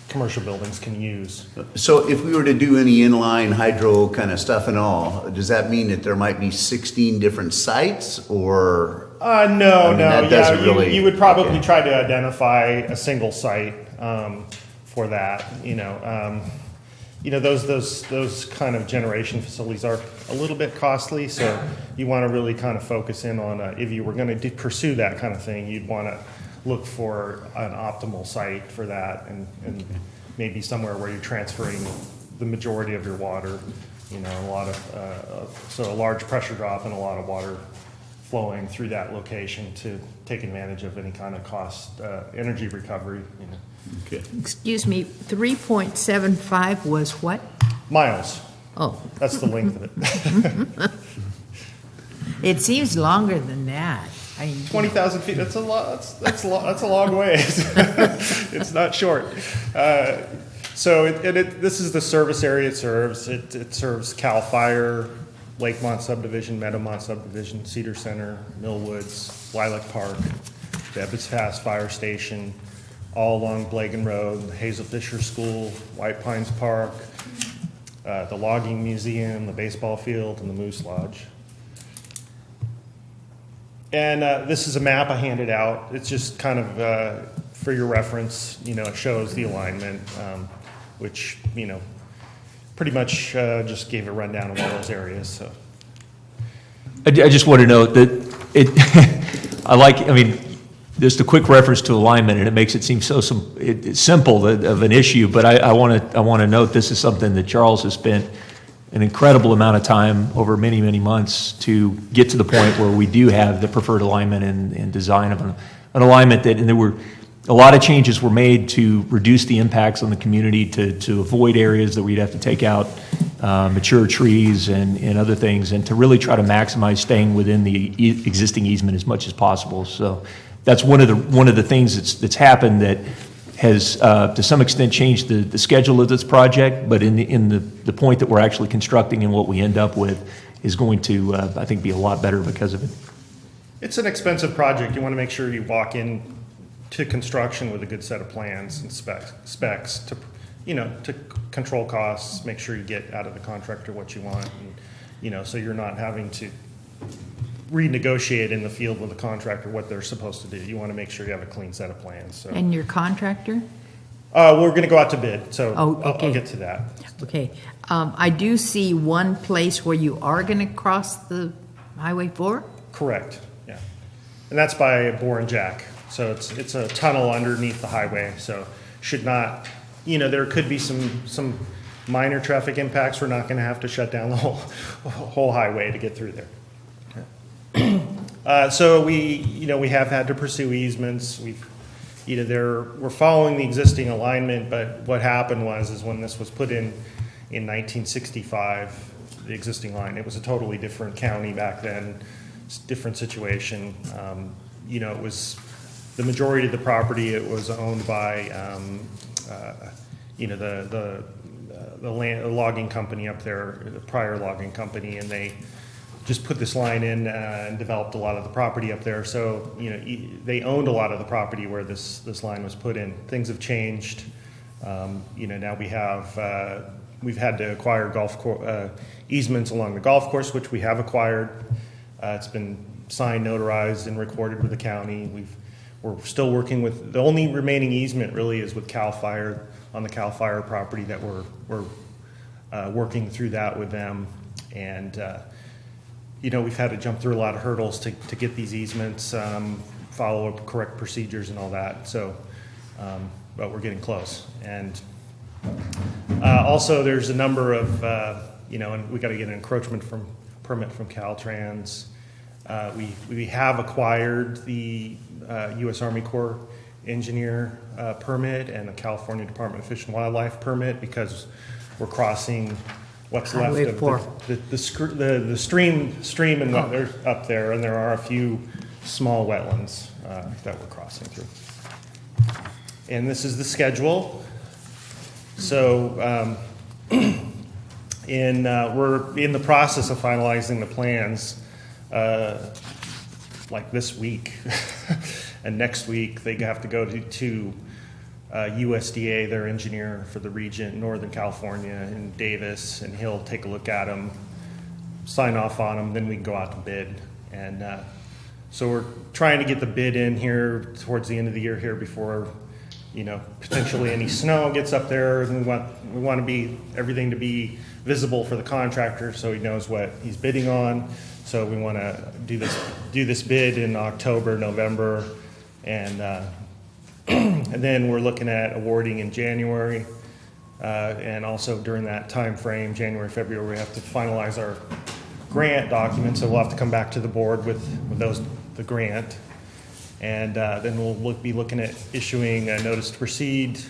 commercial buildings can use. So if we were to do any inline hydro kind of stuff and all, does that mean that there might be 16 different sites or? No. Really, you would probably try to identify a single site for that. Those kind of generation facilities are a little bit costly, so you want to really kind of focus in on if you were going to pursue that kind of thing, you'd want to look for an optimal site for that, and maybe somewhere where you're transferring the majority of your water You know, a lot of, so a large pressure drop and a lot of water flowing through that location to take advantage of any kind of cost, energy recovery, you know. Okay. Excuse me, 3.75 was what? Miles. Oh. That's the length of it. It seems longer than that. I mean, 20,000 feet, that's a lot, that's a long way. It's not short. So this is the service area it serves. It serves Cal Fire, Lakemont Subdivision, Meadowmont Subdivision, Cedar Center, Millwoods, Lilac Park, the Ebbets Pass Fire Station, all along Blagan Road, Hazel Fisher School, White Pines Park, the Logging Museum, the baseball field, and the Moose Lodge. And this is a map I handed out. It's just kind of for your reference. You know, it shows the alignment, which, you know, pretty much just gave a rundown of all those areas. So I just want to note that I mean, just a quick reference to alignment, and it makes it seem so it's simple of an issue, but I want to note this is something that Charles has spent an incredible amount of time over many, many months to get to the point where we do have the preferred alignment and design of an alignment and there were a lot of changes were made to reduce the impacts on the community, to avoid areas that we'd have to take out mature trees and other things, and to really try to maximize staying within the existing easement as much as possible. So that's one of the things that's happened that has to some extent changed the schedule of this project, but in the point that we're actually constructing and what we end up with is going to, I think, be a lot better because of it. it's an expensive project. You want to make sure you walk in to construction with a good set of plans and specs to, you know, to control costs, make sure you get out of the contractor what you want, and, you know, so you're not having to renegotiate in the field with the contractor what they're supposed to do. You want to make sure you have a clean set of plans. So. And your contractor? We're going to go out to bid, so okay. I'll get to that. Okay. I do see one place where you are going to cross the Highway 4? Correct, yeah. And that's by Bore and Jack. So it's a tunnel underneath the highway, so should not, you know, there could be some minor traffic impacts. We're not going to have to shut down the whole highway to get through there. So we have had to pursue easements. We're following the existing alignment, but what happened is when this was put in 1965, the existing line, it was a totally different county back then, different situation. It was the majority of the property. It was owned by the logging company up there, the prior logging company, and they just put this line in and developed a lot of the property up there. So, they owned a lot of the property where this line was put in. Things have changed. Now we've had to acquire easements along the golf course, which we have acquired. It's been signed, notarized, and recorded with the county. We're still working with, the only remaining easement really is with Cal Fire, on the Cal Fire property, that we're working through that with them. And we've had to jump through a lot of hurdles to get these easements, follow up correct procedures and all that. So, but we're getting close. And also there's a number of, and we got to get an encroachment permit from Caltrans. We have acquired the U.S. Army Corps engineer permit and the California Department of Fish and Wildlife permit, because we're crossing what's Highway left 4. of the stream and what there's up there, and there are a few small wetlands that we're crossing through. And this is the schedule. So we're in the process of finalizing the plans like this week. And next week they have to go to USDA, their engineer for the region, Northern California, in Davis, and he'll take a look at them, sign off on them, then we can go out to bid. And so we're trying to get the bid in here towards the end of the year here before, potentially any snow gets up there. And we want everything to be visible for the contractor so he knows what he's bidding on. So we want to do this bid in October, November, and then we're looking at awarding in January. And also during that time frame, January, February, we have to finalize our grant documents, so we'll have to come back to the board with the grant. And then we'll be looking at issuing a notice to proceed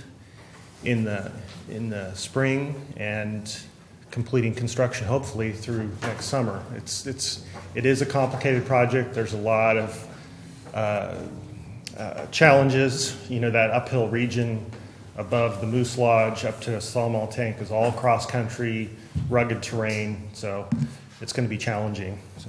in the spring and completing construction hopefully through next summer. It is a complicated project. There's a lot of challenges. That uphill region above the Moose Lodge up to a sawmill tank is all cross-country, rugged terrain, so it's going to be challenging. So.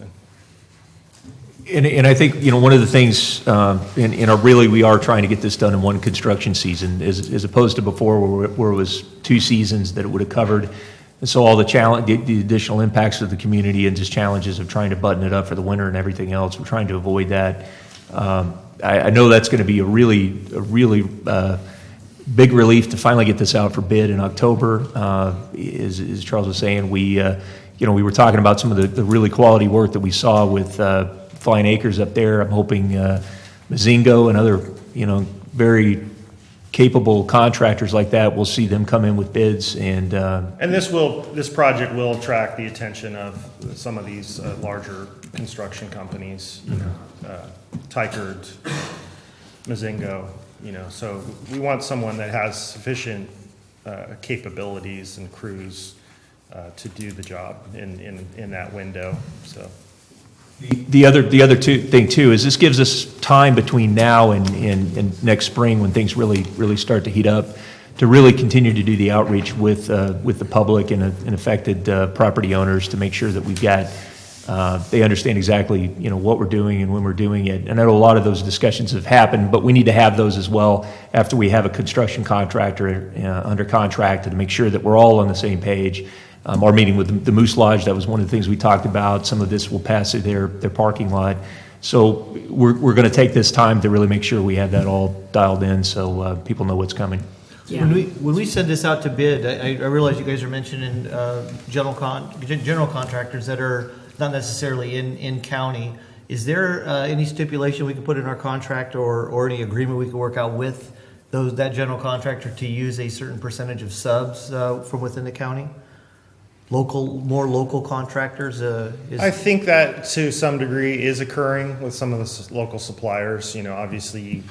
And I think, one of the things, really we are trying to get this done in one construction season, as opposed to before where it was 2 seasons that it would have covered. And so all the additional impacts of the community and just challenges of trying to button it up for the winter and everything else, we're trying to avoid that. I know that's going to be a really big relief to finally get this out for bid in October. As Charles was saying, we were talking about some of the really quality work that we saw with Flying Acres up there. I'm hoping Mazingo and other, very capable contractors like that, we'll see them come in with bids. And this project will attract the attention of some of these larger construction companies, Tykert, Mazingo, so we want someone that has sufficient capabilities and crews to do the job in that window. So the other thing too is this gives us time between now and next spring when things really start to heat up to really continue to do the outreach with the public and affected property owners to make sure that we've got they understand exactly what we're doing and when we're doing it. And I know a lot of those discussions have happened, but we need to have those as well after we have a construction contractor under contract to make sure that we're all on the same page. Our meeting with the Moose Lodge, that was one of the things we talked about. Some of this will pass through their parking lot. So we're going to take this time to really make sure we have that all dialed in so people know what's coming. Yeah. When we send this out to bid, I realize you guys are mentioning general contractors that are not necessarily in county. Is there any stipulation we can put in our contract or any agreement we can work out with that general contractor to use a certain percentage of subs from within the county? More local contractors? I think that to some degree is occurring with some of the local suppliers. Obviously,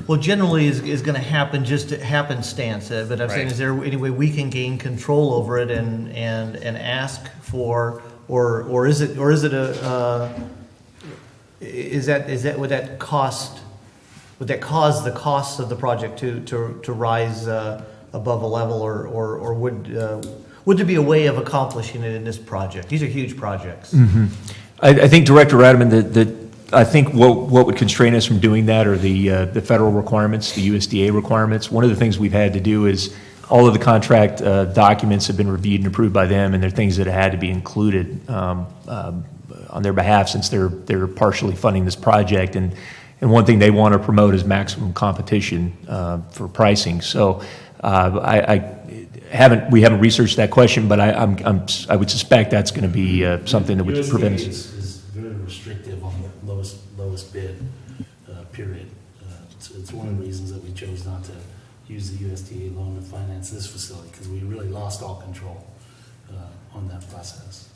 well, generally is going to happen just happenstance. But I'm saying, is there any way we can gain control over it and ask for, or is it would that cause the cost of the project to rise above a level, or would there be a way of accomplishing it in this project? These are huge projects. Mm-hmm. I think, Director Radaman, that I think what would constrain us from doing that are the federal requirements, the USDA requirements. One of the things we've had to do is all of the contract documents have been reviewed and approved by them, and they're things that had to be included on their behalf since they're partially funding this project. And one thing they want to promote is maximum competition for pricing. So we haven't researched that question, but I would suspect that's going to be something that would prevent us. Is very restrictive on the lowest bid period. It's one of the reasons that we chose not to use the USDA loan to finance this facility, because we really lost all control on that process.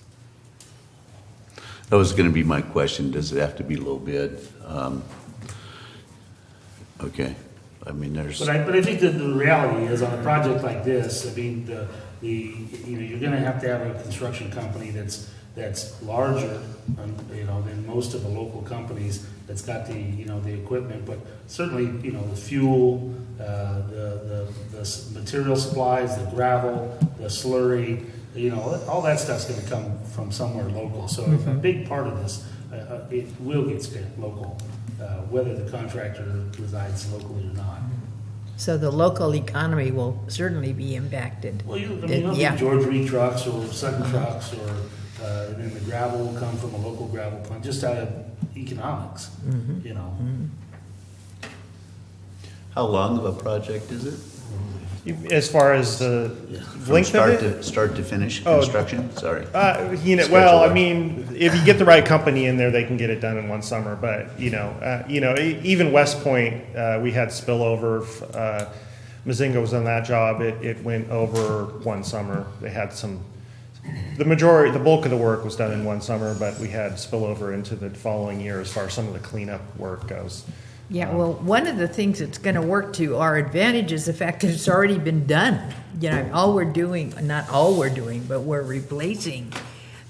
That was going to be my question. Does it have to be low bid? Okay. I mean, there's. But I think that the reality is, on a project like this, I mean, you're going to have a construction company that's larger, than most of the local companies. That's got the equipment, but certainly the fuel, the material supplies, the gravel, the slurry, all that stuff's going to come from somewhere local. So a big part of this, it will get spent local. Whether the contractor resides locally or not. So the local economy will certainly be impacted. Well, be George Reed trucks or Sutton trucks, or then the gravel will come from a local gravel plant, just out of economics, How long of a project is it? As far as the length of it? Start to finish construction? Sorry. I mean, if you get the right company in there, they can get it done in one summer. But, even West Point, we had spillover. Mazinga was on that job, it went over one summer. They had the bulk of the work was done in one summer, but we had spillover into the following year as far as some of the cleanup work goes. Yeah, well, one of the things that's going to work to our advantage is the fact that it's already been done. You know, all we're doing, not all we're doing, but we're replacing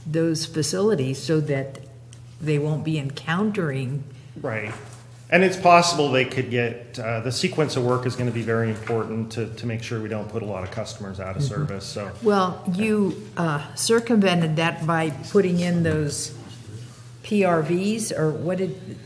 those facilities so that they won't be encountering. Right. And it's possible they could get, the sequence of work is going to be very important to make sure we don't put a lot of customers out of service, so. Well, you circumvented that by putting in those PRVs, or what did?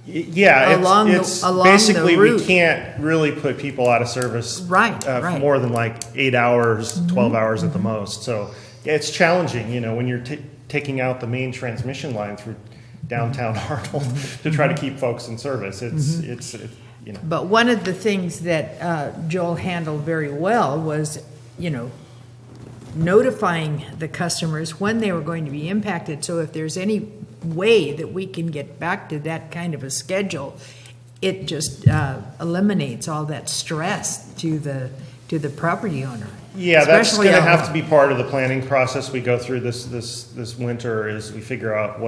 Yeah, Along it's the basically route. we can't really put people out of service. Right. More than like 8 hours, 12 hours at the most. So yeah, it's challenging, you know, when you're taking out the main transmission line through downtown Arnold to try to keep folks in service. It's you know. But one of the things that Joel handled very well was, you know, notifying the customers when they were going to be impacted. So if there's any way that we can get back to that kind of a schedule, it just eliminates all that stress to the property owner. Yeah, that's Especially going to have to be part of the planning process we go through this winter. Is we figure out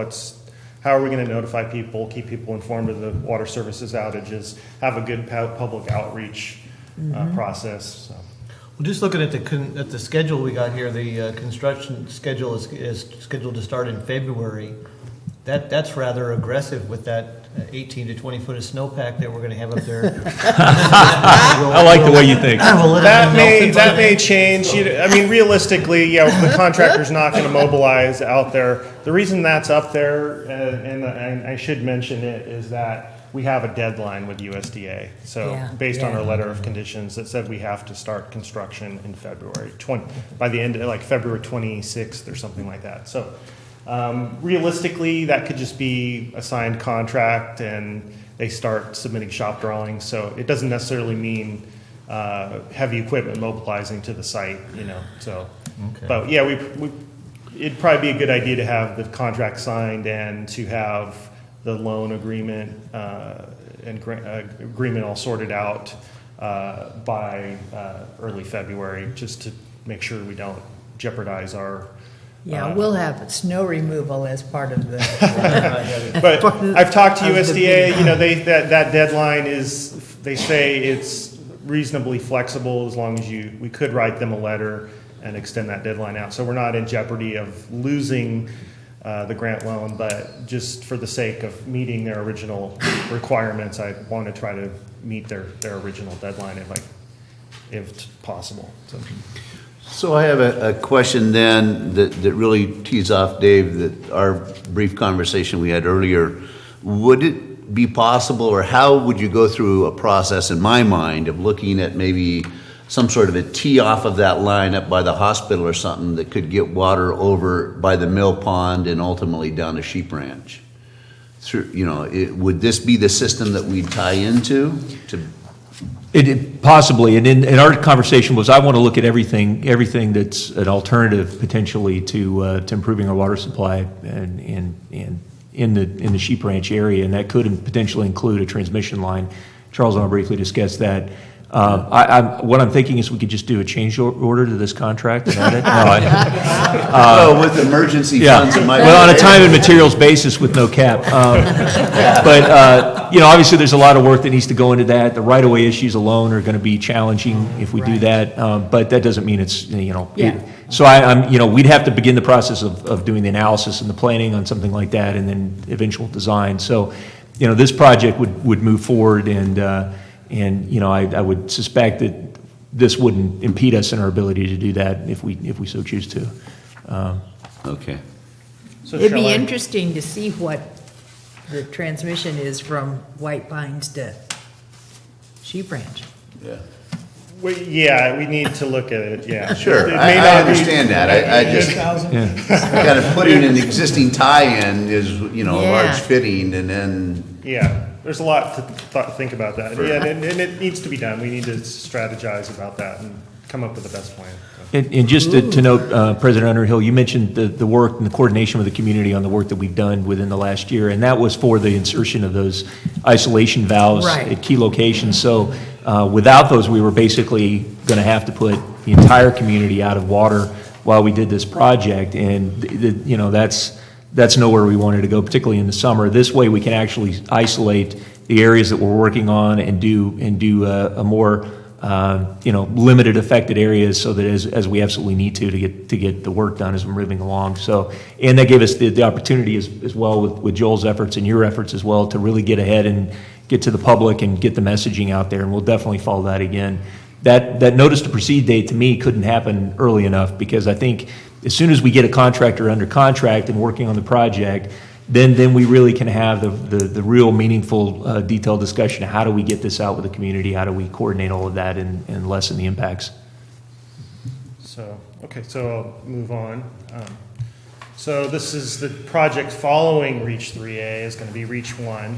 how are we going to notify people, keep people informed of the water services outages, have a good public outreach process. So. Well, just looking at the schedule we got here, the construction schedule is scheduled to start in February. That's rather aggressive with that 18 to 20 foot of snowpack that we're going to have up there. I like the way you think. That may change. I mean, realistically, yeah, the contractor's not going to mobilize out there. The reason that's up there, and I should mention it, is that we have a deadline with USDA. So based on our letter of conditions that said we have to start construction in February by the end, like February 26th or something like that. So realistically, that could just be a signed contract and they start submitting shop drawings. So it doesn't necessarily mean heavy equipment mobilizing to the site, you know. So, but yeah, it'd probably be a good idea to have the contract signed and to have the loan agreement and agreement all sorted out by early February, just to make sure we don't jeopardize our. Yeah, we'll have snow removal as part of the. But I've talked to USDA. You know, that deadline is. They say it's reasonably flexible as long as we could write them a letter and extend that deadline out. So we're not in jeopardy of losing the grant loan, but just for the sake of meeting their original requirements, I want to try to meet their original deadline if possible. So I have a question then that really tees off, Dave, that our brief conversation we had earlier. Would it be possible, or how would you go through a process, in my mind, of looking at maybe some sort of a tee off of that line up by the hospital or something that could get water over by the mill pond and ultimately down to Sheep Ranch? Would this be the system that we'd tie into? Possibly, and in our conversation was I want to look at everything that's an alternative potentially to improving our water supply and in the Sheep Ranch area, and that could potentially include a transmission line. Charles and I briefly discussed that. What I'm thinking is we could just do a change order to this contract and add it. With emergency yeah. funds, it might well, on a time and materials basis with no cap. But obviously there's a lot of work that needs to go into that. The right-of-way issues alone are going to be challenging if we do that. But that doesn't mean it's so we'd have to begin the process of doing the analysis and the planning on something like that, and then eventual design. So this project would move forward, and I would suspect that this wouldn't impede us in our ability to do that if we so choose to. Okay. So It'd be interesting to see what the transmission is from White Pines to Sheep Ranch. Yeah. We need to look at it, yeah. Sure, It I may not understand that. I just, kind of putting an existing tie-in is, a large fitting, and then. Yeah, there's a lot to think about that. Yeah, and it needs to be done. We need to strategize about that and come up with the best plan. And just to note, President Underhill, you mentioned the work and the coordination with the community on the work that we've done within the last year, and that was for the insertion of those isolation valves Right. at key locations. So without those, we were basically going to have to put the entire community out of water while we did this project, and that's nowhere we wanted to go, particularly in the summer. This way, we can actually isolate the areas that we're working on and do a more limited affected areas, so that as we absolutely need to get the work done as we're moving along. So, and that gave us the opportunity as well with Joel's efforts and your efforts as well to really get ahead and get to the public and get the messaging out there. And we'll definitely follow that again. That notice to proceed date to me couldn't happen early enough, because I think as soon as we get a contractor under contract and working on the project, then we really can have the real meaningful, detailed discussion of how do we get this out with the community, how do we coordinate all of that and lessen the impacts. So, okay, so I'll move on. So this is the project following Reach 3A is going to be Reach 1,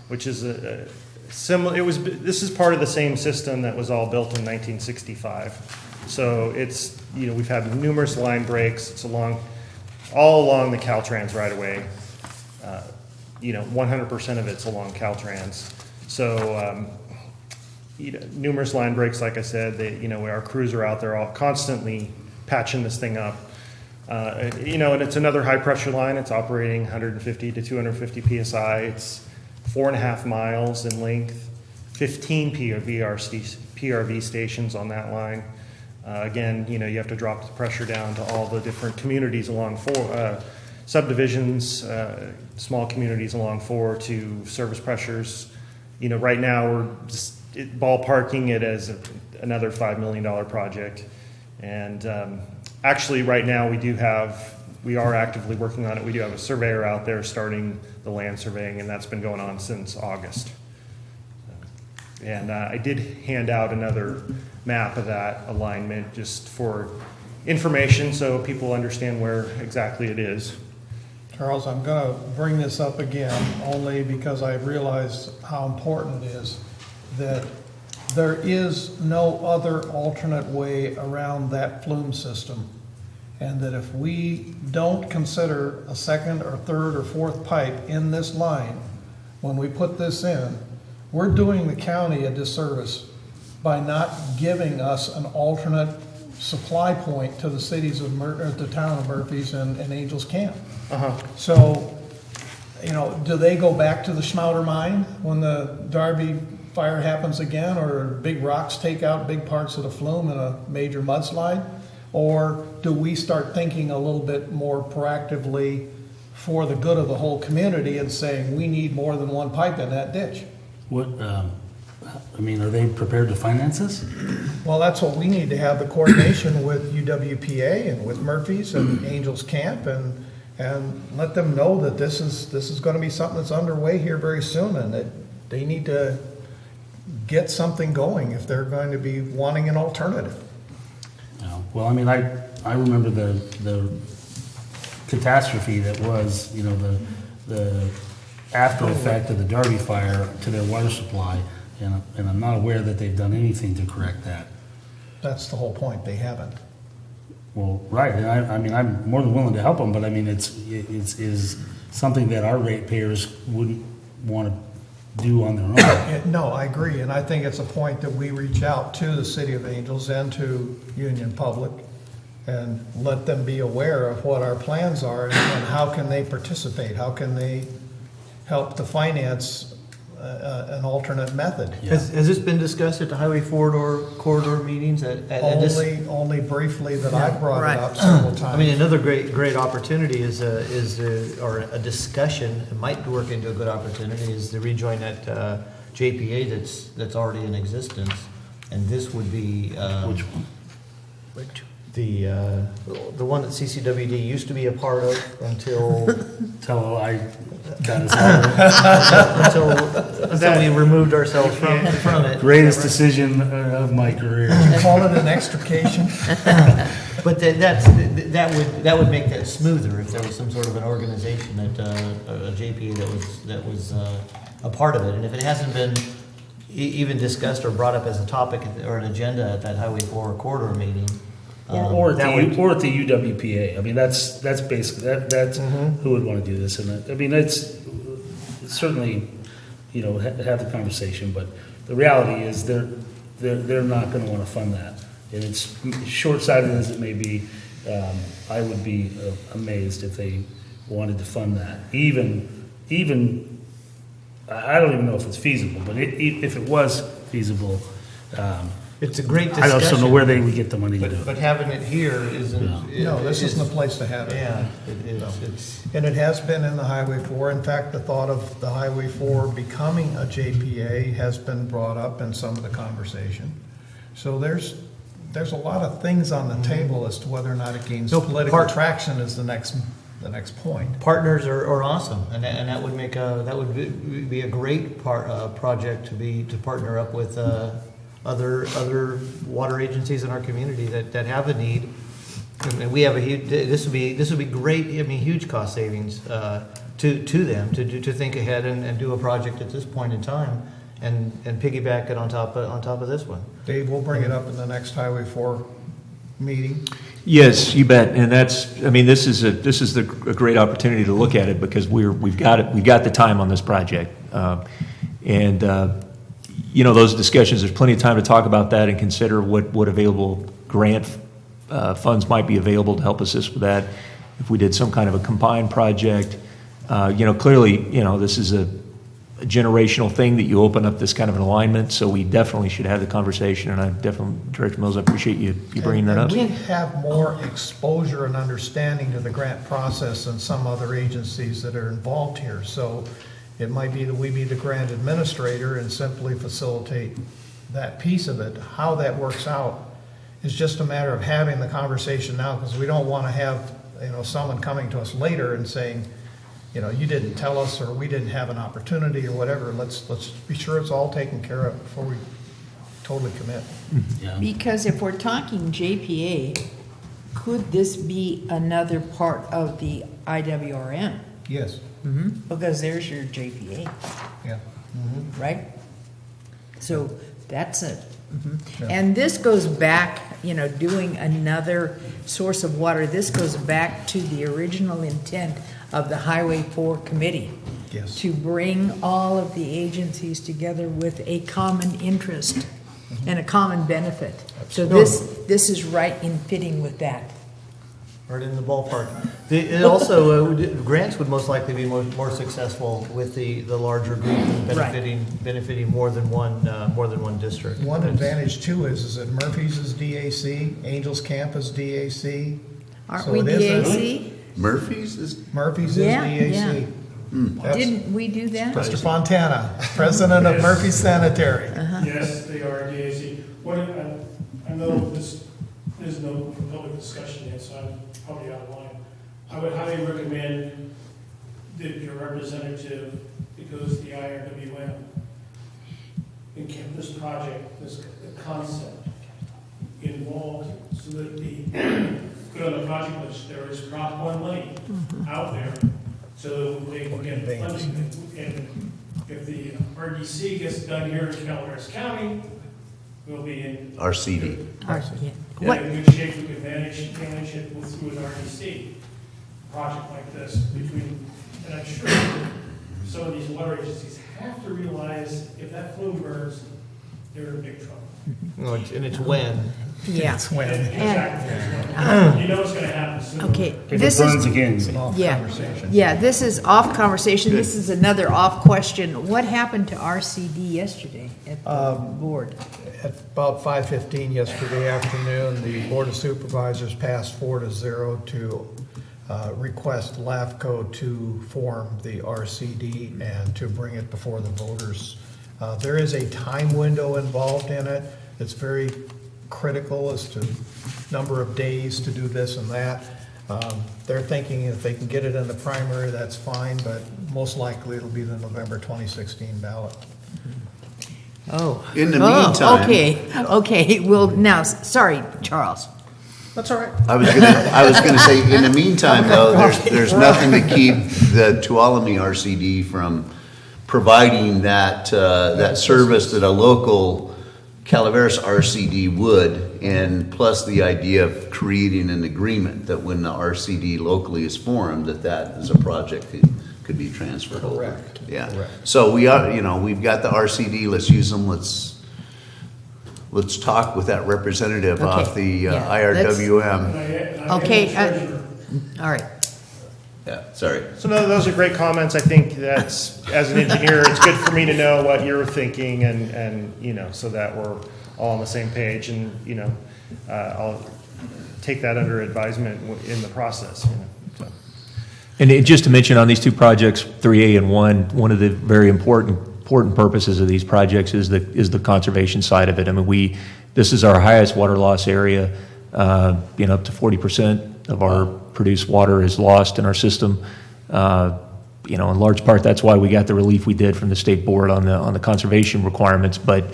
which is a similar. This is part of the same system that was all built in 1965. So it's, we've had numerous line breaks. It's all along the Caltrans right away. 100% of it's along Caltrans. So, numerous line breaks, like I said, our crews are out there all constantly patching this thing up. And it's another high pressure line. It's operating 150 to 250 PSI. It's 4.5 miles in length, 15 PRV stations on that line. Again, you have to drop the pressure down to all the different communities along subdivisions, small communities along 4 to service pressures. Right now we're just ballparking it as another $5 million project. And actually right now we are actively working on it. We do have a surveyor out there starting the land surveying, and that's been going on since August. And I did hand out another map of that alignment just for information so people understand where exactly it is. Charles, I'm going to bring this up again only because I realize how important it is that there is no other alternate way around that flume system, and that if we don't consider a second or third or fourth pipe in this line when we put this in, we're doing the county a disservice by not giving us an alternate supply point to the cities of the town of Murphy's and Angels Camp. So, do they go back to the Schmouter mine when the Darby fire happens again, or big rocks take out big parts of the flume in a major mudslide? Or do we start thinking a little bit more proactively for the good of the whole community and saying we need more than one pipe in that ditch? Are they prepared to finance this? Well, that's what we need to have, the coordination with UWPA and with Murphy's and Angels Camp, and let them know that this is going to be something that's underway here very soon, and that they need to get something going if they're going to be wanting an alternative. Well, I remember the catastrophe that was, the after effect of the Darby fire to their water supply, and I'm not aware that they've done anything to correct that. That's the whole point. They haven't. Well, right, and I'm more than willing to help them, but it's something that our ratepayers wouldn't want to do on their own. No, I agree, and I think it's a point that we reach out to the City of Angels and to Union Public and let them be aware of what our plans are and how can they participate, how can they help to finance an alternate method. Yeah. Has this been discussed at the highway corridor meetings? Only briefly that I brought it up several times. Another great opportunity is a discussion. It might work into a good opportunity is to rejoin that JPA that's already in existence, and this would be which one? The one that CCWD used to be a part of until I got until we removed ourselves from it. Greatest decision of my career. You call it an extrication? But that would make that smoother if there was some sort of an organization that a JPA that was a part of it, and if it hasn't been even discussed or brought up as a topic or an agenda at that Highway 4 corridor meeting. Or at that would- or at the UWPA. I mean, that's basically, that's who would want to do this. And I mean, it's certainly, have the conversation, but the reality is they're not going to want to fund that. And it's short-sighted as it may be, I would be amazed if they wanted to fund that. Even, I don't even know if it's feasible, but if it was feasible, It's a great I discussion. don't know where they would get the money to do it. But having it here isn't. No, this isn't the place to have it. Yeah, it's. And it has been in the Highway 4. In fact, the thought of the Highway 4 becoming a JPA has been brought up in some of the conversation. So there's a lot of things on the table as to whether or not it gains No, political traction is the next point. Partners are awesome, and that would make that would be a great project to partner up with other water agencies in our community that have a need. And we have this would be great. I mean, huge cost savings to them to think ahead and do a project at this point in time and piggyback it on top of this one. Dave, we'll bring it up in the next Highway 4 meeting. Yes, you bet. And this is a great opportunity to look at it because we've got the time on this project. Those discussions, there's plenty of time to talk about that and consider what available grant funds might be available to help assist with that. If we did some kind of a combined project, clearly, this is a generational thing that you open up this kind of an alignment, so we definitely should have the conversation, and I definitely, Director Mills, I appreciate you bringing that up. We have more exposure and understanding to the grant process than some other agencies that are involved here. So it might be that we be the grant administrator and simply facilitate that piece of it. How that works out is just a matter of having the conversation now, because we don't want to have, someone coming to us later and saying, you didn't tell us, or we didn't have an opportunity, or whatever. Let's be sure it's all taken care of before we totally commit. Yeah. Because if we're talking JPA, could this be another part of the IWRM? Yes. Because there's your JPA, Yeah. right? So that's it. Yeah. And this goes back, doing another source of water, this goes back to the original intent of the Highway 4 committee. Yes. To bring all of the agencies together with a common interest and a common benefit. So this is right in fitting with that. Right in the ballpark. It also grants would most likely be more successful with the larger group benefiting more than one district. One advantage too is that Murphy's is DAC, Angels Camp is DAC. Aren't So we it is DAC? Murphy's is, Murphy's Yeah, is yeah. DAC. That's Didn't we do that? Mr. Fontana, president of Murphy's Sanitary. Yes, they are DAC. I know there's no public discussion yet, so I'm probably out of line. I would highly recommend that your representative, that goes to the IRWM, and keep this project, the concept involved, so that put on the project list, there is Prop 1 money out there, so they can get funding. And if the RDC gets done here in Calaveras County, we'll be in RCD. What? in good shape. We can manage it through an RDC project like this between, and I'm sure some of these water agencies have to realize if that flume burns, they're in big trouble. And it's when. Yeah. It's when. Exactly. You know it's gonna happen soon. Okay. If This it is burns again, It's an off Yeah. conversation. Yeah, this is off conversation. This is another off question. What happened to RCD yesterday at the board? At about 5:15 yesterday afternoon, the Board of Supervisors passed 4-0 to request LAFCO to form the RCD and to bring it before the voters. There is a time window involved in it. It's very critical as to number of days to do this and that. They're thinking if they can get it in the primary, that's fine, but most likely it'll be the November 2016 ballot. Oh. In the meantime- Okay, well, now, sorry, Charles. That's all right. I was gonna say, in the meantime, though, there's nothing to keep the Tuolumne RCD from providing that service that a local Calaveras RCD would, and plus the idea of creating an agreement that when the RCD locally is formed, that is a project that could be transferred over. Correct. Yeah. Correct. So we are, we've got the RCD, let's use them, let's talk with that representative Okay. off the Yeah. IRWM. Okay, all right. Yeah, sorry. So no, those are great comments. I think that's, as an engineer, it's good for me to know what you're thinking and so that we're all on the same page, and, I'll take that under advisement in the process, so. And just to mention on these two projects, 3A and 1 of the very important purposes of these projects is the conservation side of it. I mean, this is our highest water loss area. Up to 40% of our produced water is lost in our system. In large part, that's why we got the relief we did from the state board on the conservation requirements. But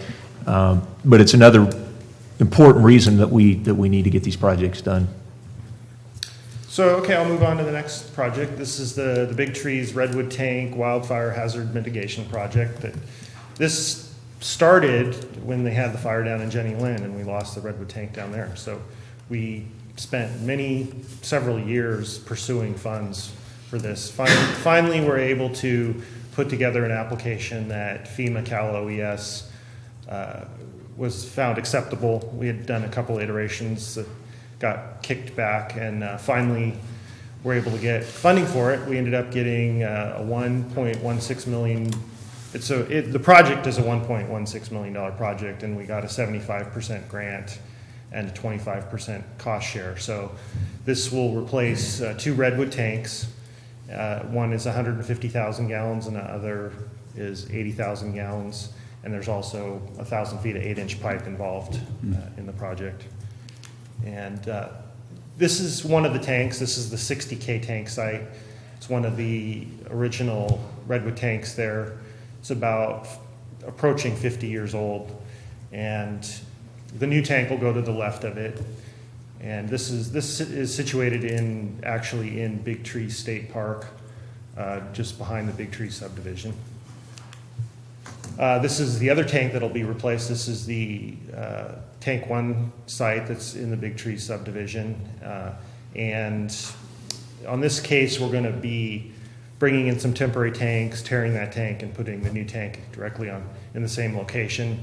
it's another important reason that we need to get these projects done. So, okay, I'll move on to the next project. This is the Big Trees Redwood Tank Wildfire Hazard Mitigation Project. This started when they had the fire down in Jenny Lynn, and we lost the Redwood Tank down there. So we spent several years pursuing funds for this. Finally, we're able to put together an application that FEMA Cal OES was found acceptable. We had done a couple iterations that got kicked back, and finally were able to get funding for it. We ended up getting a $1.16 million. The project is a $1.16 million project, and we got a 75% grant and a 25% cost share. So this will replace 2 Redwood tanks. One is 150,000 gallons and the other is 80,000 gallons. And there's also 1,000 feet of 8-inch pipe involved in the project. And this is one of the tanks. This is the 60K tank site. It's one of the original Redwood tanks there. It's about approaching 50 years old. And the new tank will go to the left of it. And this is situated actually in Big Tree State Park, just behind the Big Tree subdivision. This is the other tank that'll be replaced. This is the Tank 1 site that's in the Big Tree subdivision. And on this case, we're going to be bringing in some temporary tanks, tearing that tank, and putting the new tank directly in the same location.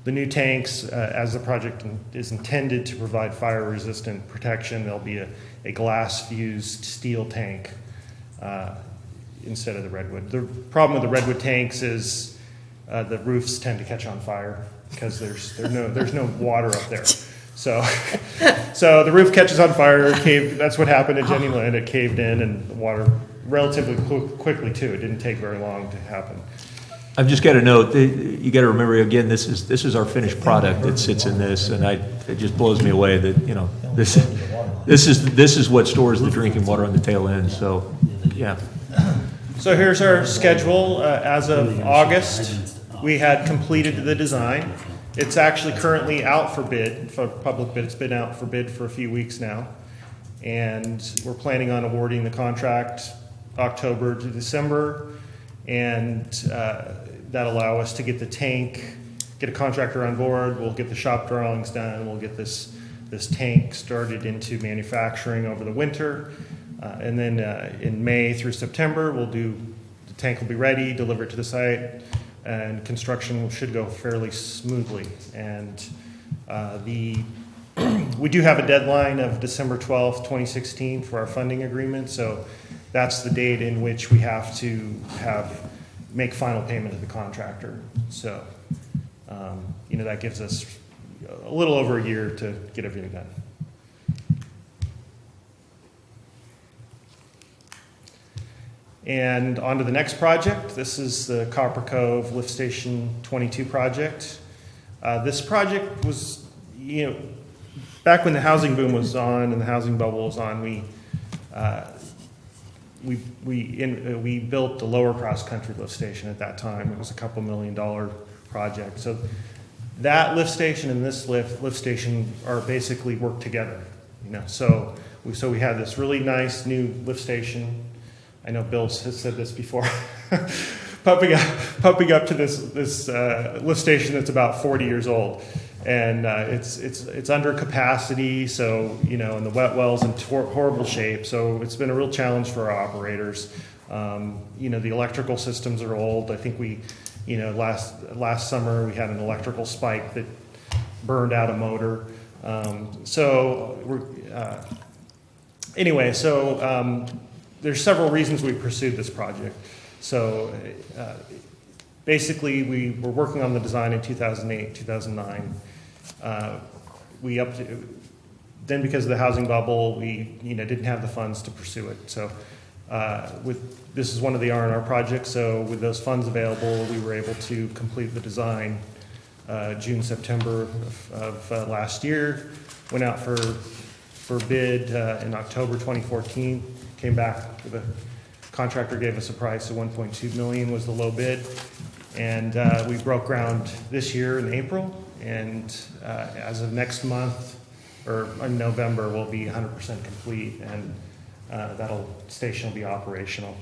The new tanks, as the project is intended to provide fire-resistant protection, there'll be a glass-fused steel tank instead of the redwood. The problem with the redwood tanks is the roofs tend to catch on fire because there's no water up there. So the roof catches on fire. That's what happened at Jenny Lynn. It caved in, and the water relatively quickly too. It didn't take very long to happen. I've just got to note, you got to remember again, this is our finished product that sits in this, and it just blows me away that this is what stores the drinking water on the tail end. So, yeah. So here's our schedule. As of August, we had completed the design. It's actually currently out for bid, for public bid. It's been out for bid for a few weeks now, and we're planning on awarding the contract October to December. And that'll allow us to get the tank, get a contractor on board. We'll get the shop drawings done. We'll get this tank started into manufacturing over the winter. And then in May through September, the tank will be ready, deliver it to the site, and construction should go fairly smoothly. And we do have a deadline of December 12th, 2016 for our funding agreement. So that's the date in which we have to make final payment to the contractor. So, that gives us a little over a year to get everything done. And on to the next project. This is the Copper Cove Lift Station 22 project. This project was, back when the housing boom was on and the housing bubble was on, we built the lower cross country lift station at that time. It was a $2 million project. So that lift station and this lift station are basically work together. So we had this really nice new lift station. I know Bill has said this before, pumping up to this lift station that's about 40 years old, and it's under capacity. So and the wet well's in horrible shape. So it's been a real challenge for our operators. The electrical systems are old. I think we, last summer we had an electrical spike that burned out a motor. There's several reasons we pursued this project. So basically, we were working on the design in 2008, 2009. Then because of the housing bubble, we didn't have the funds to pursue it. So this is one of the R&R projects. So with those funds available, we were able to complete the design June, September of last year. Went out for bid in October 2014. Came back with a contractor gave us a price of $1.2 million was the low bid, and we broke ground this year in April. And as of next month or in November, we'll be 100% complete, and station will be operational.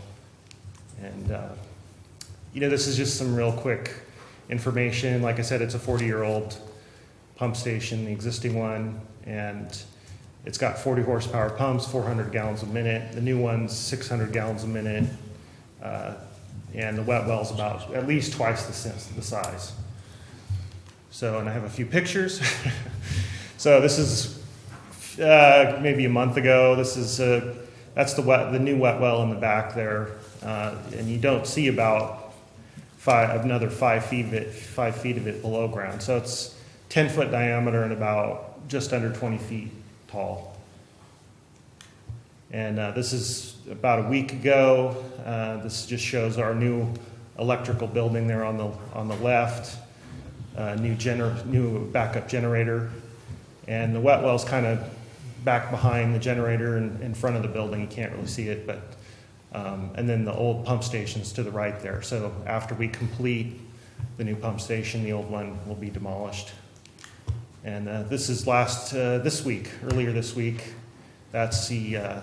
And this is just some real quick information. Like I said, it's a 40-year-old pump station, the existing one, and it's got 40 horsepower pumps, 400 gallons a minute. The new one's 600 gallons a minute, and the wet well's about at least twice the size. So, and I have a few pictures. So this is maybe a month ago. This is that's the new wet well in the back there, and you don't see about another 5 feet of it below ground. So it's 10-foot diameter and about just under 20 feet tall. And this is about a week ago. This just shows our new electrical building there on the left. New backup generator, and the wet well's kind of back behind the generator and in front of the building. You can't really see it, but and then the old pump station's to the right there. So after we complete the new pump station, the old one will be demolished. And this is earlier this week. That's the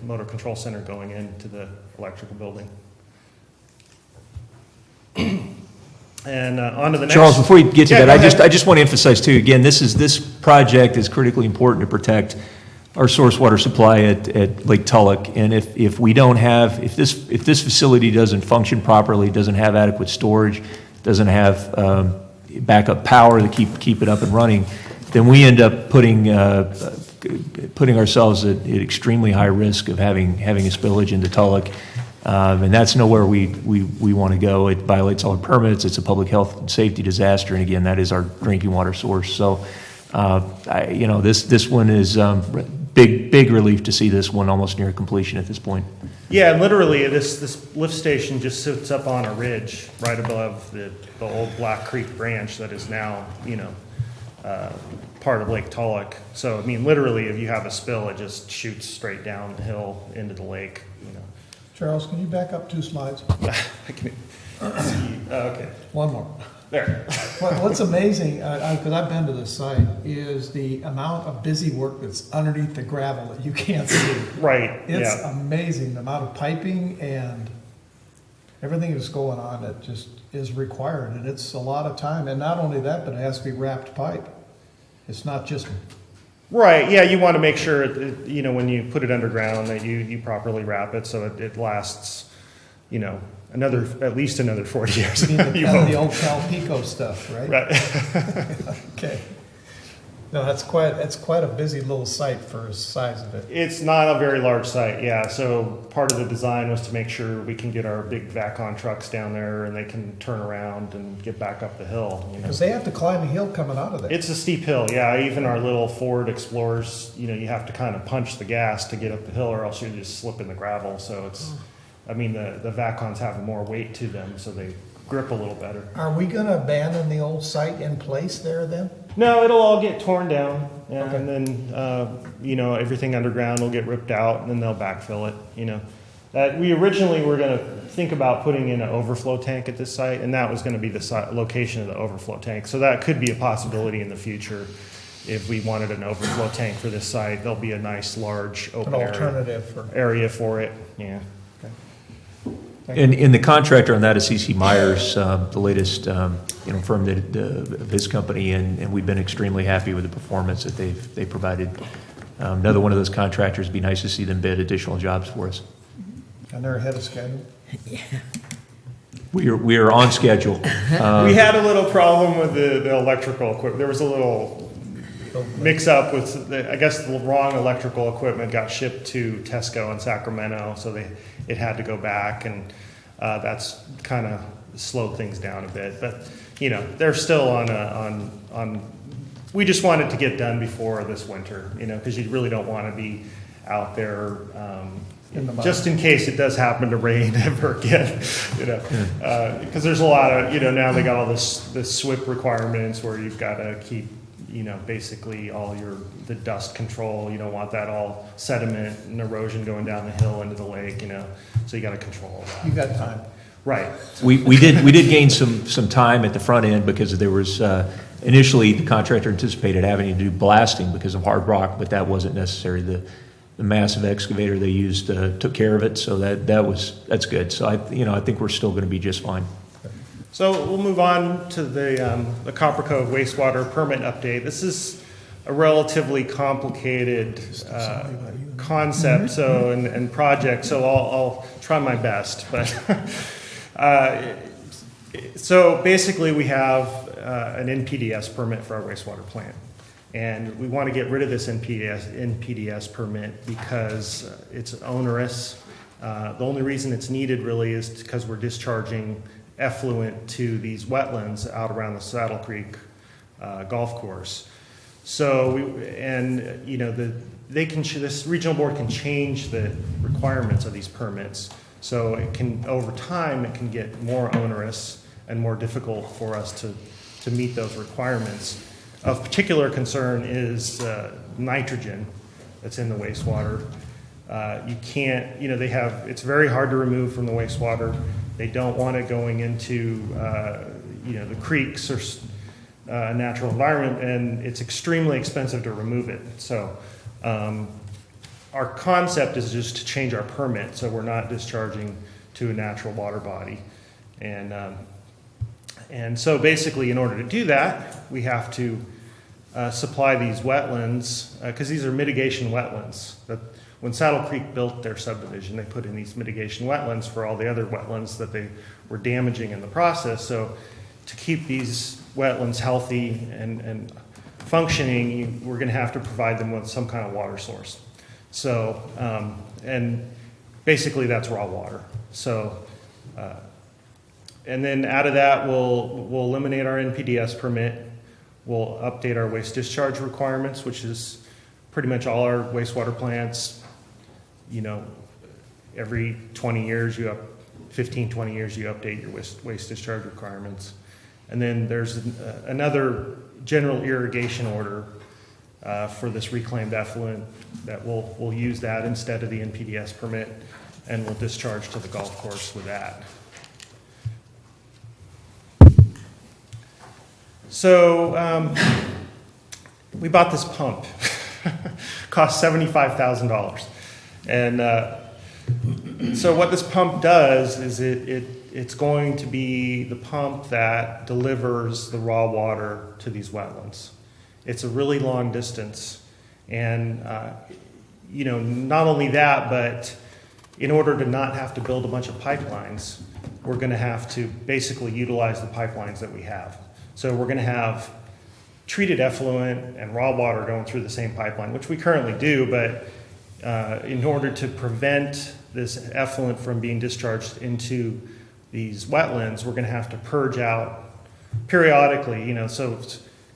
motor control center going into the electrical building. And on to the next. Charles, before you get to Yeah, that, I just want to emphasize too, again, this project is critically important to protect our source water supply at Lake Tulloch. And if this facility doesn't function properly, doesn't have adequate storage, doesn't have backup power to keep it up and running, then we end up putting ourselves at extremely high risk of having a spillage into Tulloch. And that's nowhere we want to go. It violates all our permits. It's a public health and safety disaster. And again, that is our drinking water source. So, this one is big relief to see this one almost near completion at this point. Yeah, literally, this lift station just sits up on a ridge right above the old Black Creek branch that is now, part of Lake Tulloch. So, I mean, literally, if you have a spill, it just shoots straight down the hill into the lake. Charles, can you back up 2 slides? I can see. Okay. One more. There. What's amazing, because I've been to this site, is the amount of busy work that's underneath the gravel that you can't see. Right. It's amazing, the amount of piping and everything that's going on that just is required. And it's a lot of time. And not only that, but it has to be wrapped pipe. It's not just... Right, yeah, you want to make sure, when you put it underground that you properly wrap it so it lasts, at least another 40 years. You mean the old Calpico stuff, right? Right. Okay. No, that's quite a busy little site for the size of it. It's not a very large site, yeah. So part of the design was to make sure we can get our big VACON trucks down there and they can turn around and get back up the hill. Because they have to climb a hill coming out of there. It's a steep hill, yeah. Even our little Ford Explorers, you have to kind of punch the gas to get up the hill or else you just slip in the gravel. So it's, the VACONs have more weight to them, so they grip a little better. Are we going to abandon the old site in place there then? No, it'll all get torn down, Okay. and then everything underground will get ripped out, and then they'll backfill it. We originally were going to think about putting in an overflow tank at this site, and that was going to be the location of the overflow tank. So that could be a possibility in the future if we wanted an overflow tank for this site. There'll be a nice large open An alternative area for it. Yeah. And the contractor on that is C.C. Myers, the latest firm that of his company, and we've been extremely happy with the performance that they provided. Another one of those contractors. It'd be nice to see them bid additional jobs for us. And they're ahead of schedule. We are on schedule. We had a little problem with the electrical equipment. There was a little mix-up with, I guess the wrong electrical equipment got shipped to Tesco in Sacramento, so it had to go back, and that's kind of slowed things down a bit. But, they're still on we just wanted to get done before this winter, because you really don't want to be out there just in case it does happen to rain ever again, because there's a lot of, now they got all this SWIP requirements where you've got to keep, basically all the dust control. You don't want that all sediment and erosion going down the hill into the lake, so you got to control all that. You got time. Right. We did gain some time at the front end because there was initially the contractor anticipated having to do blasting because of hard rock, but that wasn't necessary. The massive excavator they used took care of it, so that's good. So I think we're still going to be just fine. So we'll move on to the Copper Cove wastewater permit update. This is a relatively complicated concept and project, so I'll try my best. But so basically we have an NPDES permit for our wastewater plant. And we want to get rid of this NPDES permit because it's onerous. The only reason it's needed really is because we're discharging effluent to these wetlands out around the Saddle Creek golf course. So this regional board can change the requirements of these permits. So over time, it can get more onerous and more difficult for us to meet those requirements. Of particular concern is nitrogen that's in the wastewater. You can't, it's very hard to remove from the wastewater. They don't want it going into, the creeks or natural environment, and it's extremely expensive to remove it. So our concept is just to change our permit so we're not discharging to a natural water body. And so basically, in order to do that, we have to supply these wetlands, because these are mitigation wetlands. When Saddle Creek built their subdivision, they put in these mitigation wetlands for all the other wetlands that they were damaging in the process. So to keep these wetlands healthy and functioning, we're going to have to provide them with some kind of water source. So, and basically that's raw water. So, and then out of that, we'll eliminate our NPDES permit. We'll update our waste discharge requirements, which is pretty much all our wastewater plants. Every 20 years, 20 years, you update your waste discharge requirements. And then there's another general irrigation order for this reclaimed effluent that we'll use that instead of the NPDES permit, and we'll discharge to the golf course with that. So we bought this pump. Cost $75,000. And so what this pump does is it's going to be the pump that delivers the raw water to these wetlands. It's a really long distance. And, not only that, but in order to not have to build a bunch of pipelines, we're going to have to basically utilize the pipelines that we have. So we're going to have treated effluent and raw water going through the same pipeline, which we currently do, but in order to prevent this effluent from being discharged into these wetlands, we're going to have to purge out periodically. So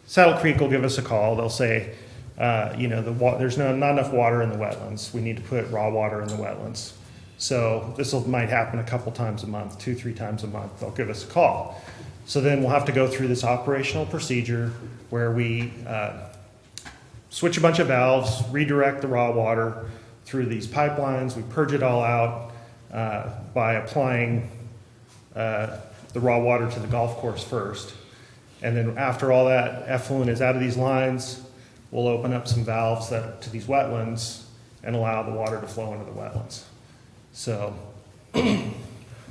Saddle Creek will give us a call. They'll say, there's not enough water in the wetlands. We need to put raw water in the wetlands. So this might happen a couple times a month, 2-3 times a month. They'll give us a call. So then we'll have to go through this operational procedure where we switch a bunch of valves, redirect the raw water through these pipelines. We purge it all out by applying the raw water to the golf course first. And then after all that effluent is out of these lines, we'll open up some valves to these wetlands and allow the water to flow into the wetlands. So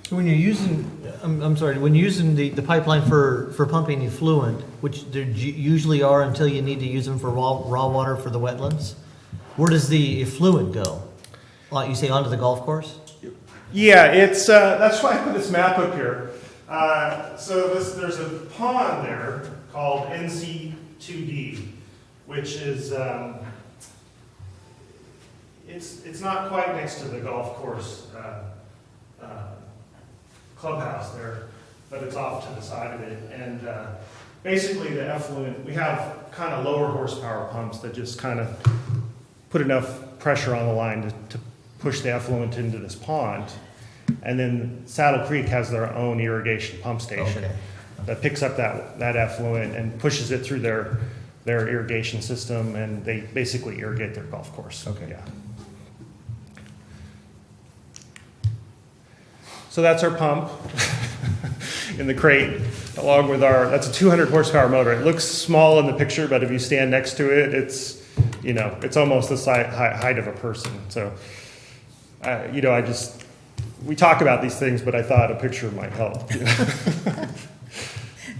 So when you're using, I'm sorry, when you're using the pipeline for pumping effluent, which there usually are until you need to use them for raw water for the wetlands, where does the effluent go? You say onto the golf course? Yeah, it's that's why I put this map up here. There's a pond there called NC2D, which is it's not quite next to the golf course clubhouse there, but it's off to the side of it. And basically, the effluent, we have kind of lower horsepower pumps that just kind of put enough pressure on the line to push the effluent into this pond. And then Saddle Creek has their own irrigation pump station that picks up that effluent and pushes it through their irrigation system, and they basically irrigate their golf course. Okay. Yeah. So that's our pump in the crate, along with that's a 200 horsepower motor. It looks small in the picture, but if you stand next to it, it's almost the height of a person. So, we talk about these things, but I thought a picture might help.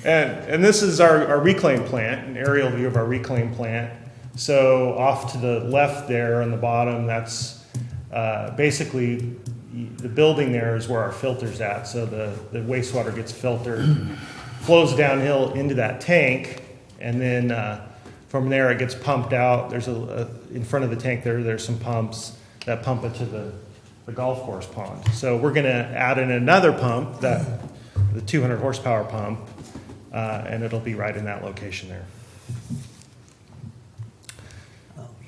And this is our reclaim plant, an aerial view of our reclaim plant. So off to the left there on the bottom, that's basically the building there is where our filter's at. So the wastewater gets filtered, flows downhill into that tank, and then from there it gets pumped out. There's in front of the tank there's some pumps that pump it to the golf course pond. So we're going to add in another pump, the 200 horsepower pump, and it'll be right in that location there.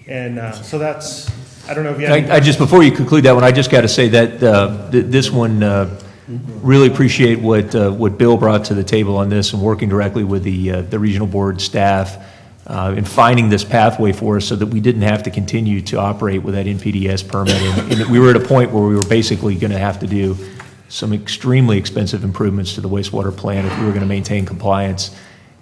And so that's, I don't know if you have I just, before you conclude that one, I just got to say that this one, really appreciate what Bill brought to the table on this and working directly with the regional board staff in finding this pathway for us so that we didn't have to continue to operate with that NPDES permit. And we were at a point where we were basically going to have to do some extremely expensive improvements to the wastewater plant if we were going to maintain compliance.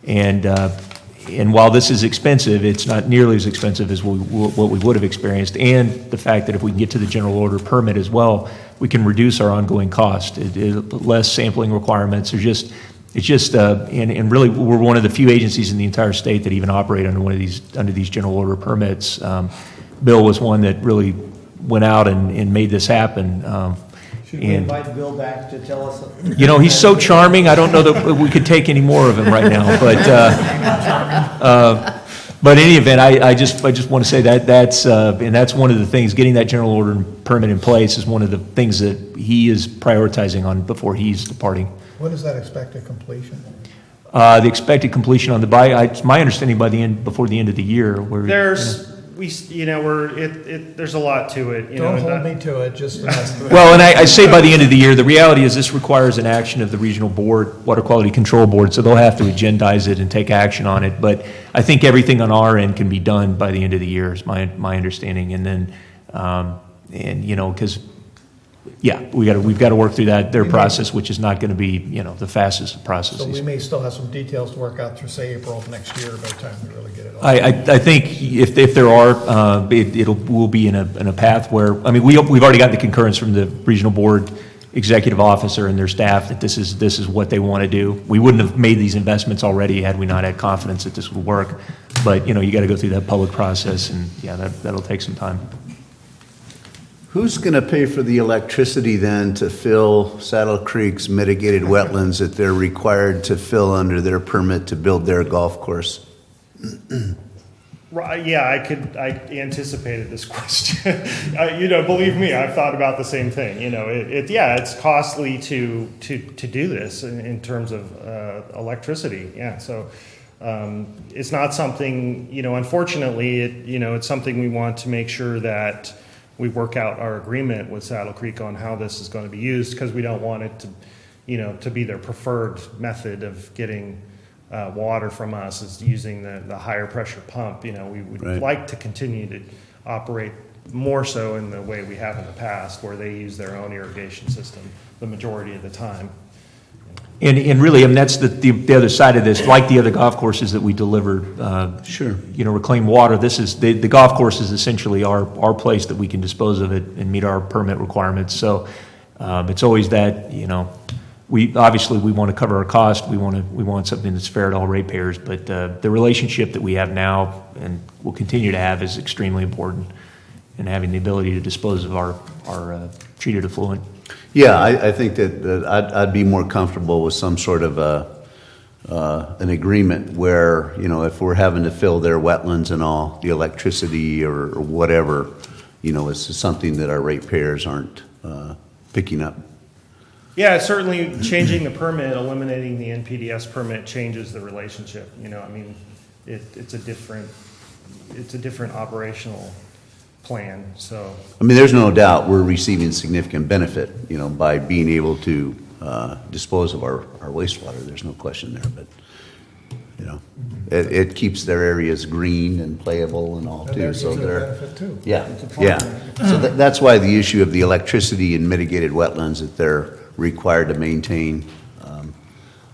And while this is expensive, it's not nearly as expensive as what we would have experienced. And the fact that if we can get to the general order permit as well, we can reduce our ongoing cost. Less sampling requirements. It's just, and really, we're one of the few agencies in the entire state that even operate under under these general order permits. Bill was one that really went out and made this happen. Should we invite Bill back to tell us? He's so charming. I don't know that we could take any more of him right now, but in any event, I just want to say that's one of the things. Getting that general order permit in place is one of the things that he is prioritizing on before he's departing. When is that expected completion? The expected completion on it's my understanding before the end of the year. There's a lot to it. Don't hold me to it. Just well, and I say by the end of the year. The reality is this requires an action of the regional board, Water Quality Control Board, so they'll have to agendize it and take action on it. But I think everything on our end can be done by the end of the year, is my understanding. And then, because. Yeah, we've got to work through their process, which is not going to be, the fastest of processes. So we may still have some details to work out through, say, April of next year by the time we really get it all. I think if there are, we'll be in a path where, we've already got the concurrence from the regional board executive officer and their staff that this is what they want to do. We wouldn't have made these investments already had we not had confidence that this would work. But, you got to go through that public process, and yeah, that'll take some time. Who's going to pay for the electricity then to fill Saddle Creek's mitigated wetlands that they're required to fill under their permit to build their golf course? Right, yeah, I anticipated this question. Believe me, I've thought about the same thing. It's costly to do this in terms of electricity. Yeah, so it's not something, unfortunately, it's something we want to make sure that we work out our agreement with Saddle Creek on how this is going to be used, because we don't want it to be their preferred method of getting water from us is using the higher pressure pump. We would like to continue to operate more so in the way we have in the past, where they use their own irrigation system the majority of the time. And really, that's the other side of this. Like the other golf courses that we deliver, reclaim water. This is the golf course is essentially our place that we can dispose of it and meet our permit requirements. So, It's always that, we want to cover our cost. We want something that's fair to all ratepayers. But the relationship that we have now and will continue to have is extremely important, and having the ability to dispose of our treated effluent. Yeah, I think that I'd be more comfortable with some sort of an agreement where, if we're having to fill their wetlands and all, the electricity or whatever, it's something that our ratepayers aren't picking up. Yeah, certainly changing the permit, eliminating the NPDS permit changes the relationship. It's a different operational plan. So There's no doubt we're receiving significant benefit, by being able to dispose of our wastewater. There's no question there, but it keeps their areas green and playable and all And too. that So gives it a they're benefit too. yeah, It's a yeah. partner. So that's why the issue of the electricity and mitigated wetlands that they're required to maintain,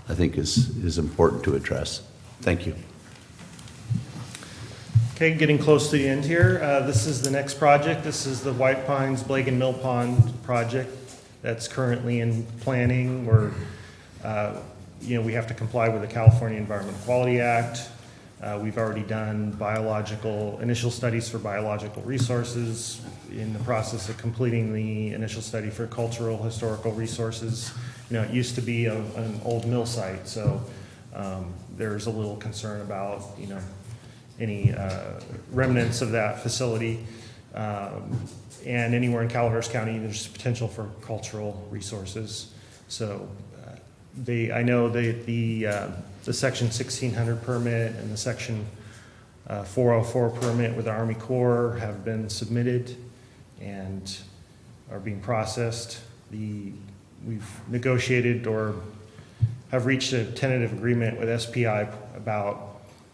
I think is important to address. Thank you. Okay, getting close to the end here. This is the next project. This is the White Pines Blake and Mill Pond project that's currently in planning. We have to comply with the California Environmental Quality Act. We've already done initial studies for biological resources, in the process of completing the initial study for cultural historical resources. It used to be an old mill site, so there's a little concern about, any remnants of that facility. And anywhere in Calahurst County, there's potential for cultural resources. So I know that the Section 1600 permit and the Section 404 permit with the Army Corps have been submitted and are being processed. We've negotiated or have reached a tentative agreement with SPI about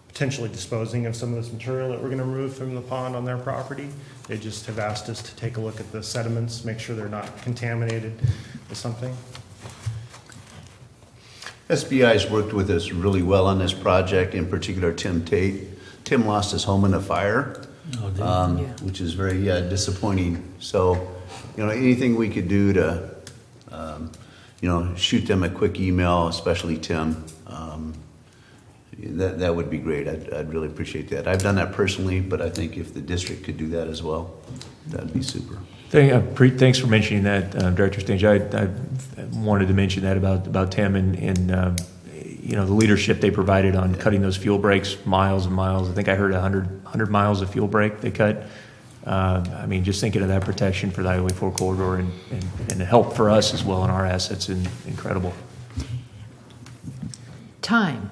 potentially disposing of some of this material that we're going to remove from the pond on their property. They just have asked us to take a look at the sediments, make sure they're not contaminated with something. SBI's worked with us really well on this project, in particular Tim Tate. Tim lost his home in a fire, which is very disappointing. So, anything we could do to, shoot them a quick email, especially Tim, that would be great. I'd really appreciate that. I've done that personally, but I think if the district could do that as well, that'd be super. Thanks for mentioning that, Director Stange. I wanted to mention that about Tim and the leadership they provided on cutting those fuel breaks miles and miles. I think I heard 100 miles of fuel break they cut. Just thinking of that protection for the Highway 4 corridor and the help for us as well in our assets is incredible. Time.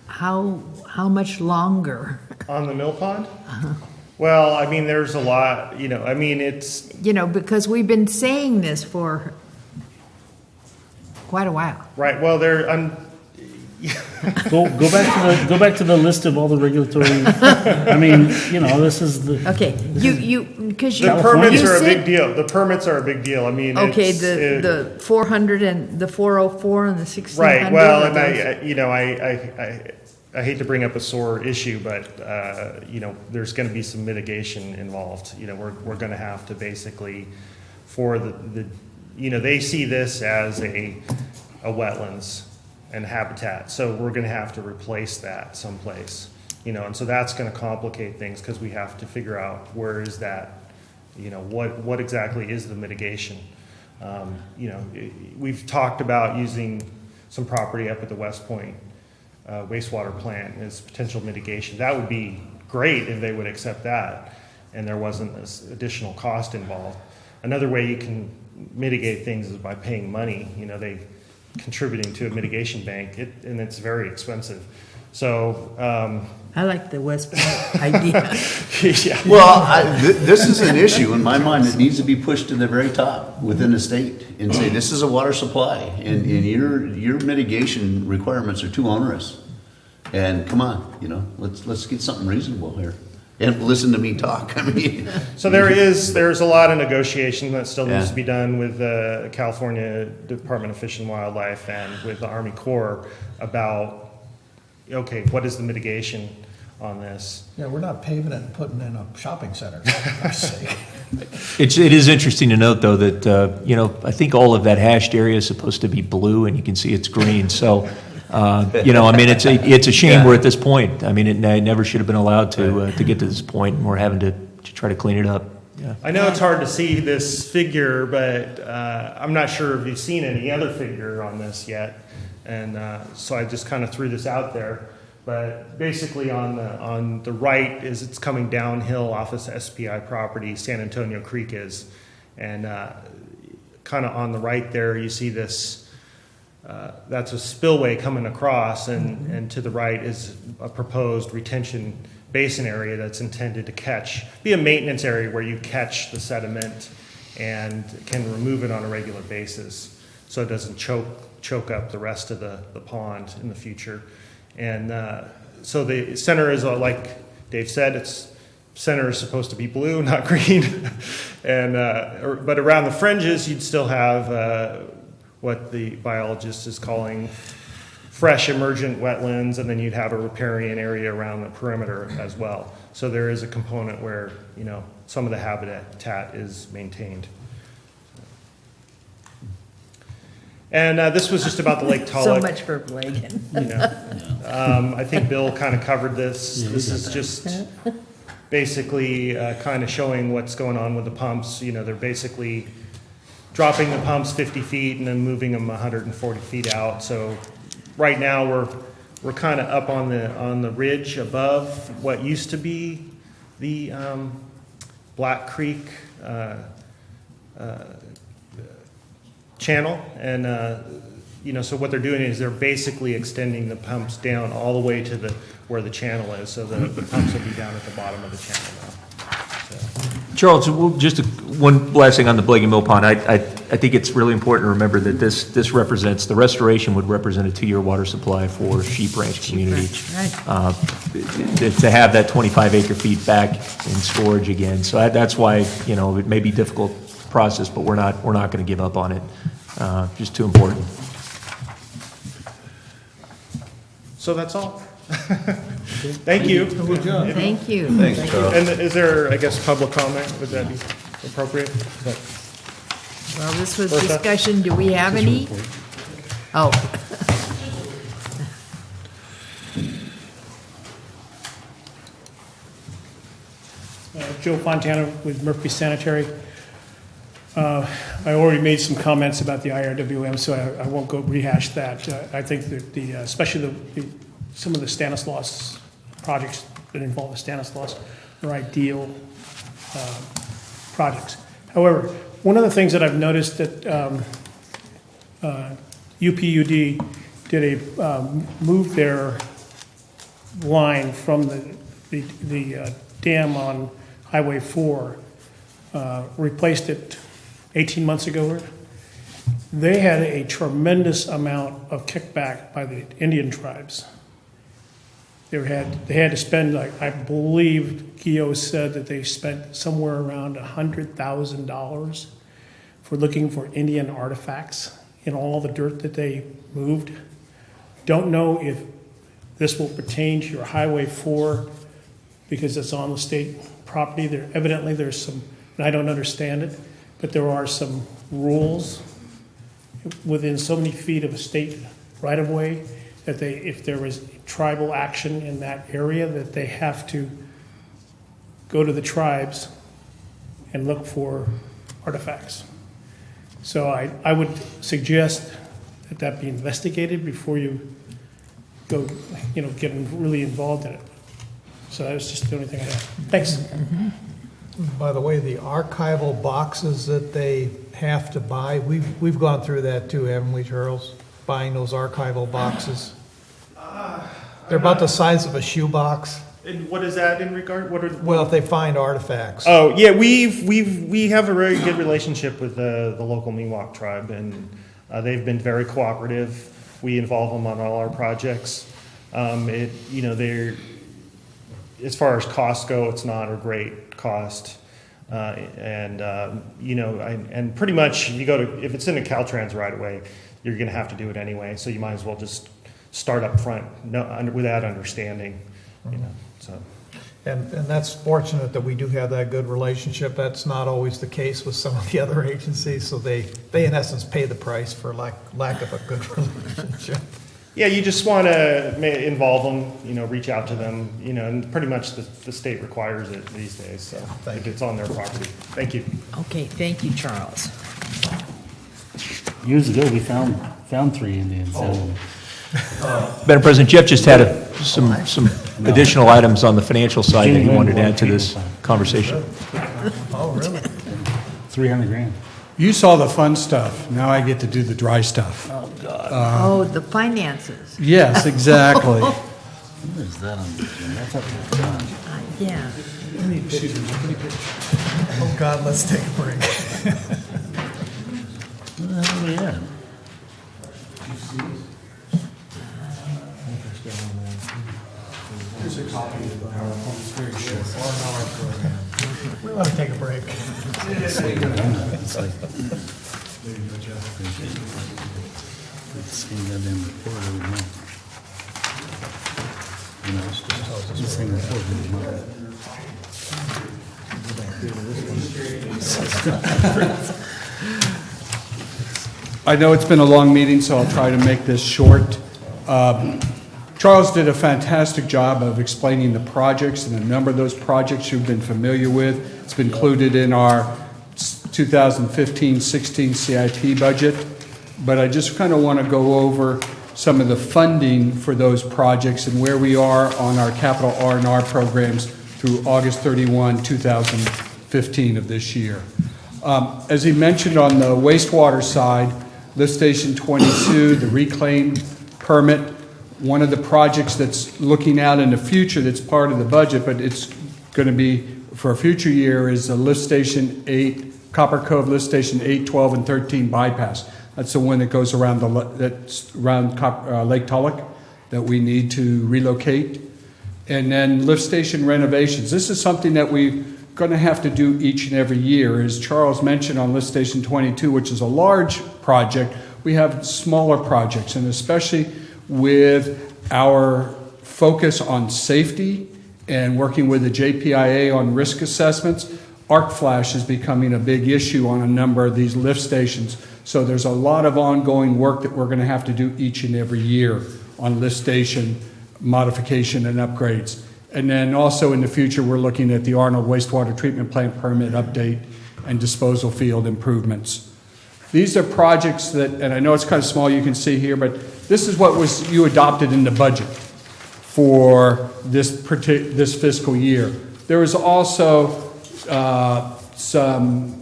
How much longer? On the mill pond? Well, there's a lot, it's... Because we've been saying this for quite a while. Right, well, Go back to the list of all the regulatory. This is the. Okay, because the permits are a big deal. The permits are a big deal. Okay, the 400 and the 404 and the 1600. Right. Well, and I hate to bring up a sore issue, but there's going to be some mitigation involved. We're going to have to basically, for they see this as a wetlands and habitat, so we're going to have to replace that someplace. And so that's going to complicate things because we have to figure out where is that, what exactly is the mitigation. We've talked about using some property up at the West Point wastewater plant as potential mitigation. That would be great if they would accept that and there wasn't this additional cost involved. Another way you can mitigate things is by paying money. They contributing to a mitigation bank, and it's very expensive. So I like the West Point idea. Yeah. Well, this is an issue in my mind that needs to be pushed to the very top within the state and say this is a water supply, and your mitigation requirements are too onerous. And come on, let's get something reasonable here. And listen to me talk. So there's a lot of negotiation that still needs to be done with the California Department of Fish and Wildlife and with the Army Corps about, okay, what is the mitigation? on this. Yeah, we're not paving it and putting in a shopping center, for Christ's sake. It is interesting to note, though, that, I think all of that hashed area is supposed to be blue, and you can see it's green. So, it's a shame we're at this point. I mean, it never should have been allowed to get to this point, and we're having to try to clean it up. Yeah. I know it's hard to see this figure, but I'm not sure if you've seen any other figure on this yet. And so I just kind of threw this out there. But basically on the right is it's coming downhill off this SPI property, San Antonio Creek is. And kind of on the right there, you see this, that's a spillway coming across, and to the right is a proposed retention basin area that's intended to be a maintenance area where you catch the sediment and can remove it on a regular basis so it doesn't choke up the rest of the pond in the future. And so the center is, like Dave said, center is supposed to be blue, not green. And but around the fringes, you'd still have what the biologist is calling fresh emergent wetlands, and then you'd have a riparian area around the perimeter as well. So there is a component where, some of the habitat is maintained. And this was just about the Lake Tulloch. So much for Blagan. I think Bill kind of covered this. This is just basically kind of showing what's going on with the pumps. They're basically dropping the pumps 50 feet and then moving them 140 feet out. So right now we're kind of up on the ridge above what used to be the Black Creek channel, and so what they're doing is they're basically extending the pumps down all the way to where the channel is, so the pumps will be down at the bottom of the channel now. So. Charles, just one last thing on the Blagan Mill Pond. I think it's really important to remember that this represents, the restoration would represent a 2-year water supply for Sheep Ranch community. Right. To have that 25 acre feet back in storage again. So that's why, it may be a difficult process, but we're not going to give up on it. Just too important. So that's all. Thank you. Good job. Thank you. Thanks, Charles. And is there, I guess, public comment? Would that be appropriate? Well, this was Bertha? discussion. Do we have any? Oh. Joe Fontana with Murphy Sanitary. I already made some comments about the IRWM, so I won't go rehash that. I think that especially some of the Stanislaus projects that involve the Stanislaus are ideal projects. However, one of the things that I've noticed that UPUD did move their line from the dam on Highway 4, replaced it 18 months ago. They had a tremendous amount of kickback by the Indian tribes. They had to spend, I believe Gio said that they spent somewhere around $100,000 for looking for Indian artifacts in all the dirt that they moved. Don't know if this will pertain to your Highway 4 because it's on the state property. Evidently there's some, and I don't understand it, but there are some rules within so many feet of a state right-of-way that if there was tribal action in that area, that they have to go to the tribes and look for artifacts. So I would suggest that be investigated before you go, get really involved in it. So that was just the only thing I had. Thanks. By the way, the archival boxes that they have to buy, we've gone through that too, haven't we, Charles? Buying those archival boxes. They're about the size of a shoebox. And what is that in regard? Well, if they find artifacts. Oh yeah, we have a very good relationship with the local Miwok tribe, and they've been very cooperative. We involve them on all our projects. They're, as far as costs go, it's not a great cost, and pretty much if it's in a Caltrans right away, you're going to have to do it anyway. So you might as well just start up front with that understanding. you know, so. And that's fortunate that we do have that good relationship. That's not always the case with some of the other agencies, so they in essence pay the price for lack of a good relationship. Yeah, you just want to involve them, you know, reach out to them, you know, and pretty much the state requires it these days, so if it's on their property. Thank you. Okay, thank you, Charles. Years ago, we found 3 Indians. Madam President, Jeff just had some additional items on the financial side that he wanted to add to this conversation. Oh, really? 300 grand. You saw the fun stuff. Now I get to do the dry stuff. Oh, God. Oh, the finances. Yes, exactly. What is that on the agenda? That's up to John. Yeah. Oh, God, let's take a break. What the hell are we at? Here's a copy of the PowerPoint. It's very short. We want to take a break. It's like, it's the same goddamn report every month. You know, it's the same report every month. I know it's been a long meeting, so I'll try to make this short. Charles did a fantastic job of explaining the projects, and a number of those projects you've been familiar with. It's been included in our 2015-16 CIP budget, but I just kind of want to go over some of the funding for those projects and where we are on our capital R&R programs through August 31, 2015 of this year. As he mentioned, on the wastewater side, Lift Station 22, the reclaim permit, one of the projects that's looking out in the future that's part of the budget, but it's going to be for a future year, is the Lift Station 8, Copper Cove Lift Station 8, 12, and 13 bypass. That's the one that goes around Lake Tulloch that we need to relocate. And then lift station renovations. This is something that we're going to have to do each and every year. As Charles mentioned on Lift Station 22, which is a large project, we have smaller projects, and especially with our focus on safety and working with the JPIA on risk assessments, arc flash is becoming a big issue on a number of these lift stations. So there's a lot of ongoing work that we're going to have to do each and every year on lift station modification and upgrades. And then also in the future, we're looking at the Arnold Wastewater Treatment Plant permit update and disposal field improvements. These are projects that, and I know it's kind of small, you can see here, but this is what you adopted in the budget for this fiscal year. There was also some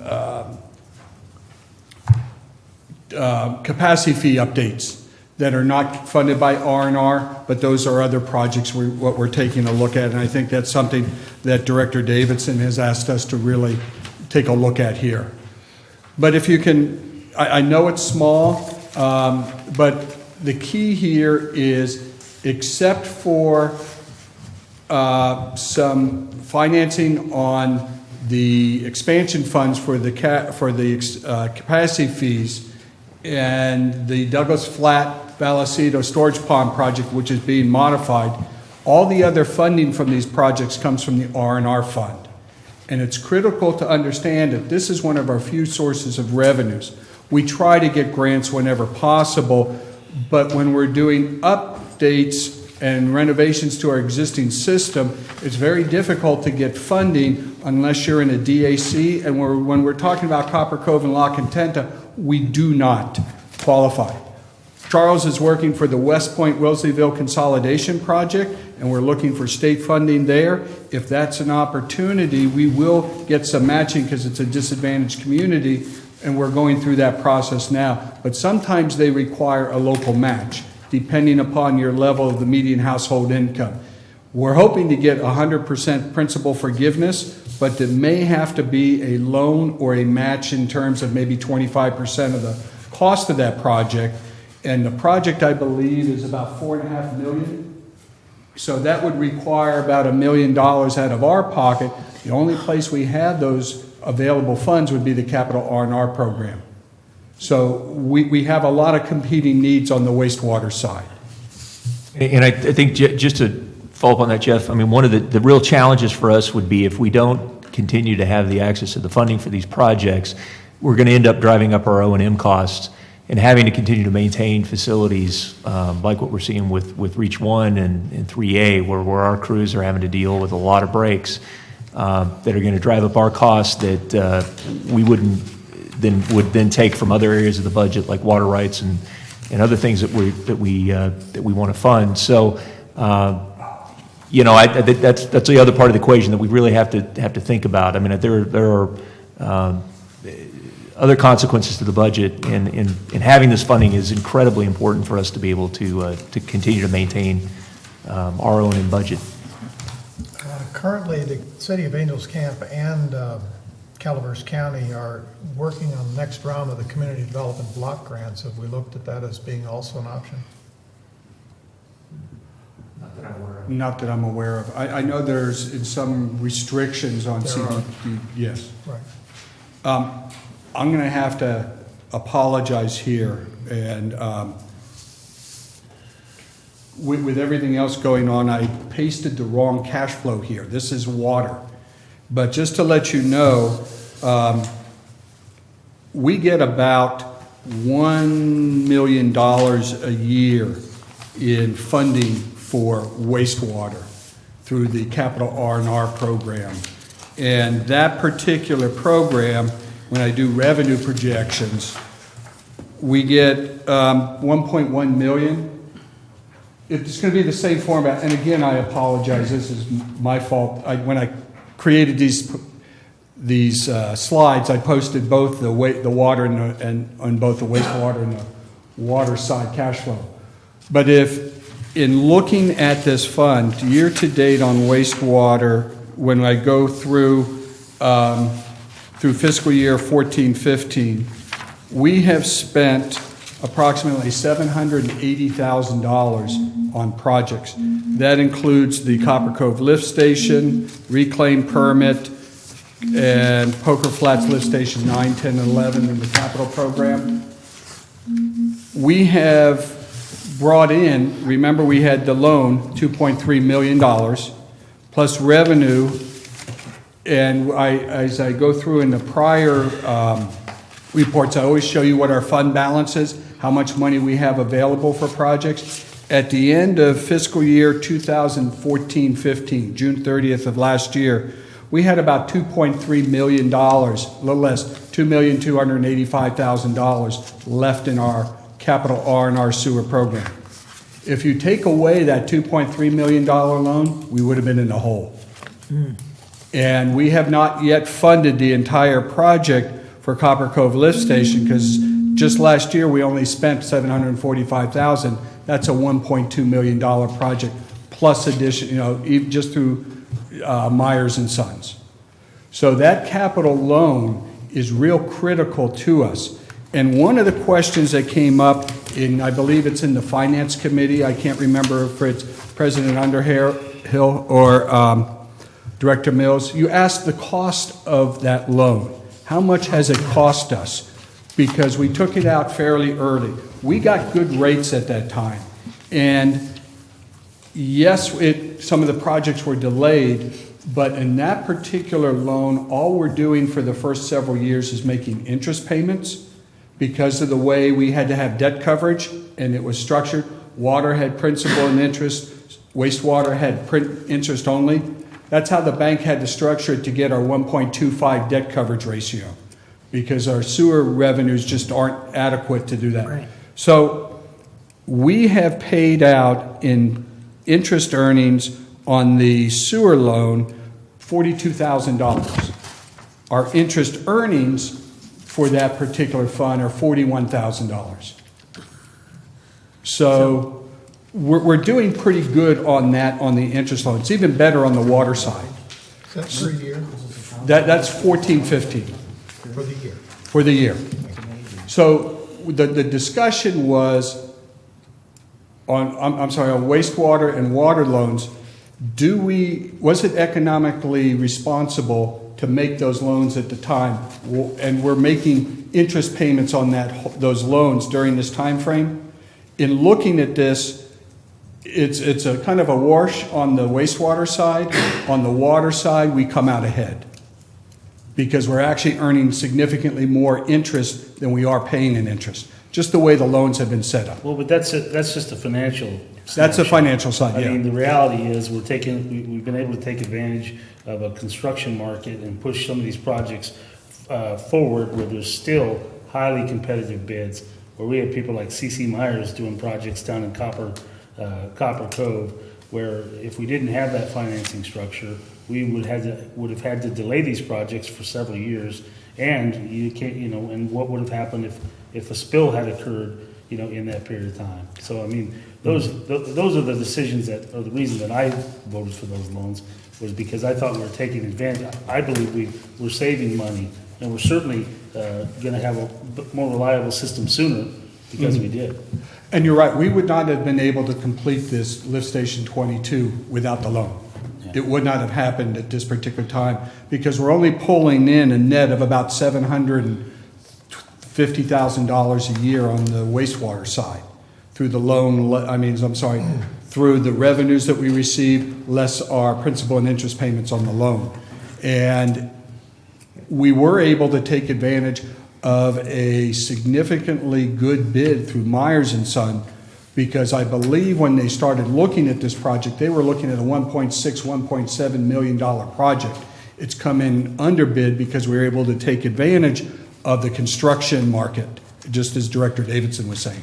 capacity fee updates that are not funded by R&R, but those are other projects what we're taking a look at, and I think that's something that Director Davidson has asked us to really take a look at here. But if you can, I know it's small, but the key here is, except for some financing on the expansion funds for the capacity fees and the Douglas Flat Vallecito Storage Pond project, which is being modified, all the other funding from these projects comes from the R&R fund. And it's critical to understand that this is one of our few sources of revenues. We try to get grants whenever possible, but when we're doing updates and renovations to our existing system, it's very difficult to get funding unless you're in a DAC, and when we're talking about Copper Cove and La Contenta, we do not qualify. Charles is working for the West Point Wellesleyville Consolidation Project, and we're looking for state funding there. If that's an opportunity, we will get some matching because it's a disadvantaged community, and we're going through that process now. But sometimes they require a local match, depending upon your level of the median household income. We're hoping to get 100% principal forgiveness, but there may have to be a loan or a match in terms of maybe 25% of the cost of that project. And the project, I believe, is about $4.5 million. So that would require about $1 million out of our pocket. The only place we have those available funds would be the capital R&R program. So we have a lot of competing needs on the wastewater side. And I think just to follow up on that, Jeff, I mean, one of the real challenges for us would be if we don't continue to have the access to the funding for these projects, we're going to end up driving up our O&M costs and having to continue to maintain facilities like what we're seeing with Reach 1 and 3A, where our crews are having to deal with a lot of breaks that are going to drive up our costs that we would then take from other areas of the budget, like water rights and other things that we want to fund. So, that's the other part of the equation that we really have to think about. I mean, there are other consequences to the budget, and having this funding is incredibly important for us to be able to continue to maintain our own budget. Currently, the City of Angels Camp and Calaveras County are working on the next round of the community development block grants. Have we looked at that as being also an option? Not that I'm aware of. I know there's some restrictions on CDBG. Yes. Right. I'm going to have to apologize here, and with everything else going on, I pasted the wrong cash flow here. This is water. But just to let you know, we get about $1 million a year in funding for wastewater through the Capital R&R program. And that particular program, when I do revenue projections, we get 1.1 million. It's going to be the same format. And again, I apologize. This is my fault. When I created these slides, I posted both the water and on both the wastewater and the water side cash flow. But if in looking at this fund year to date on wastewater, when I go through fiscal year 14-15, we have spent approximately $780,000 on projects. That includes the Copper Cove lift station, reclaim permit, and Poker Flats lift station 9, 10, and 11 in the capital program. We have brought in, remember we had the loan, $2.3 million, plus revenue. And as I go through in the prior reports, I always show you what our fund balance is, how much money we have available for projects. At the end of fiscal year 2014-15, June 30th of last year, we had about $2.3 million, a little less, $2,285,000 left in our capital R&R sewer program. If you take away that $2.3 million loan, we would have been in the hole. And we have not yet funded the entire project for Copper Cove lift station, because just last year we only spent $745,000. That's a $1.2 million project plus addition, just through Myers and Sons. So that capital loan is real critical to us. And one of the questions that came up I believe it's in the Finance Committee, I can't remember if it's President Underhill or Director Mills, you asked the cost of that loan. How much has it cost us? Because we took it out fairly early. We got good rates at that time. And yes, some of the projects were delayed, but in that particular loan, all we're doing for the first several years is making interest payments because of the way we had to have debt coverage and it was structured. Water had principal and interest, wastewater had interest only. That's how the bank had to structure it to get our 1.25 debt coverage ratio, because our sewer revenues just aren't adequate to do that. Right. So we have paid out in interest earnings on the sewer loan $42,000. Our interest earnings for that particular fund are $41,000. So we're doing pretty good on that, on the interest loan. It's even better on the water side. Is that per year? That's 14-15. For the year? For the year. So the discussion was on wastewater and water loans. Was it economically responsible to make those loans at the time? And we're making interest payments on those loans during this time frame. In looking at this, it's a kind of a wash on the wastewater side. On the water side, we come out ahead because we're actually earning significantly more interest than we are paying in interest, just the way the loans have been set up. Well, but that's just a financial. That's the financial side, yeah. I mean, the reality is we've been able to take advantage of a construction market and push some of these projects forward where there's still highly competitive bids, where we have people like C.C. Myers doing projects down in Copper Cove, where if we didn't have that financing structure, we would have had to delay these projects for several years, and you can't, and what would have happened if a spill had occurred, in that period of time. So I mean, those are the decisions that are the reason that I voted for those loans, was because I thought we were taking advantage. I believe we were saving money, and we're certainly going to have a more reliable system sooner because we did. And you're right, we would not have been able to complete this lift station 22 without the loan. It would not have happened at this particular time because we're only pulling in a net of about $750,000 a year on the wastewater side through the through the revenues that we receive, less our principal and interest payments on the loan. And we were able to take advantage of a significantly good bid through Myers & Son, because I believe when they started looking at this project, they were looking at a $1.7 million project. It's come in under bid because we were able to take advantage of the construction market, just as Director Davidson was saying.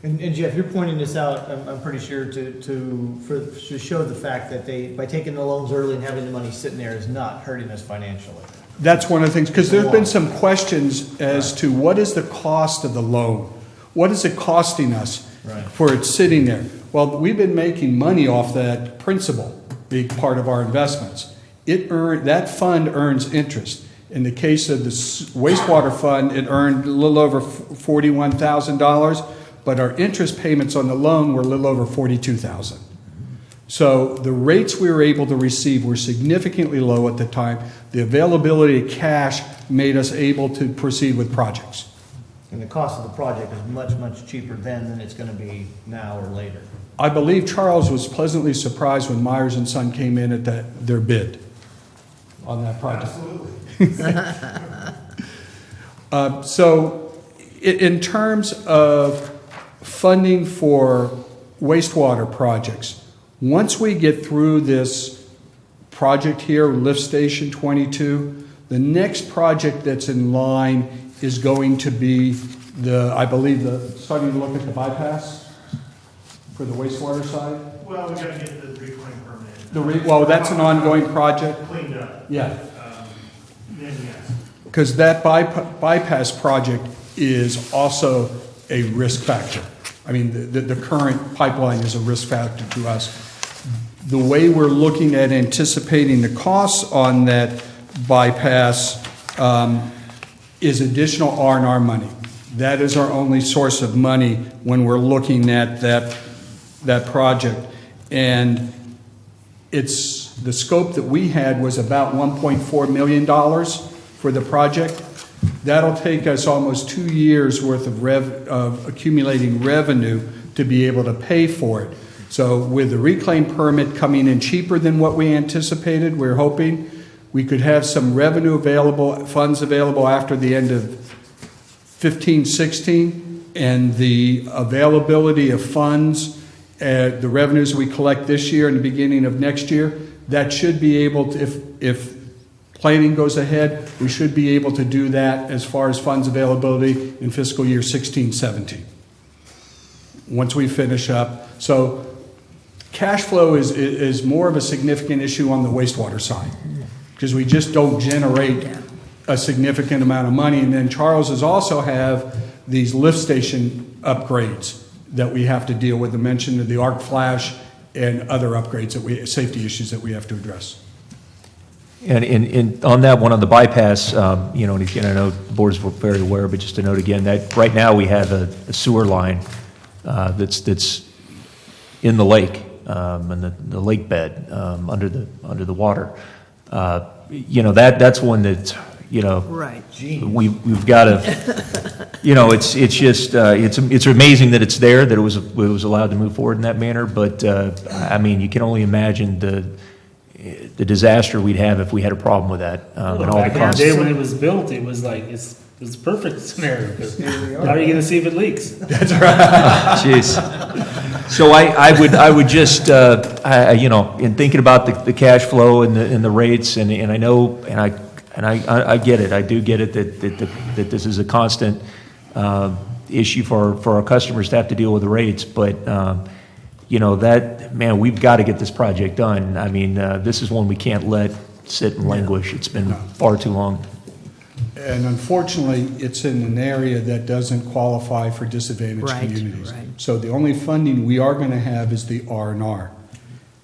And Jeff, you're pointing this out, I'm pretty sure, to show the fact that by taking the loans early and having the money sitting there is not hurting us financially. That's one of the things, because there's been some questions as to what is the cost of the loan? What is it costing us for it sitting there? Well, we've been making money off that principal, big part of our investments. That fund earns interest. In the case of the wastewater fund, it earned a little over $41,000, but our interest payments on the loan were a little over $42,000. So the rates we were able to receive were significantly low at the time. The availability of cash made us able to proceed with projects. And the cost of the project is much, much cheaper then than it's going to be now or later. I believe Charles was pleasantly surprised when Myers & Son came in at their bid on that project. Absolutely. So in terms of funding for wastewater projects, once we get through this project here, Lift Station 22, the next project that's in line is going to be starting to look at the bypass for the wastewater side. Well, we got to get the reclaim permit. That's an ongoing project. Cleaned up. Yeah. Then yes. Because that bypass project is also a risk factor. I mean, the current pipeline is a risk factor to us. The way we're looking at anticipating the costs on that bypass is additional R&R money. That is our only source of money when we're looking at that project. And it's the scope that we had was about $1.4 million for the project. That'll take us almost 2 years worth of accumulating revenue to be able to pay for it. So with the reclaim permit coming in cheaper than what we anticipated, we're hoping we could have some revenue available, funds available after the end of 15-16, and the availability of funds, the revenues we collect this year and the beginning of next year, that should be able to, if planning goes ahead, we should be able to do that as far as funds availability in fiscal year 16-17. Once we finish up. So cash flow is more of a significant issue on the wastewater side because we just don't generate a significant amount of money. And then Charles has also have these lift station upgrades that we have to deal with. I mentioned the arc flash and other upgrades safety issues that we have to address. And on that one, on the bypass, and again, I know the board's very aware, but just to note again, that right now we have a sewer line that's in the lake, and the lake bed under the water. That's one that, you know. Right. We've got to, you know, it's just, it's amazing that it's there, that it was allowed to move forward in that manner, but, I mean, you can only imagine the disaster we'd have if we had a problem with that, and all the Back in the costs. day when it was built, it was like, it's a perfect scenario, because how are you gonna see if it leaks? Jeez. So I would just, you know, in thinking about the cash flow and the rates, and I know, and I get it, I do get it that this is a constant issue for our customers to have to deal with the rates, but, you know, man, we've got to get this project done. I mean, this is one we can't let sit and languish. It's been far too long. And unfortunately, it's in an area that doesn't qualify for disadvantaged Right, communities. right. So the only funding we are going to have is the R&R.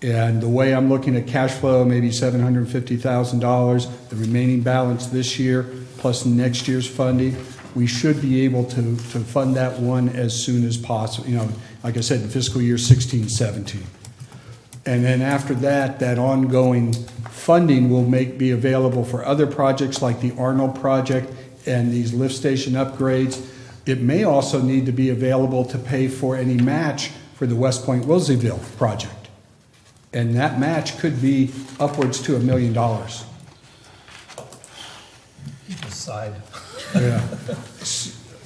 And the way I'm looking at cash flow, maybe $750,000, the remaining balance this year, plus next year's funding, we should be able to fund that one as soon as possible, you know, like I said, in fiscal year 16, 17. And then after that, that ongoing funding will be available for other projects like the Arnold project and these lift station upgrades. It may also need to be available to pay for any match for the West Point Wilseyville project. And that match could be upwards to $1 million. Aside. Yeah.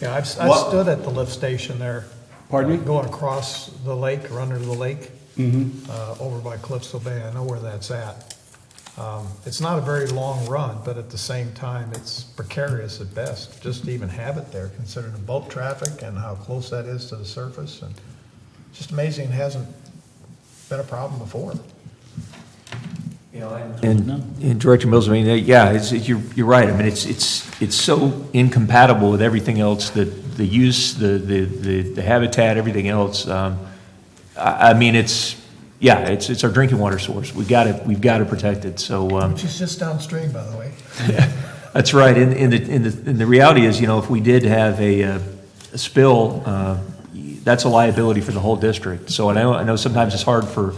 Yeah, I've What- stood at the lift station there. Pardon me? Going across the lake or under the lake, Mm-hmm. over by Calypso Bay. I know where that's at. It's not a very long run, but at the same time, it's precarious at best, just to even have it there, considering the boat traffic and how close that is to the surface. And it's just amazing it hasn't been a problem before. You know, and Director Mills, I mean, yeah, you're right. I mean, it's so incompatible with everything else, the use, the habitat, everything else. I mean, it's our drinking water source. We've got to protect it. So, Which is just downstream, by the way. yeah, that's right. And the reality is, you know, if we did have a spill, that's a liability for the whole district. So I know sometimes it's hard for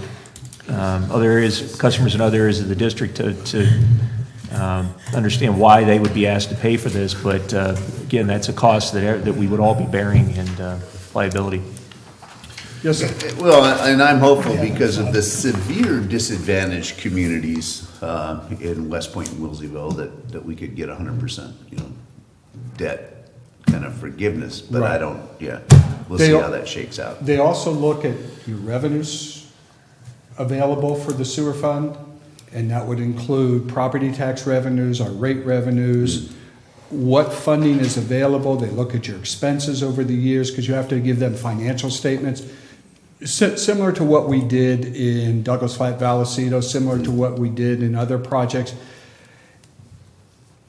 other areas, customers in other areas of the district to understand why they would be asked to pay for this. But again, that's a cost that we would all be bearing, and liability. Yes, sir. Well, and I'm hopeful because of the severe disadvantaged communities in West Point and Wilseyville that we could get 100%, you know, debt kind of forgiveness. But Right. I don't, we'll see how that shakes out. They also look at your revenues available for the sewer fund, and that would include property tax revenues, our rate revenues, what funding is available. They look at your expenses over the years, because you have to give them financial statements. Similar to what we did in Douglas Flat Vallecito, similar to what we did in other projects.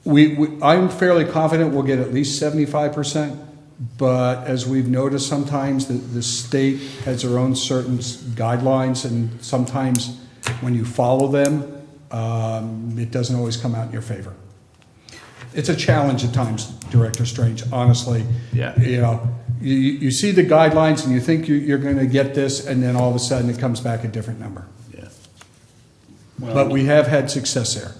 I'm fairly confident we'll get at least 75%, but as we've noticed, sometimes the state has their own certain guidelines, and sometimes when you follow them, it doesn't always come out in your favor. It's a challenge at times, Director Strange, honestly. Yeah. You know, you see the guidelines and you think you're going to get this, and then all of a sudden it comes back a different number. Yeah. But we have had success there.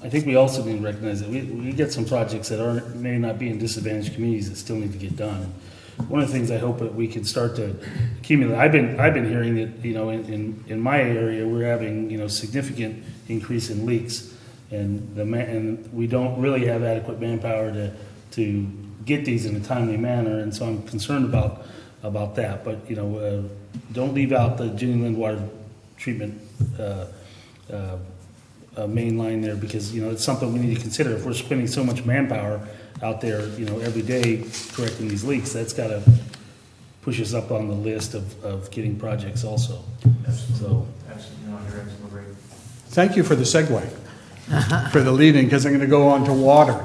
I think we also need to recognize that we get some projects that may not be in disadvantaged communities that still need to get done. One of the things I hope that we can start to accumulate, I've been hearing that, you know, in my area, we're having, you know, significant increase in leaks, and we don't really have adequate manpower to get these in a timely manner, and so I'm concerned about that. But, you know, don't leave out the Jenny Lind water treatment main line there, because, you know, it's something we need to consider. If we're spending so much manpower out there, you know, every day correcting these leaks, that's got to push us up on the list of getting projects also. So, Thank you for the segue, for the lead-in, because I'm going to go on to water.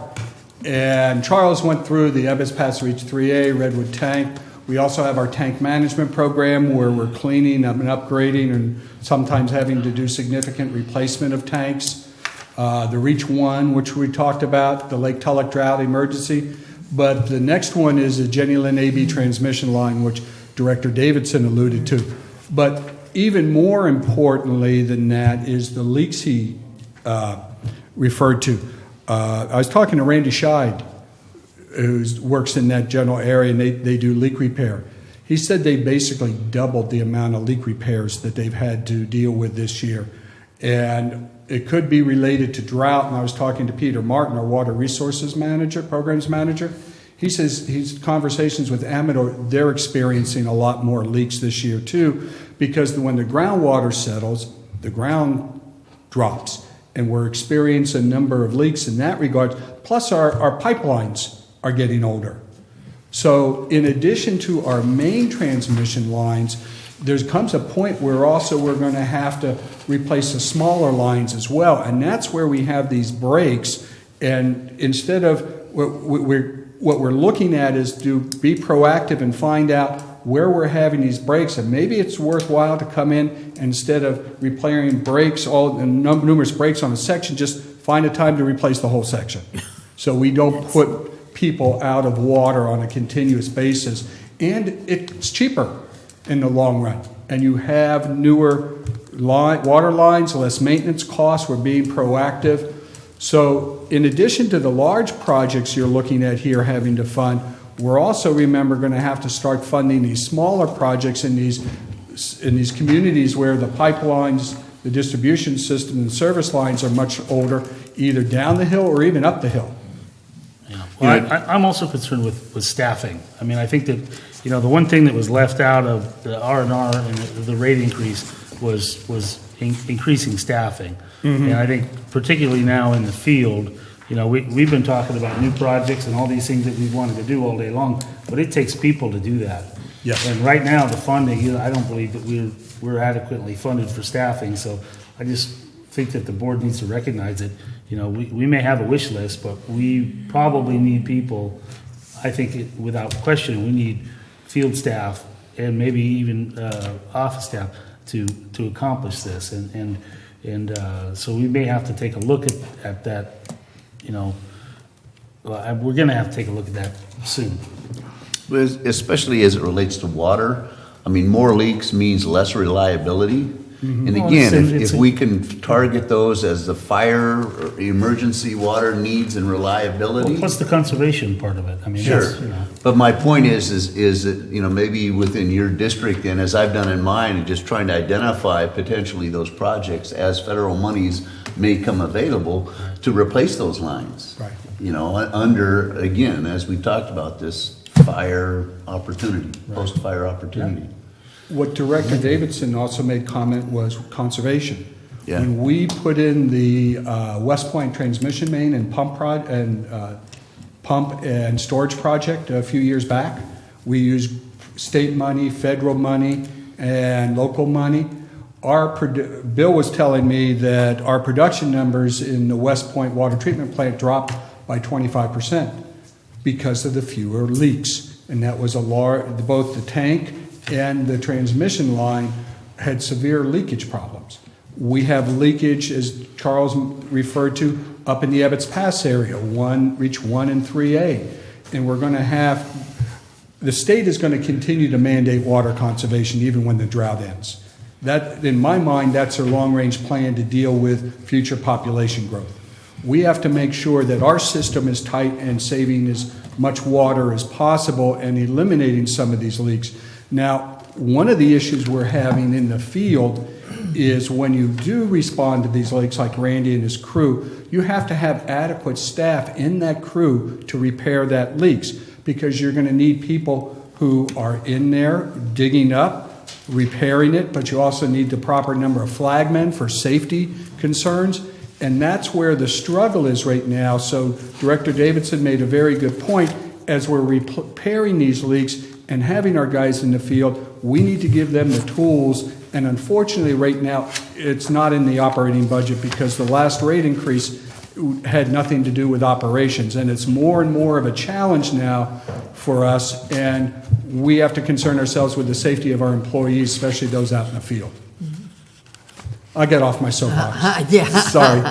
And Charles went through the Ebbets Pass Reach 3A, Redwood Tank. We also have our tank management program where we're cleaning and upgrading and sometimes having to do significant replacement of tanks. The Reach 1, which we talked about, the Lake Tulloch drought emergency. But the next one is the Jenny Lind AB transmission line, which Director Davidson alluded to. But even more importantly than that is the leaks he referred to. I was talking to Randy Scheid, who works in that general area, and they do leak repair. He said they basically doubled the amount of leak repairs that they've had to deal with this year. And it could be related to drought. And I was talking to Peter Martin, our water resources manager, programs manager. He says he's conversations with Amador, they're experiencing a lot more leaks this year too, because when the groundwater settles, the ground drops. And we're experiencing a number of leaks in that regard. Plus our pipelines are getting older. So in addition to our main transmission lines, there comes a point where also we're going to have to replace the smaller lines as well. And that's where we have these breaks. And instead of what we're looking at is to be proactive and find out where we're having these breaks. And maybe it's worthwhile to come in and instead of repairing breaks, numerous breaks on a section, just find a time to replace the whole section. So we don't put people out of water on a continuous basis. And it's cheaper in the long run. And you have newer water lines, less maintenance costs. We're being proactive. So in addition to the large projects you're looking at here having to fund, we're also, remember, going to have to start funding these smaller projects in these communities where the pipelines, the distribution system, and service lines are much older, either down the hill or even up the hill. Yeah. Well, I'm also concerned with staffing. I mean, I think that, the one thing that was left out of the R&R and the rate increase was increasing staffing. Mm-hmm. And I think particularly now in the field, we've been talking about new projects and all these things that we've wanted to do all day long, but it takes people to do that. Yes. And right now, the funding, I don't believe that we're adequately funded for staffing. So I just think that the board needs to recognize that, we may have a wish list, but we probably need people. I think without question, we need field staff and maybe even office staff to accomplish this. And so we may have to take a look at that. We're going to have to take a look at that soon. Especially as it relates to water. I mean, more leaks means less reliability. Mm-hmm. And again, if we can target those as the fire or emergency water needs and reliability. Well, plus the conservation part of it. I mean, sure. But my point is that, maybe within your district, and as I've done in mine, and just trying to identify potentially those projects as federal monies may come available to replace those lines. Right. Under, again, as we talked about, this fire opportunity, right. Post-fire opportunity. Yeah. What Director Davidson also made comment was conservation. Yeah. When we put in the West Point transmission main and pump and storage project a few years back, we used state money, federal money, and local money. Bill was telling me that our production numbers in the West Point water treatment plant dropped by 25% because of the fewer leaks. And that was both the tank and the transmission line had severe leakage problems. We have leakage, as Charles referred to, up in the Ebbets Pass area, reach 1 and 3A. And we're going to the state is going to continue to mandate water conservation even when the drought ends. That, in my mind, that's their long-range plan to deal with future population growth. We have to make sure that our system is tight and saving as much water as possible and eliminating some of these leaks. Now, one of the issues we're having in the field is when you do respond to these leaks, like Randy and his crew, you have to have adequate staff in that crew to repair that leaks, because you're going to need people who are in there digging up, repairing it, but you also need the proper number of flagmen for safety concerns. And that's where the struggle is right now. So Director Davidson made a very good point. As we're repairing these leaks and having our guys in the field, we need to give them the tools. And unfortunately, right now, it's not in the operating budget because the last rate increase had nothing to do with operations. And it's more and more of a challenge now for us. And we have to concern ourselves with the safety of our employees, especially those out in the field. I got off my soapbox. Yeah. Sorry.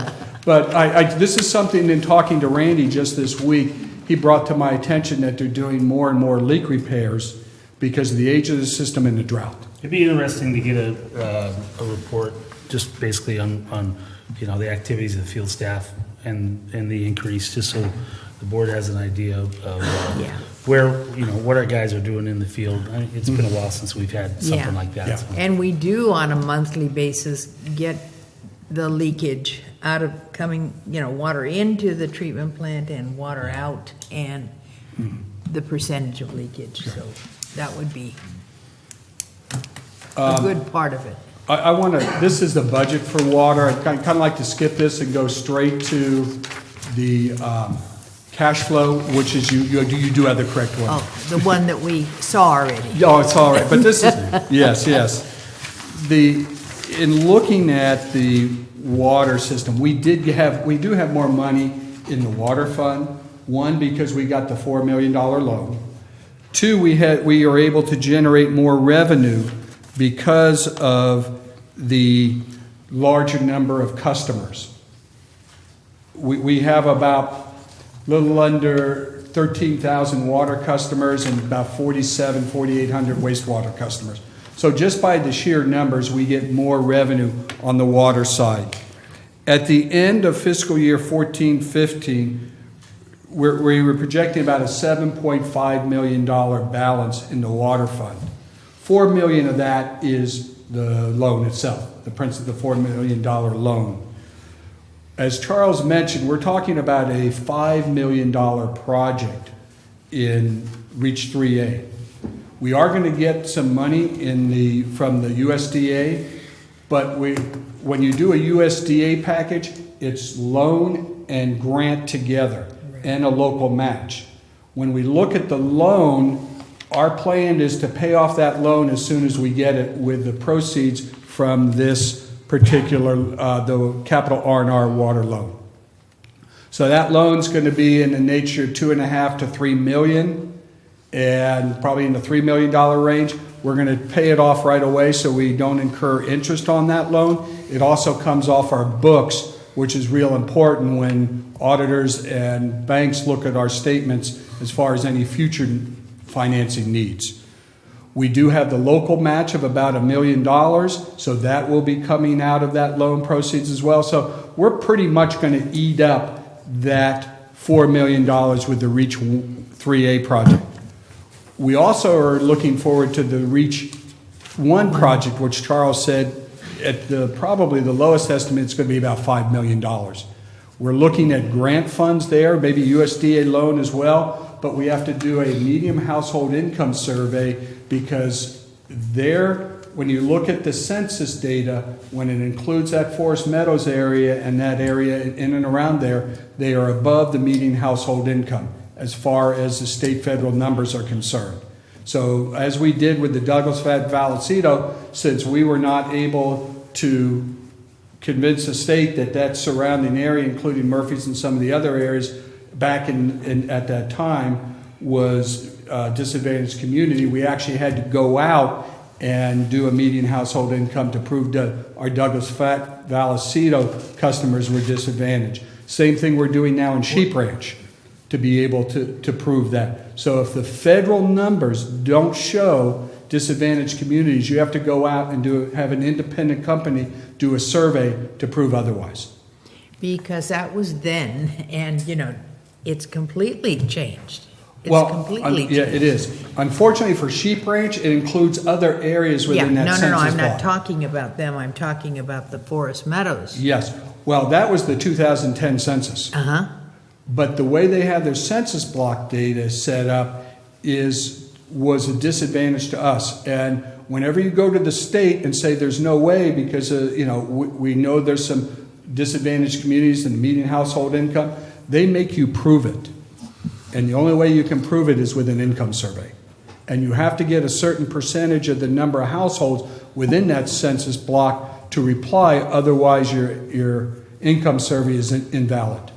But this is something, in talking to Randy just this week, he brought to my attention that they're doing more and more leak repairs because of the age of the system and the drought. It'd be interesting to get a report just basically on the activities of the field staff and the increase, just so the board has an idea of Yeah. where, what our guys are doing in the field. It's been a while since we've had Yeah. something like that. so. And we do, on a monthly basis, get the leakage out of coming, water into the treatment plant and water out, and the percentage of leakage. So that would be a good part of it. I want to, this is the budget for water. I'd kind of like to skip this and go straight to the cash flow, which is, you do have the correct one. Oh, the one that we saw already. Oh, it's all right, but this is, yes. In looking at the water system, we do have more money in the water fund. One, because we got the $4 million loan. Two, we are able to generate more revenue because of the larger number of customers. We have about a little under 13,000 water customers and about 4,800 wastewater customers. So just by the sheer numbers, we get more revenue on the water side. At the end of fiscal year 14-15, we were projecting about a $7.5 million balance in the water fund. $4 million of that is the loan itself, the principal, the $4 million loan. As Charles mentioned, we're talking about a $5 million project in Reach 3A. We are going to get some money from the USDA, but when you do a USDA package, it's loan and grant together and a local match. When we look at the loan, our plan is to pay off that loan as soon as we get it with the proceeds from this particular, the capital R&R water loan. So that loan's going to be in the nature of $2.5 to $3 million, and probably in the $3 million range. We're going to pay it off right away so we don't incur interest on that loan. It also comes off our books, which is real important when auditors and banks look at our statements as far as any future financing needs. We do have the local match of about $1 million, so that will be coming out of that loan proceeds as well. So we're pretty much going to eat up that $4 million with the Reach 3A project. We also are looking forward to the Reach 1 project, which Charles said at probably the lowest estimate, it's going to be about $5 million. We're looking at grant funds there, maybe USDA loan as well, but we have to do a medium household income survey because when you look at the census data, when it includes that Forest Meadows area and that area in and around there, they are above the median household income as far as the state federal numbers are concerned. So as we did with the Douglas Vallecito, since we were not able to convince the state that surrounding area, including Murphy's and some of the other areas back at that time, was a disadvantaged community, we actually had to go out and do a median household income to prove that our Douglas Vallecito customers were disadvantaged. Same thing we're doing now in Sheep Ranch to be able to prove that. So if the federal numbers don't show disadvantaged communities, you have to go out and have an independent company do a survey to prove otherwise. Because that was then, and it's completely changed. Yeah, it is. Unfortunately for Sheep Ranch, it includes other areas within that census block. I'm not talking about them. I'm talking about the Forest Meadows. Yes. Well, that was the 2010 census. Uh-huh. But the way they have their census block data set up was a disadvantage to us. And whenever you go to the state and say there's no way because we know there's some disadvantaged communities and median household income, they make you prove it. And the only way you can prove it is with an income survey. And you have to get a certain percentage of the number of households within that census block to reply, otherwise your income survey is invalid.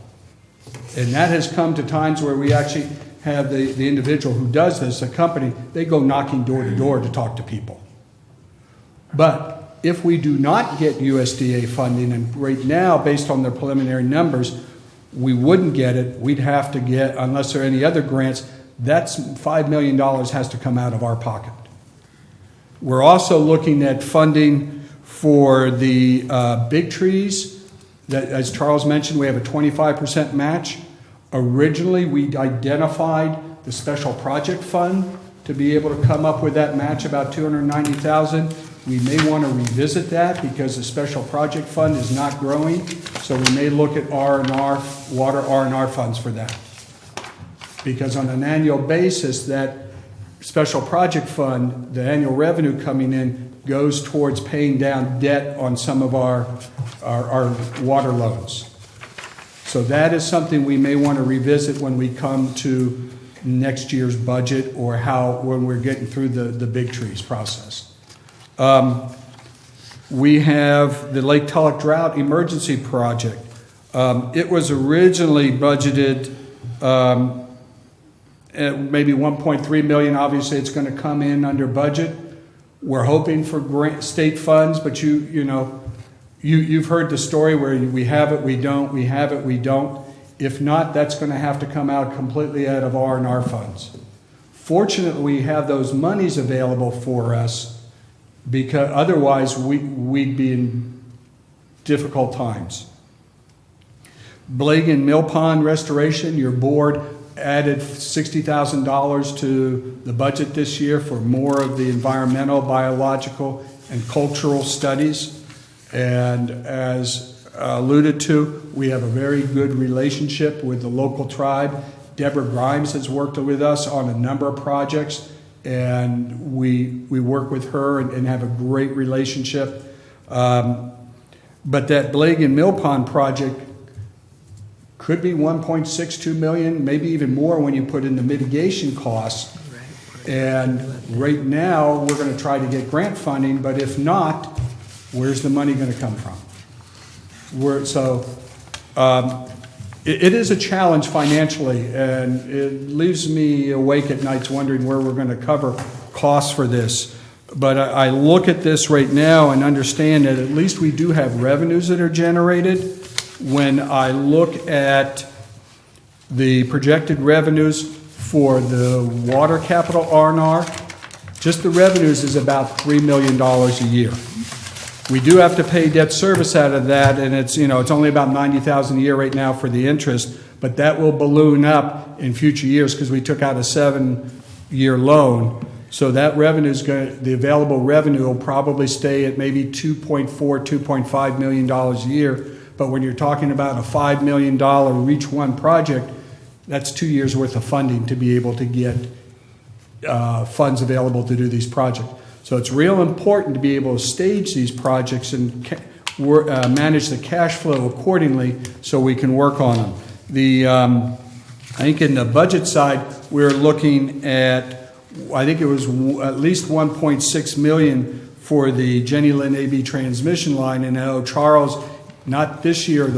And that has come to times where we actually have the individual who does this, a company, they go knocking door to door to talk to people. But if we do not get USDA funding, and right now, based on their preliminary numbers, we wouldn't get it. We'd have to get, unless there are any other grants, that's $5 million has to come out of our pocket. We're also looking at funding for the big trees, that, as Charles mentioned, we have a 25% match. Originally, we identified the special project fund to be able to come up with that match, about $290,000. We may want to revisit that because the special project fund is not growing, so we may look at R&R, water R&R funds for that. Because on an annual basis, that special project fund, the annual revenue coming in, goes towards paying down debt on some of our water loans. So that is something we may want to revisit when we come to next year's budget or when we're getting through the big trees process. We have the Lake Tulloch Drought Emergency Project. It was originally budgeted at maybe $1.3 million. Obviously, it's going to come in under budget. We're hoping for state funds, but you've heard the story where we have it, we don't, we have it, we don't. If not, that's going to have to come out completely out of R&R funds. Fortunately, we have those monies available for us, because otherwise we'd be in difficult times. Blagan Mill Pond restoration, your board added $60,000 to the budget this year for more of the environmental, biological, and cultural studies. And as alluded to, we have a very good relationship with the local tribe. Deborah Grimes has worked with us on a number of projects, and we work with her and have a great relationship. But that Blagan Mill Pond project could be $1.62 million, maybe even more when you put in the mitigation costs. And right now, we're going to try to get grant funding, but if not, where's the money going to come from? It is a challenge financially, and it leaves me awake at nights wondering where we're going to cover costs for this. But I look at this right now and understand that at least we do have revenues that are generated. When I look at the projected revenues for the water capital R&R, just the revenues is about $3 million a year. We do have to pay debt service out of that, and it's only about $90,000 a year right now for the interest, but that will balloon up in future years because we took out a 7-year loan. So that the available revenue will probably stay at maybe $2.5 million a year. But when you're talking about a $5 million Reach One project, that's 2 years worth of funding to be able to get funds available to do these projects. So it's real important to be able to stage these projects and manage the cash flow accordingly so we can work on them. I think in the budget side, we're looking at, I think it was at least $1.6 million for the Jenny Lynn AB transmission line. And now Charles, not this year,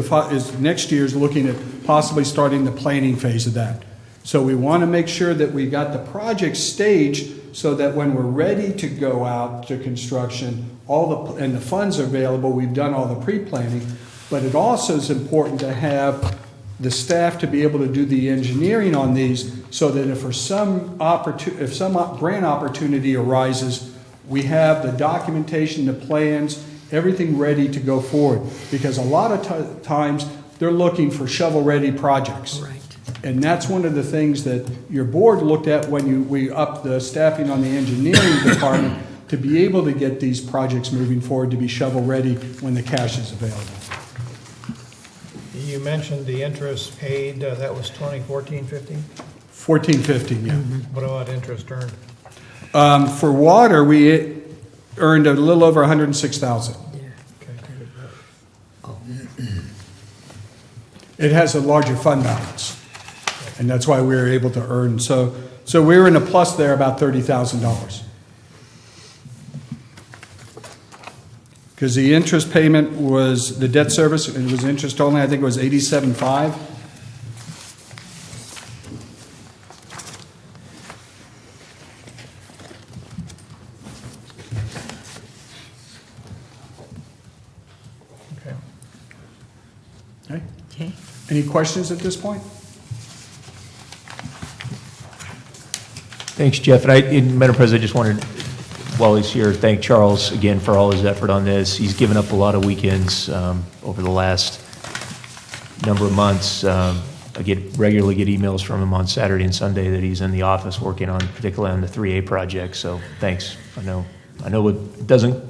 next year is looking at possibly starting the planning phase of that. So we want to make sure that we got the project staged so that when we're ready to go out to construction, and the funds are available, we've done all the pre-planning, but it also is important to have the staff to be able to do the engineering on these so that if some grant opportunity arises, we have the documentation, the plans, everything ready to go forward. Because a lot of times they're looking for shovel-ready projects. Right. And that's one of the things that your board looked at when we upped the staffing on the engineering department to be able to get these projects moving forward to be shovel-ready when the cash is available. You mentioned the interest paid, that was 2014-15? 14-15, yeah. What about interest earned? For water, we earned a little over $106,000. It has a larger fund balance, and that's why we were able to earn. So we were in a plus there, about $30,000. Because the interest payment was, the debt service, it was interest only, I think it was $87,500. Okay. Any questions at this point? Thanks, Jeff. And Madam President, I just wanted, while he's here, thank Charles again for all his effort on this. He's given up a lot of weekends over the last number of months. I regularly get emails from him on Saturday and Sunday that he's in the office working on, particularly on the 3A project. So thanks. I know it doesn't.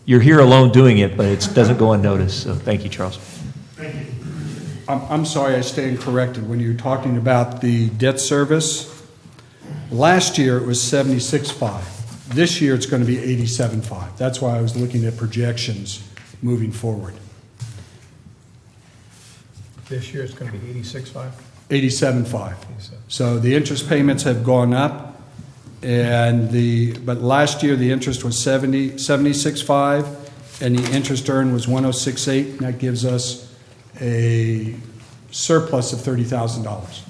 You're here alone doing it, but it doesn't go unnoticed. So thank you, Charles. Thank you. I'm sorry, I stand corrected. When you're talking about the debt service, last year it was 76.5. This year it's going to be 87.5. That's why I was looking at projections moving forward. This year it's going to be 86.5? 87.5. So the interest payments have gone up, but last year the interest was 76.5, and the interest earned was 106.8, and that gives us a surplus of $30,000.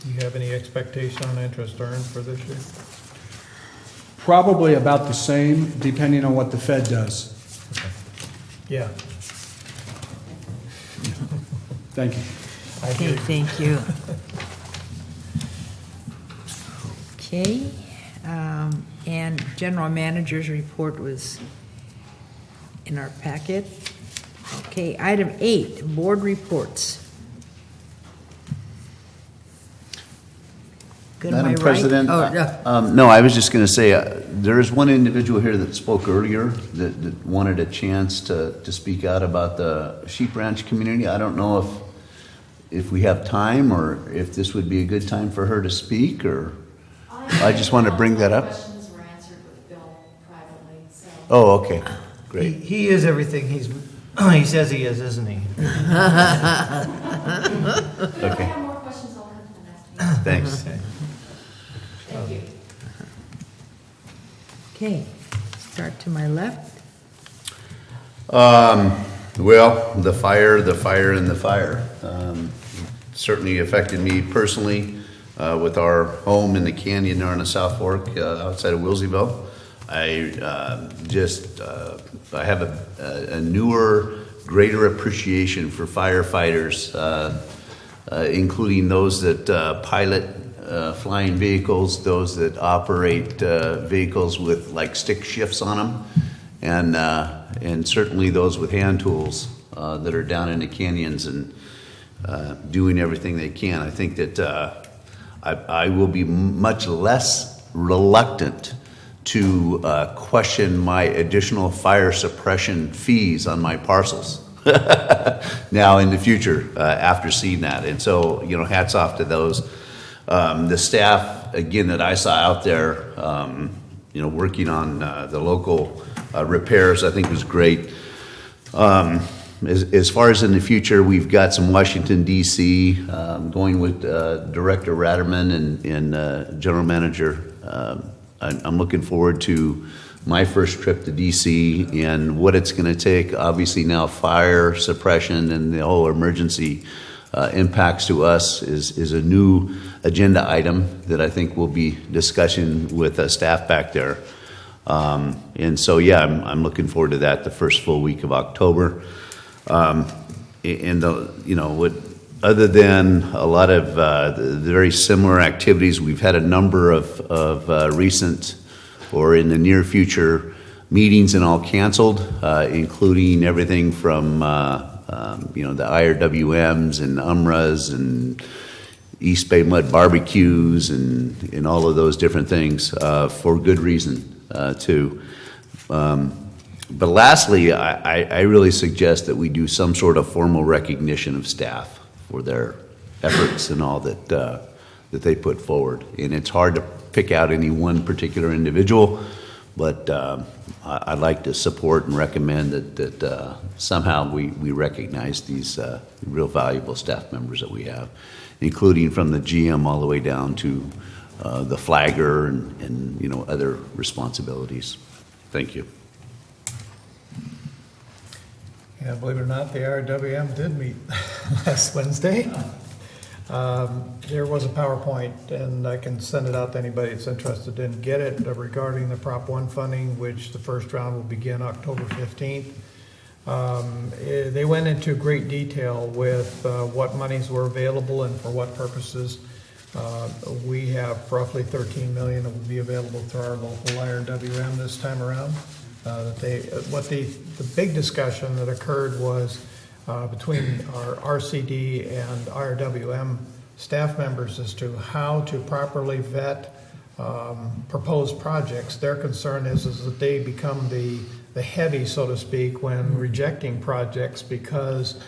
Do you have any expectation on interest earned for this year? Probably about the same, depending on what the Fed does. Okay. Yeah. Thank you. Okay, thank you. Okay, and general manager's report was in our packet. Okay, item 8, board reports. Good, am I Madam right? President, Oh, no. no, I was just going to say, there is one individual here that spoke earlier that wanted a chance to speak out about the Sheep Ranch community. I don't know if we have time or if this would be a good time for her to speak, or I just want to bring that up. Questions were answered with Bill privately, so. Oh, okay, great. He is everything he says he is, isn't he? Okay. If I have more questions, I'll come to the next meeting. Thanks. Thank you. Okay, start to my left. Well, the fire and the fire. Certainly affected me personally with our home in the canyon there on the South Fork outside of Wilseyville. I have a newer, greater appreciation for firefighters, including those that pilot flying vehicles, those that operate vehicles with like stick shifts on them, and certainly those with hand tools that are down in the canyons and doing everything they can. I think that I will be much less reluctant to question my additional fire suppression fees on my parcels now in the future after seeing that. And so, hats off to those. The staff, again, that I saw out there, working on the local repairs, I think was great. As far as in the future, we've got some Washington, D.C., going with Director Ratterman and General Manager. I'm looking forward to my first trip to D.C. and what it's going to take. Obviously now fire suppression and the whole emergency impacts to us is a new agenda item that I think we'll be discussing with staff back there. And so, yeah, I'm looking forward to that the first full week of October. Other than a lot of the very similar activities, we've had a number of recent or in the near future meetings and all canceled, including everything from the IRWMs and UMRAs and East Bay Mud barbecues and all of those different things for good reason too. But lastly, I really suggest that we do some sort of formal recognition of staff for their efforts and all that they put forward. And it's hard to pick out any one particular individual, but I'd like to support and recommend that somehow we recognize these real valuable staff members that we have, including from the GM all the way down to the flagger and other responsibilities. Thank you. Yeah, believe it or not, the RWM did meet last Wednesday. There was a PowerPoint, and I can send it out to anybody that's interested in get it regarding the Prop 1 funding, which the first round will begin October 15th. They went into great detail with what monies were available and for what purposes. We have roughly $13 million that will be available through our local IRWM this time around. The big discussion that occurred was between our RCD and RWM staff members as to how to properly vet proposed projects. Their concern is that they become the heavy, so to speak, when rejecting projects because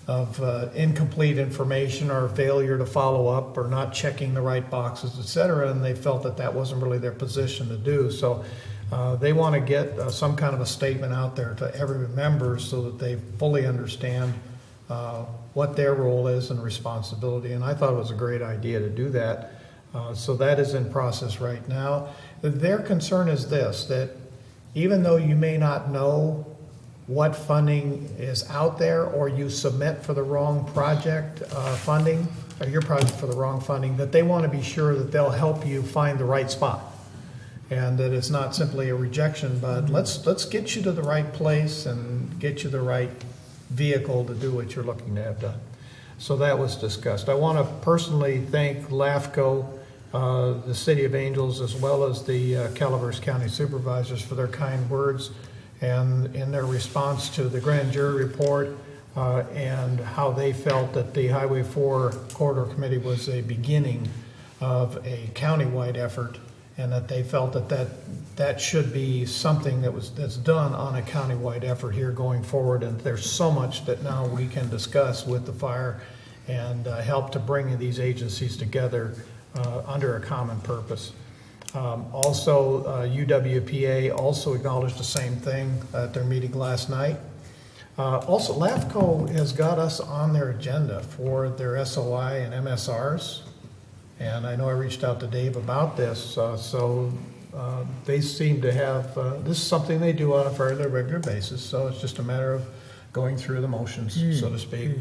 of incomplete information or failure to follow up or not checking the right boxes, et cetera, and they felt that that wasn't really their position to do. So they want to get some kind of a statement out there to every member so that they fully understand what their role is and responsibility. And I thought it was a great idea to do that. So that is in process right now. Their concern is this, that even though you may not know what funding is out there, or you submit for the wrong project funding, or your project for the wrong funding, that they want to be sure that they'll help you find the right spot. And that it's not simply a rejection, but let's get you to the right place and get you the right vehicle to do what you're looking to have done. So that was discussed. I want to personally thank LAFCO, the City of Angels, as well as the Calaveras County Supervisors for their kind words and in their response to the grand jury report and how they felt that the Highway 4 Corridor Committee was a beginning of a countywide effort, and that they felt that should be something that's done on a countywide effort here going forward. And there's so much that now we can discuss with the fire and help to bring these agencies together under a common purpose. Also, UWPA also acknowledged the same thing at their meeting last night. Also, LAFCO has got us on their agenda for their SOI and MSRs. And I know I reached out to Dave about this, so they seem to have, this is something they do on a fairly regular basis, so it's just a matter of going through the motions, so to speak.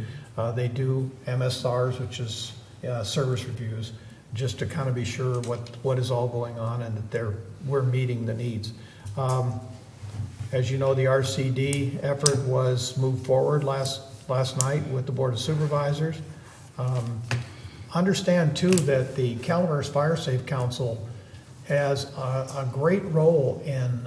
They do MSRs, which is service reviews, just to kind of be sure what is all going on and that we're meeting the needs. As you know, the RCD effort was moved forward last night with the Board of Supervisors. Understand too that the Calaveras Fire Safe Council has a great role in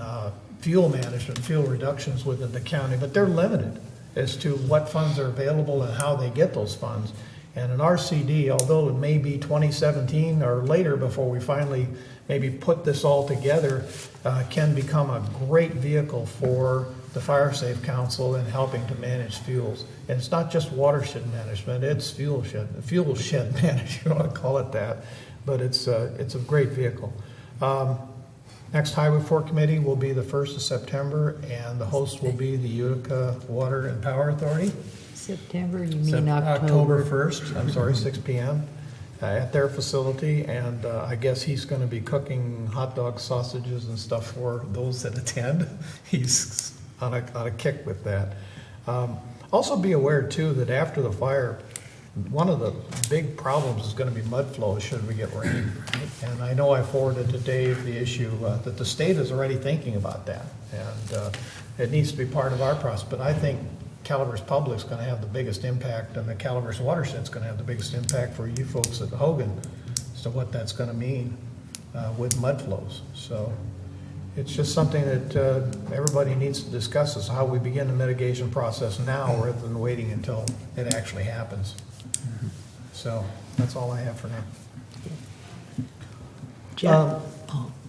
fuel management, fuel reductions within the county, but they're limited as to what funds are available and how they get those funds. And an RCD, although it may be 2017 or later before we finally maybe put this all together, can become a great vehicle for the Fire Safe Council in helping to manage fuels. And it's not just watershed management, it's fuel shed management, you want to call it that, but it's a great vehicle. Next Highway 4 Committee will be the 1st of September, and the host will be the Utica Water and Power Authority. September, you mean October 1st, I'm sorry, 6 p.m. At their facility, and I guess he's going to be cooking hot dogs, sausages, and stuff for those that attend. He's on a kick with that. Also be aware, too, that after the fire, one of the big problems is going to be mud flows should we get rain. And I know I forwarded to Dave the issue that the state is already thinking about that, and it needs to be part of our process. But I think Calaveras Public's going to have the biggest impact, and the Calaveras Watershed's going to have the biggest impact for you folks at Hogan as to what that's going to mean with mud flows. So it's just something that everybody needs to discuss, is how we begin the mitigation process now rather than waiting until it actually happens. So that's all I have for now. Jeff?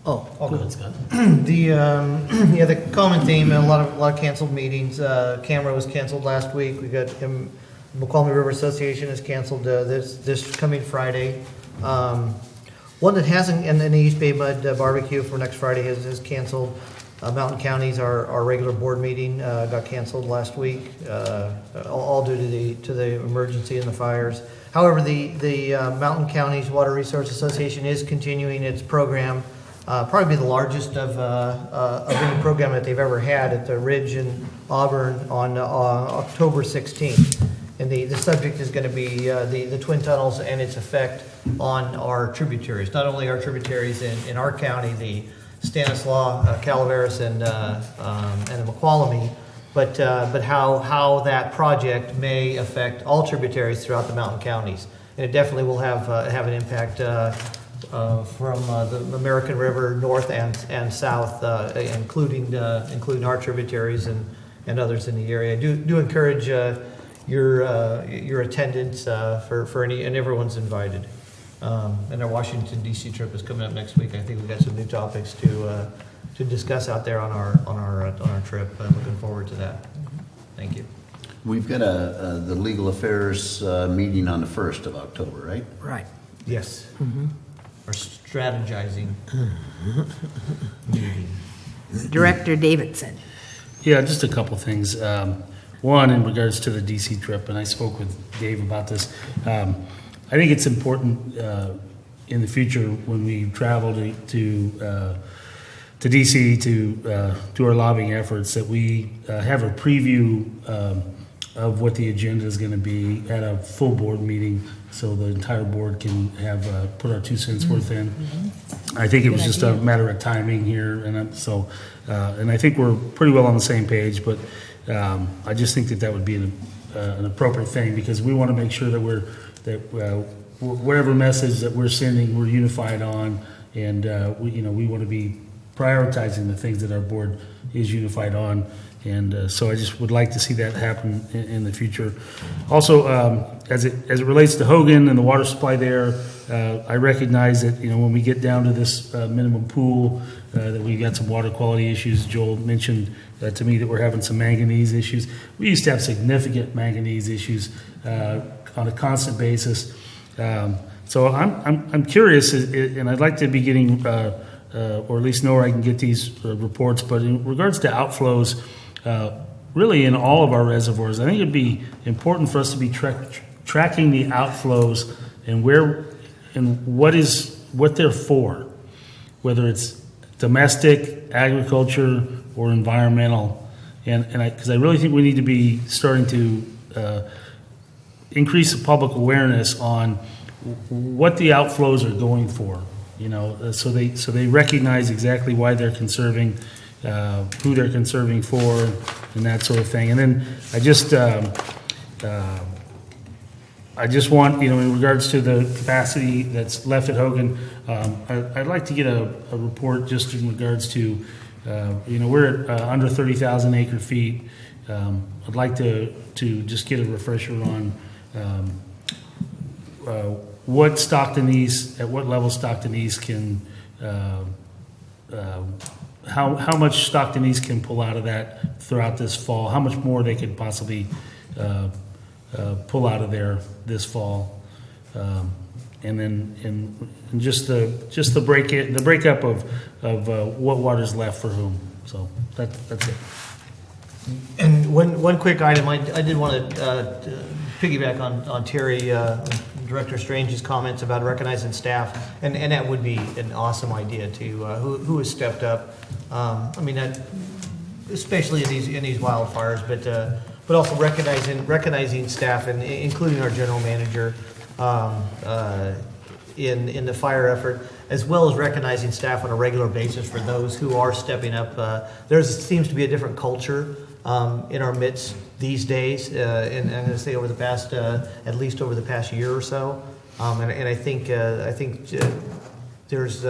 Go ahead, Scott. The common theme, a lot of canceled meetings. Camera was canceled last week. We got McCalmy River Association is canceled this coming Friday. One that hasn't, and then the East Bay Mud Barbecue for next Friday is canceled. Mountain Counties, our regular board meeting got canceled last week, all due to the emergency and the fires. However, the Mountain Counties Water Resource Association is continuing its program. Probably the largest of any program that they've ever had at the Ridge in Auburn on October 16th. And the subject is going to be the Twin Tunnels and its effect on our tributaries. Not only our tributaries in our county, the Stanislaus, Calaveras, and the McQuallamy, but how that project may affect all tributaries throughout the mountain counties. And it definitely will have an impact from the American River north and south, including our tributaries and others in the area. I do encourage your attendance for any, and everyone's invited. And our Washington DC trip is coming up next week. I think we've got some new topics to discuss out there on our trip. I'm looking forward to that. Thank you. We've got the Legal Affairs meeting on the 1st of October, right? Right. Yes. Our strategizing meeting. Director Davidson. Yeah, just a couple things. One, in regards to the DC trip, and I spoke with Dave about this. I think it's important in the future when we travel to DC to do our lobbying efforts that we have a preview of what the agenda is going to be at a full board meeting, so the entire board can have put our 2 cents worth in. I think it was just a matter of timing here, and and I think we're pretty well on the same page. But I just think that would be an appropriate thing, because we want to make sure that whatever message that we're sending, we're unified on, and we want to be prioritizing the things that our board is unified on. And so I just would like to see that happen in the future. Also, as it relates to Hogan and the water supply there, I recognize that when we get down to this minimum pool, that we got some water quality issues. Joel mentioned to me that we're having some manganese issues. We used to have significant manganese issues on a constant basis. So I'm curious, and I'd like to be getting, or at least know where I can get these reports. But in regards to outflows, really in all of our reservoirs, I think it'd be important for us to be tracking the outflows and what they're for, whether it's domestic, agriculture, or environmental. And because I really think we need to be starting to increase the public awareness on what the outflows are going for. So they recognize exactly why they're conserving, who they're conserving for, and that sort of thing. And then I just want, in regards to the capacity that's left at Hogan, I'd like to get a report just in regards to, we're at under 30,000 acre feet. I'd like to just get a refresher on what Stockton East, at what level Stockton East can, how much Stockton East can pull out of that throughout this fall, how much more they could possibly pull out of there this fall, and then just the breakup of what water's left for whom. So that's it. And one quick item, I did want to piggyback on Terry, Director Strange's comments about recognizing staff, and that would be an awesome idea too. Who has stepped up? Especially in these wildfires, but also recognizing staff, and including our general manager in the fire effort, as well as recognizing staff on a regular basis for those who are stepping up. There seems to be a different culture in our midst these days, and I'm going to say over the past, at least over the past year or so, and I think there's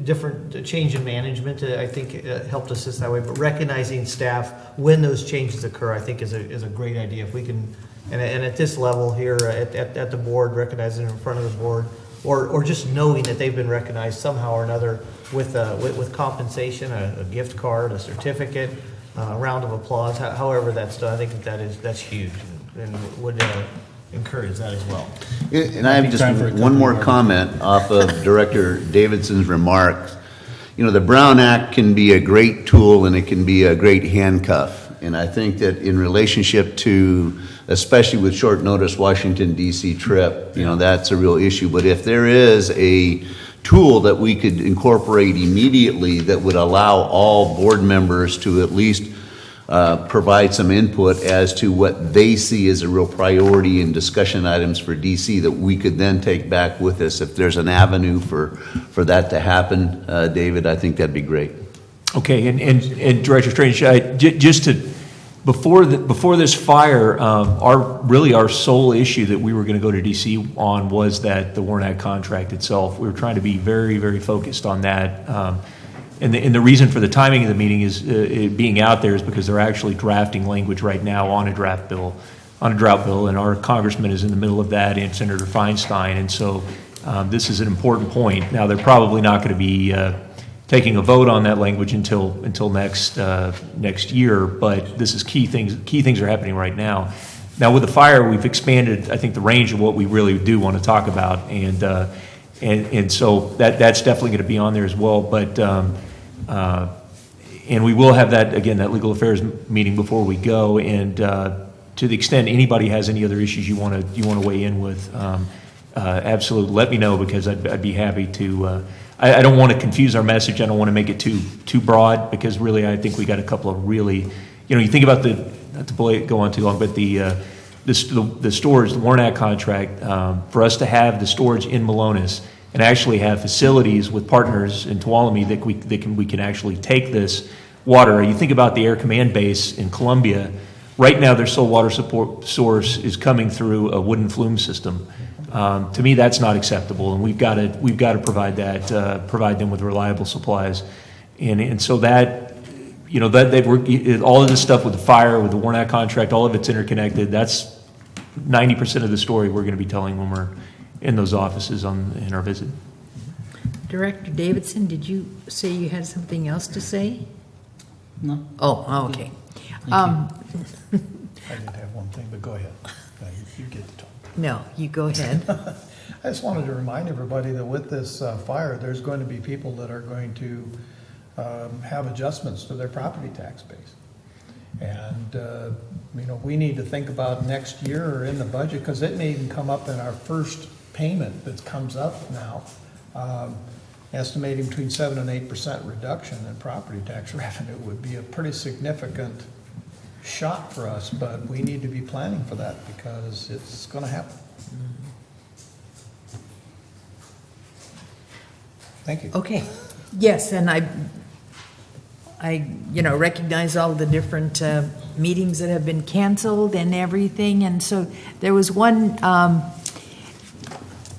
different change in management. I think helped assist that way, but recognizing staff when those changes occur, I think is a great idea. If we can, and at this level here at the board, recognizing in front of the board, or just knowing that they've been recognized somehow or another with compensation, a gift card, a certificate, a round of applause, however that's done. I think that's huge, and would encourage that as well. And I have just one more comment off of Director Davidson's remarks. The Brown Act can be a great tool and it can be a great handcuff. And I think that in relationship to, especially with short notice Washington DC trip, that's a real issue. But if there is a tool that we could incorporate immediately that would allow all board members to at least provide some input as to what they see as a real priority and discussion items for DC that we could then take back with us. If there's an avenue for that to happen, David, I think that'd be great. Okay, and Director Strange, just to before this fire, our sole issue that we were going to go to DC on was that the Warnack contract itself. We were trying to be very, very focused on that. And the reason for the timing of the meeting is it being out there is because they're actually drafting language right now on a draft bill on a drought bill, and our congressman is in the middle of that, and Senator Feinstein, and so this is an important point. Now, they're probably not going to be taking a vote on that language until next year, but this is key things are happening right now. Now, with the fire, we've expanded, I think, the range of what we really do want to talk about, and so that's definitely going to be on there as well. But and we will have that again, that legal affairs meeting before we go. And to the extent anybody has any other issues you want to weigh in with, absolutely let me know, because I'd be happy to. I don't want to confuse our message. I don't want to make it too broad, because really I think we got a couple of really, you think about not to go on too long, but the storage, the Warren Act contract, for us to have the storage in Malonis and actually have facilities with partners in Tuolumne that we can actually take this water. You think about the Air Command Base in Columbia. Right now, their sole water support source is coming through a wooden flume system. To me, that's not acceptable, and we've got to provide them with reliable supplies, and so that. All of this stuff with the fire, with the Warren Act contract, all of it's interconnected. That's 90% of the story we're going to be telling when we're in those offices in our visit. Director Davidson, did you say you had something else to say? No. Oh, okay. I did have one thing, but go ahead. You get to talk. No, you go ahead. I just wanted to remind everybody that with this fire, there's going to be people that are going to have adjustments to their property tax base. And, we need to think about next year or in the budget, because it may even come up in our first payment that comes up now, estimating between 7 and 8% reduction in property tax revenue would be a pretty significant shock for us, but we need to be planning for that because it's going to happen. Thank you. Okay. Yes, and I recognize all the different meetings that have been canceled and everything. And so there was one,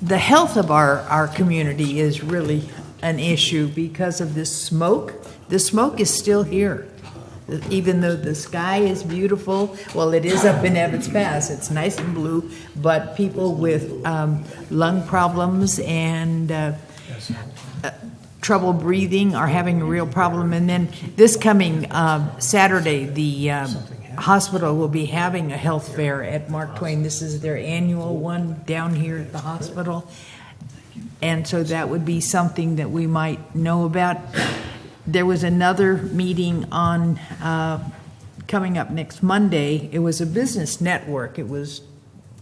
the health of our community is really an issue because of this smoke. The smoke is still here. Even though the sky is beautiful, well, it is up in Ebbets Pass, it's nice and blue, but people with lung problems and trouble breathing are having a real problem. And then this coming Saturday, the hospital will be having a health fair at Mark Twain. This is their annual one down here at the hospital. And so that would be something that we might know about. There was another meeting on coming up next Monday. It was a business network. It was,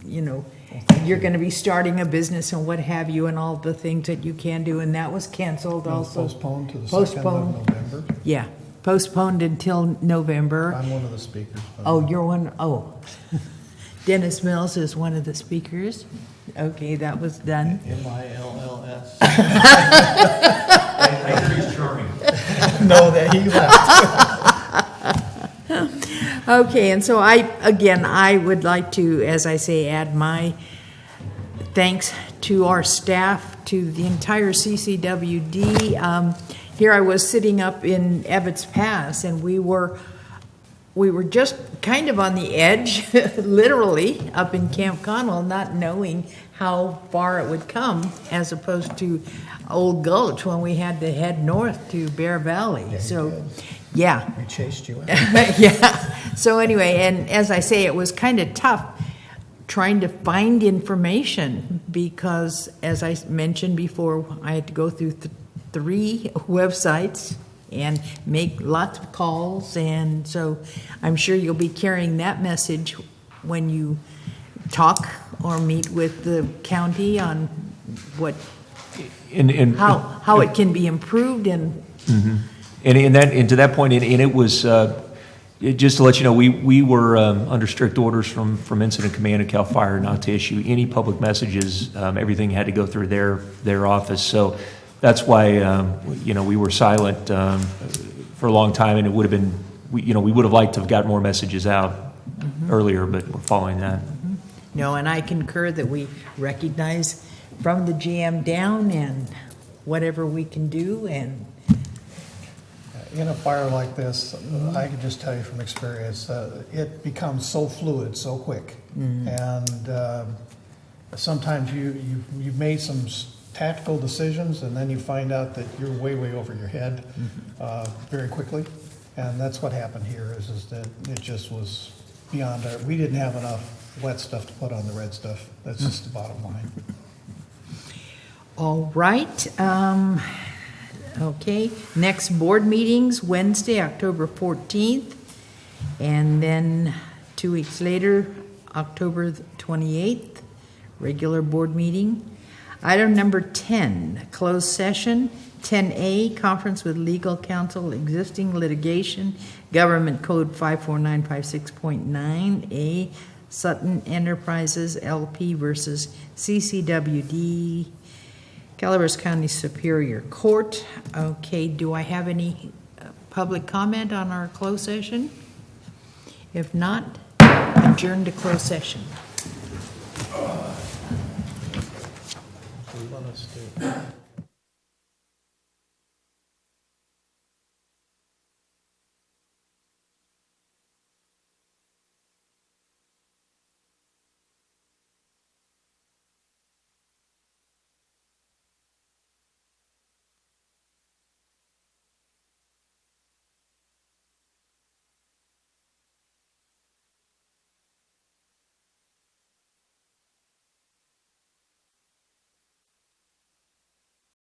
you're going to be starting a business and what have you, and all the things that you can do, and that was canceled also. Postponed to the 2nd of November. Yeah, postponed until November. I'm one of the speakers. Oh, you're one. Oh, Dennis Mills is one of the speakers. Okay, that was done. MILLS. I heard he's charming. No, that he left. Okay, and so I would like to, as I say, add my thanks to our staff, to the entire CCWD. Here I was sitting up in Ebbets Pass, and we were just kind of on the edge, literally, up in Camp Connell, not knowing how far it would come, as opposed to Old Gulch when we had to head north to Bear Valley. Yeah, so, yeah. We chased you out. Yeah. So anyway, and as I say, it was kind of tough trying to find information because, as I mentioned before, I had to go through 3 websites and make lots of calls, and so I'm sure you'll be carrying that message when you talk or meet with the county on what how it can be improved and and to that point, and it was just to let you know, we were under strict orders from Incident Command of CAL FIRE not to issue any public messages. Everything had to go through their office, so that's why we were silent for a long time, and it would have been we would have liked to have got more messages out earlier, but we're following that. No, and I concur that we recognize from the GM down and whatever we can do, and in a fire like this, I can just tell you from experience, it becomes so fluid so quick. And sometimes you've made some tactical decisions, and then you find out that you're way over your head very quickly. And that's what happened here, is that it just was beyond our, we didn't have enough wet stuff to put on the red stuff. That's just the bottom line. All right. Okay, next board meetings, Wednesday, October 14th, and then 2 weeks later, October 28th, regular board meeting. Item number 10, closed session. 10A, conference with legal counsel, existing litigation, Government Code 54956.9A, Sutton Enterprises LP versus CCWD, Calaveras County Superior Court. Okay, do I have any public comment on our closed session? If not, adjourn to closed session. So you want us to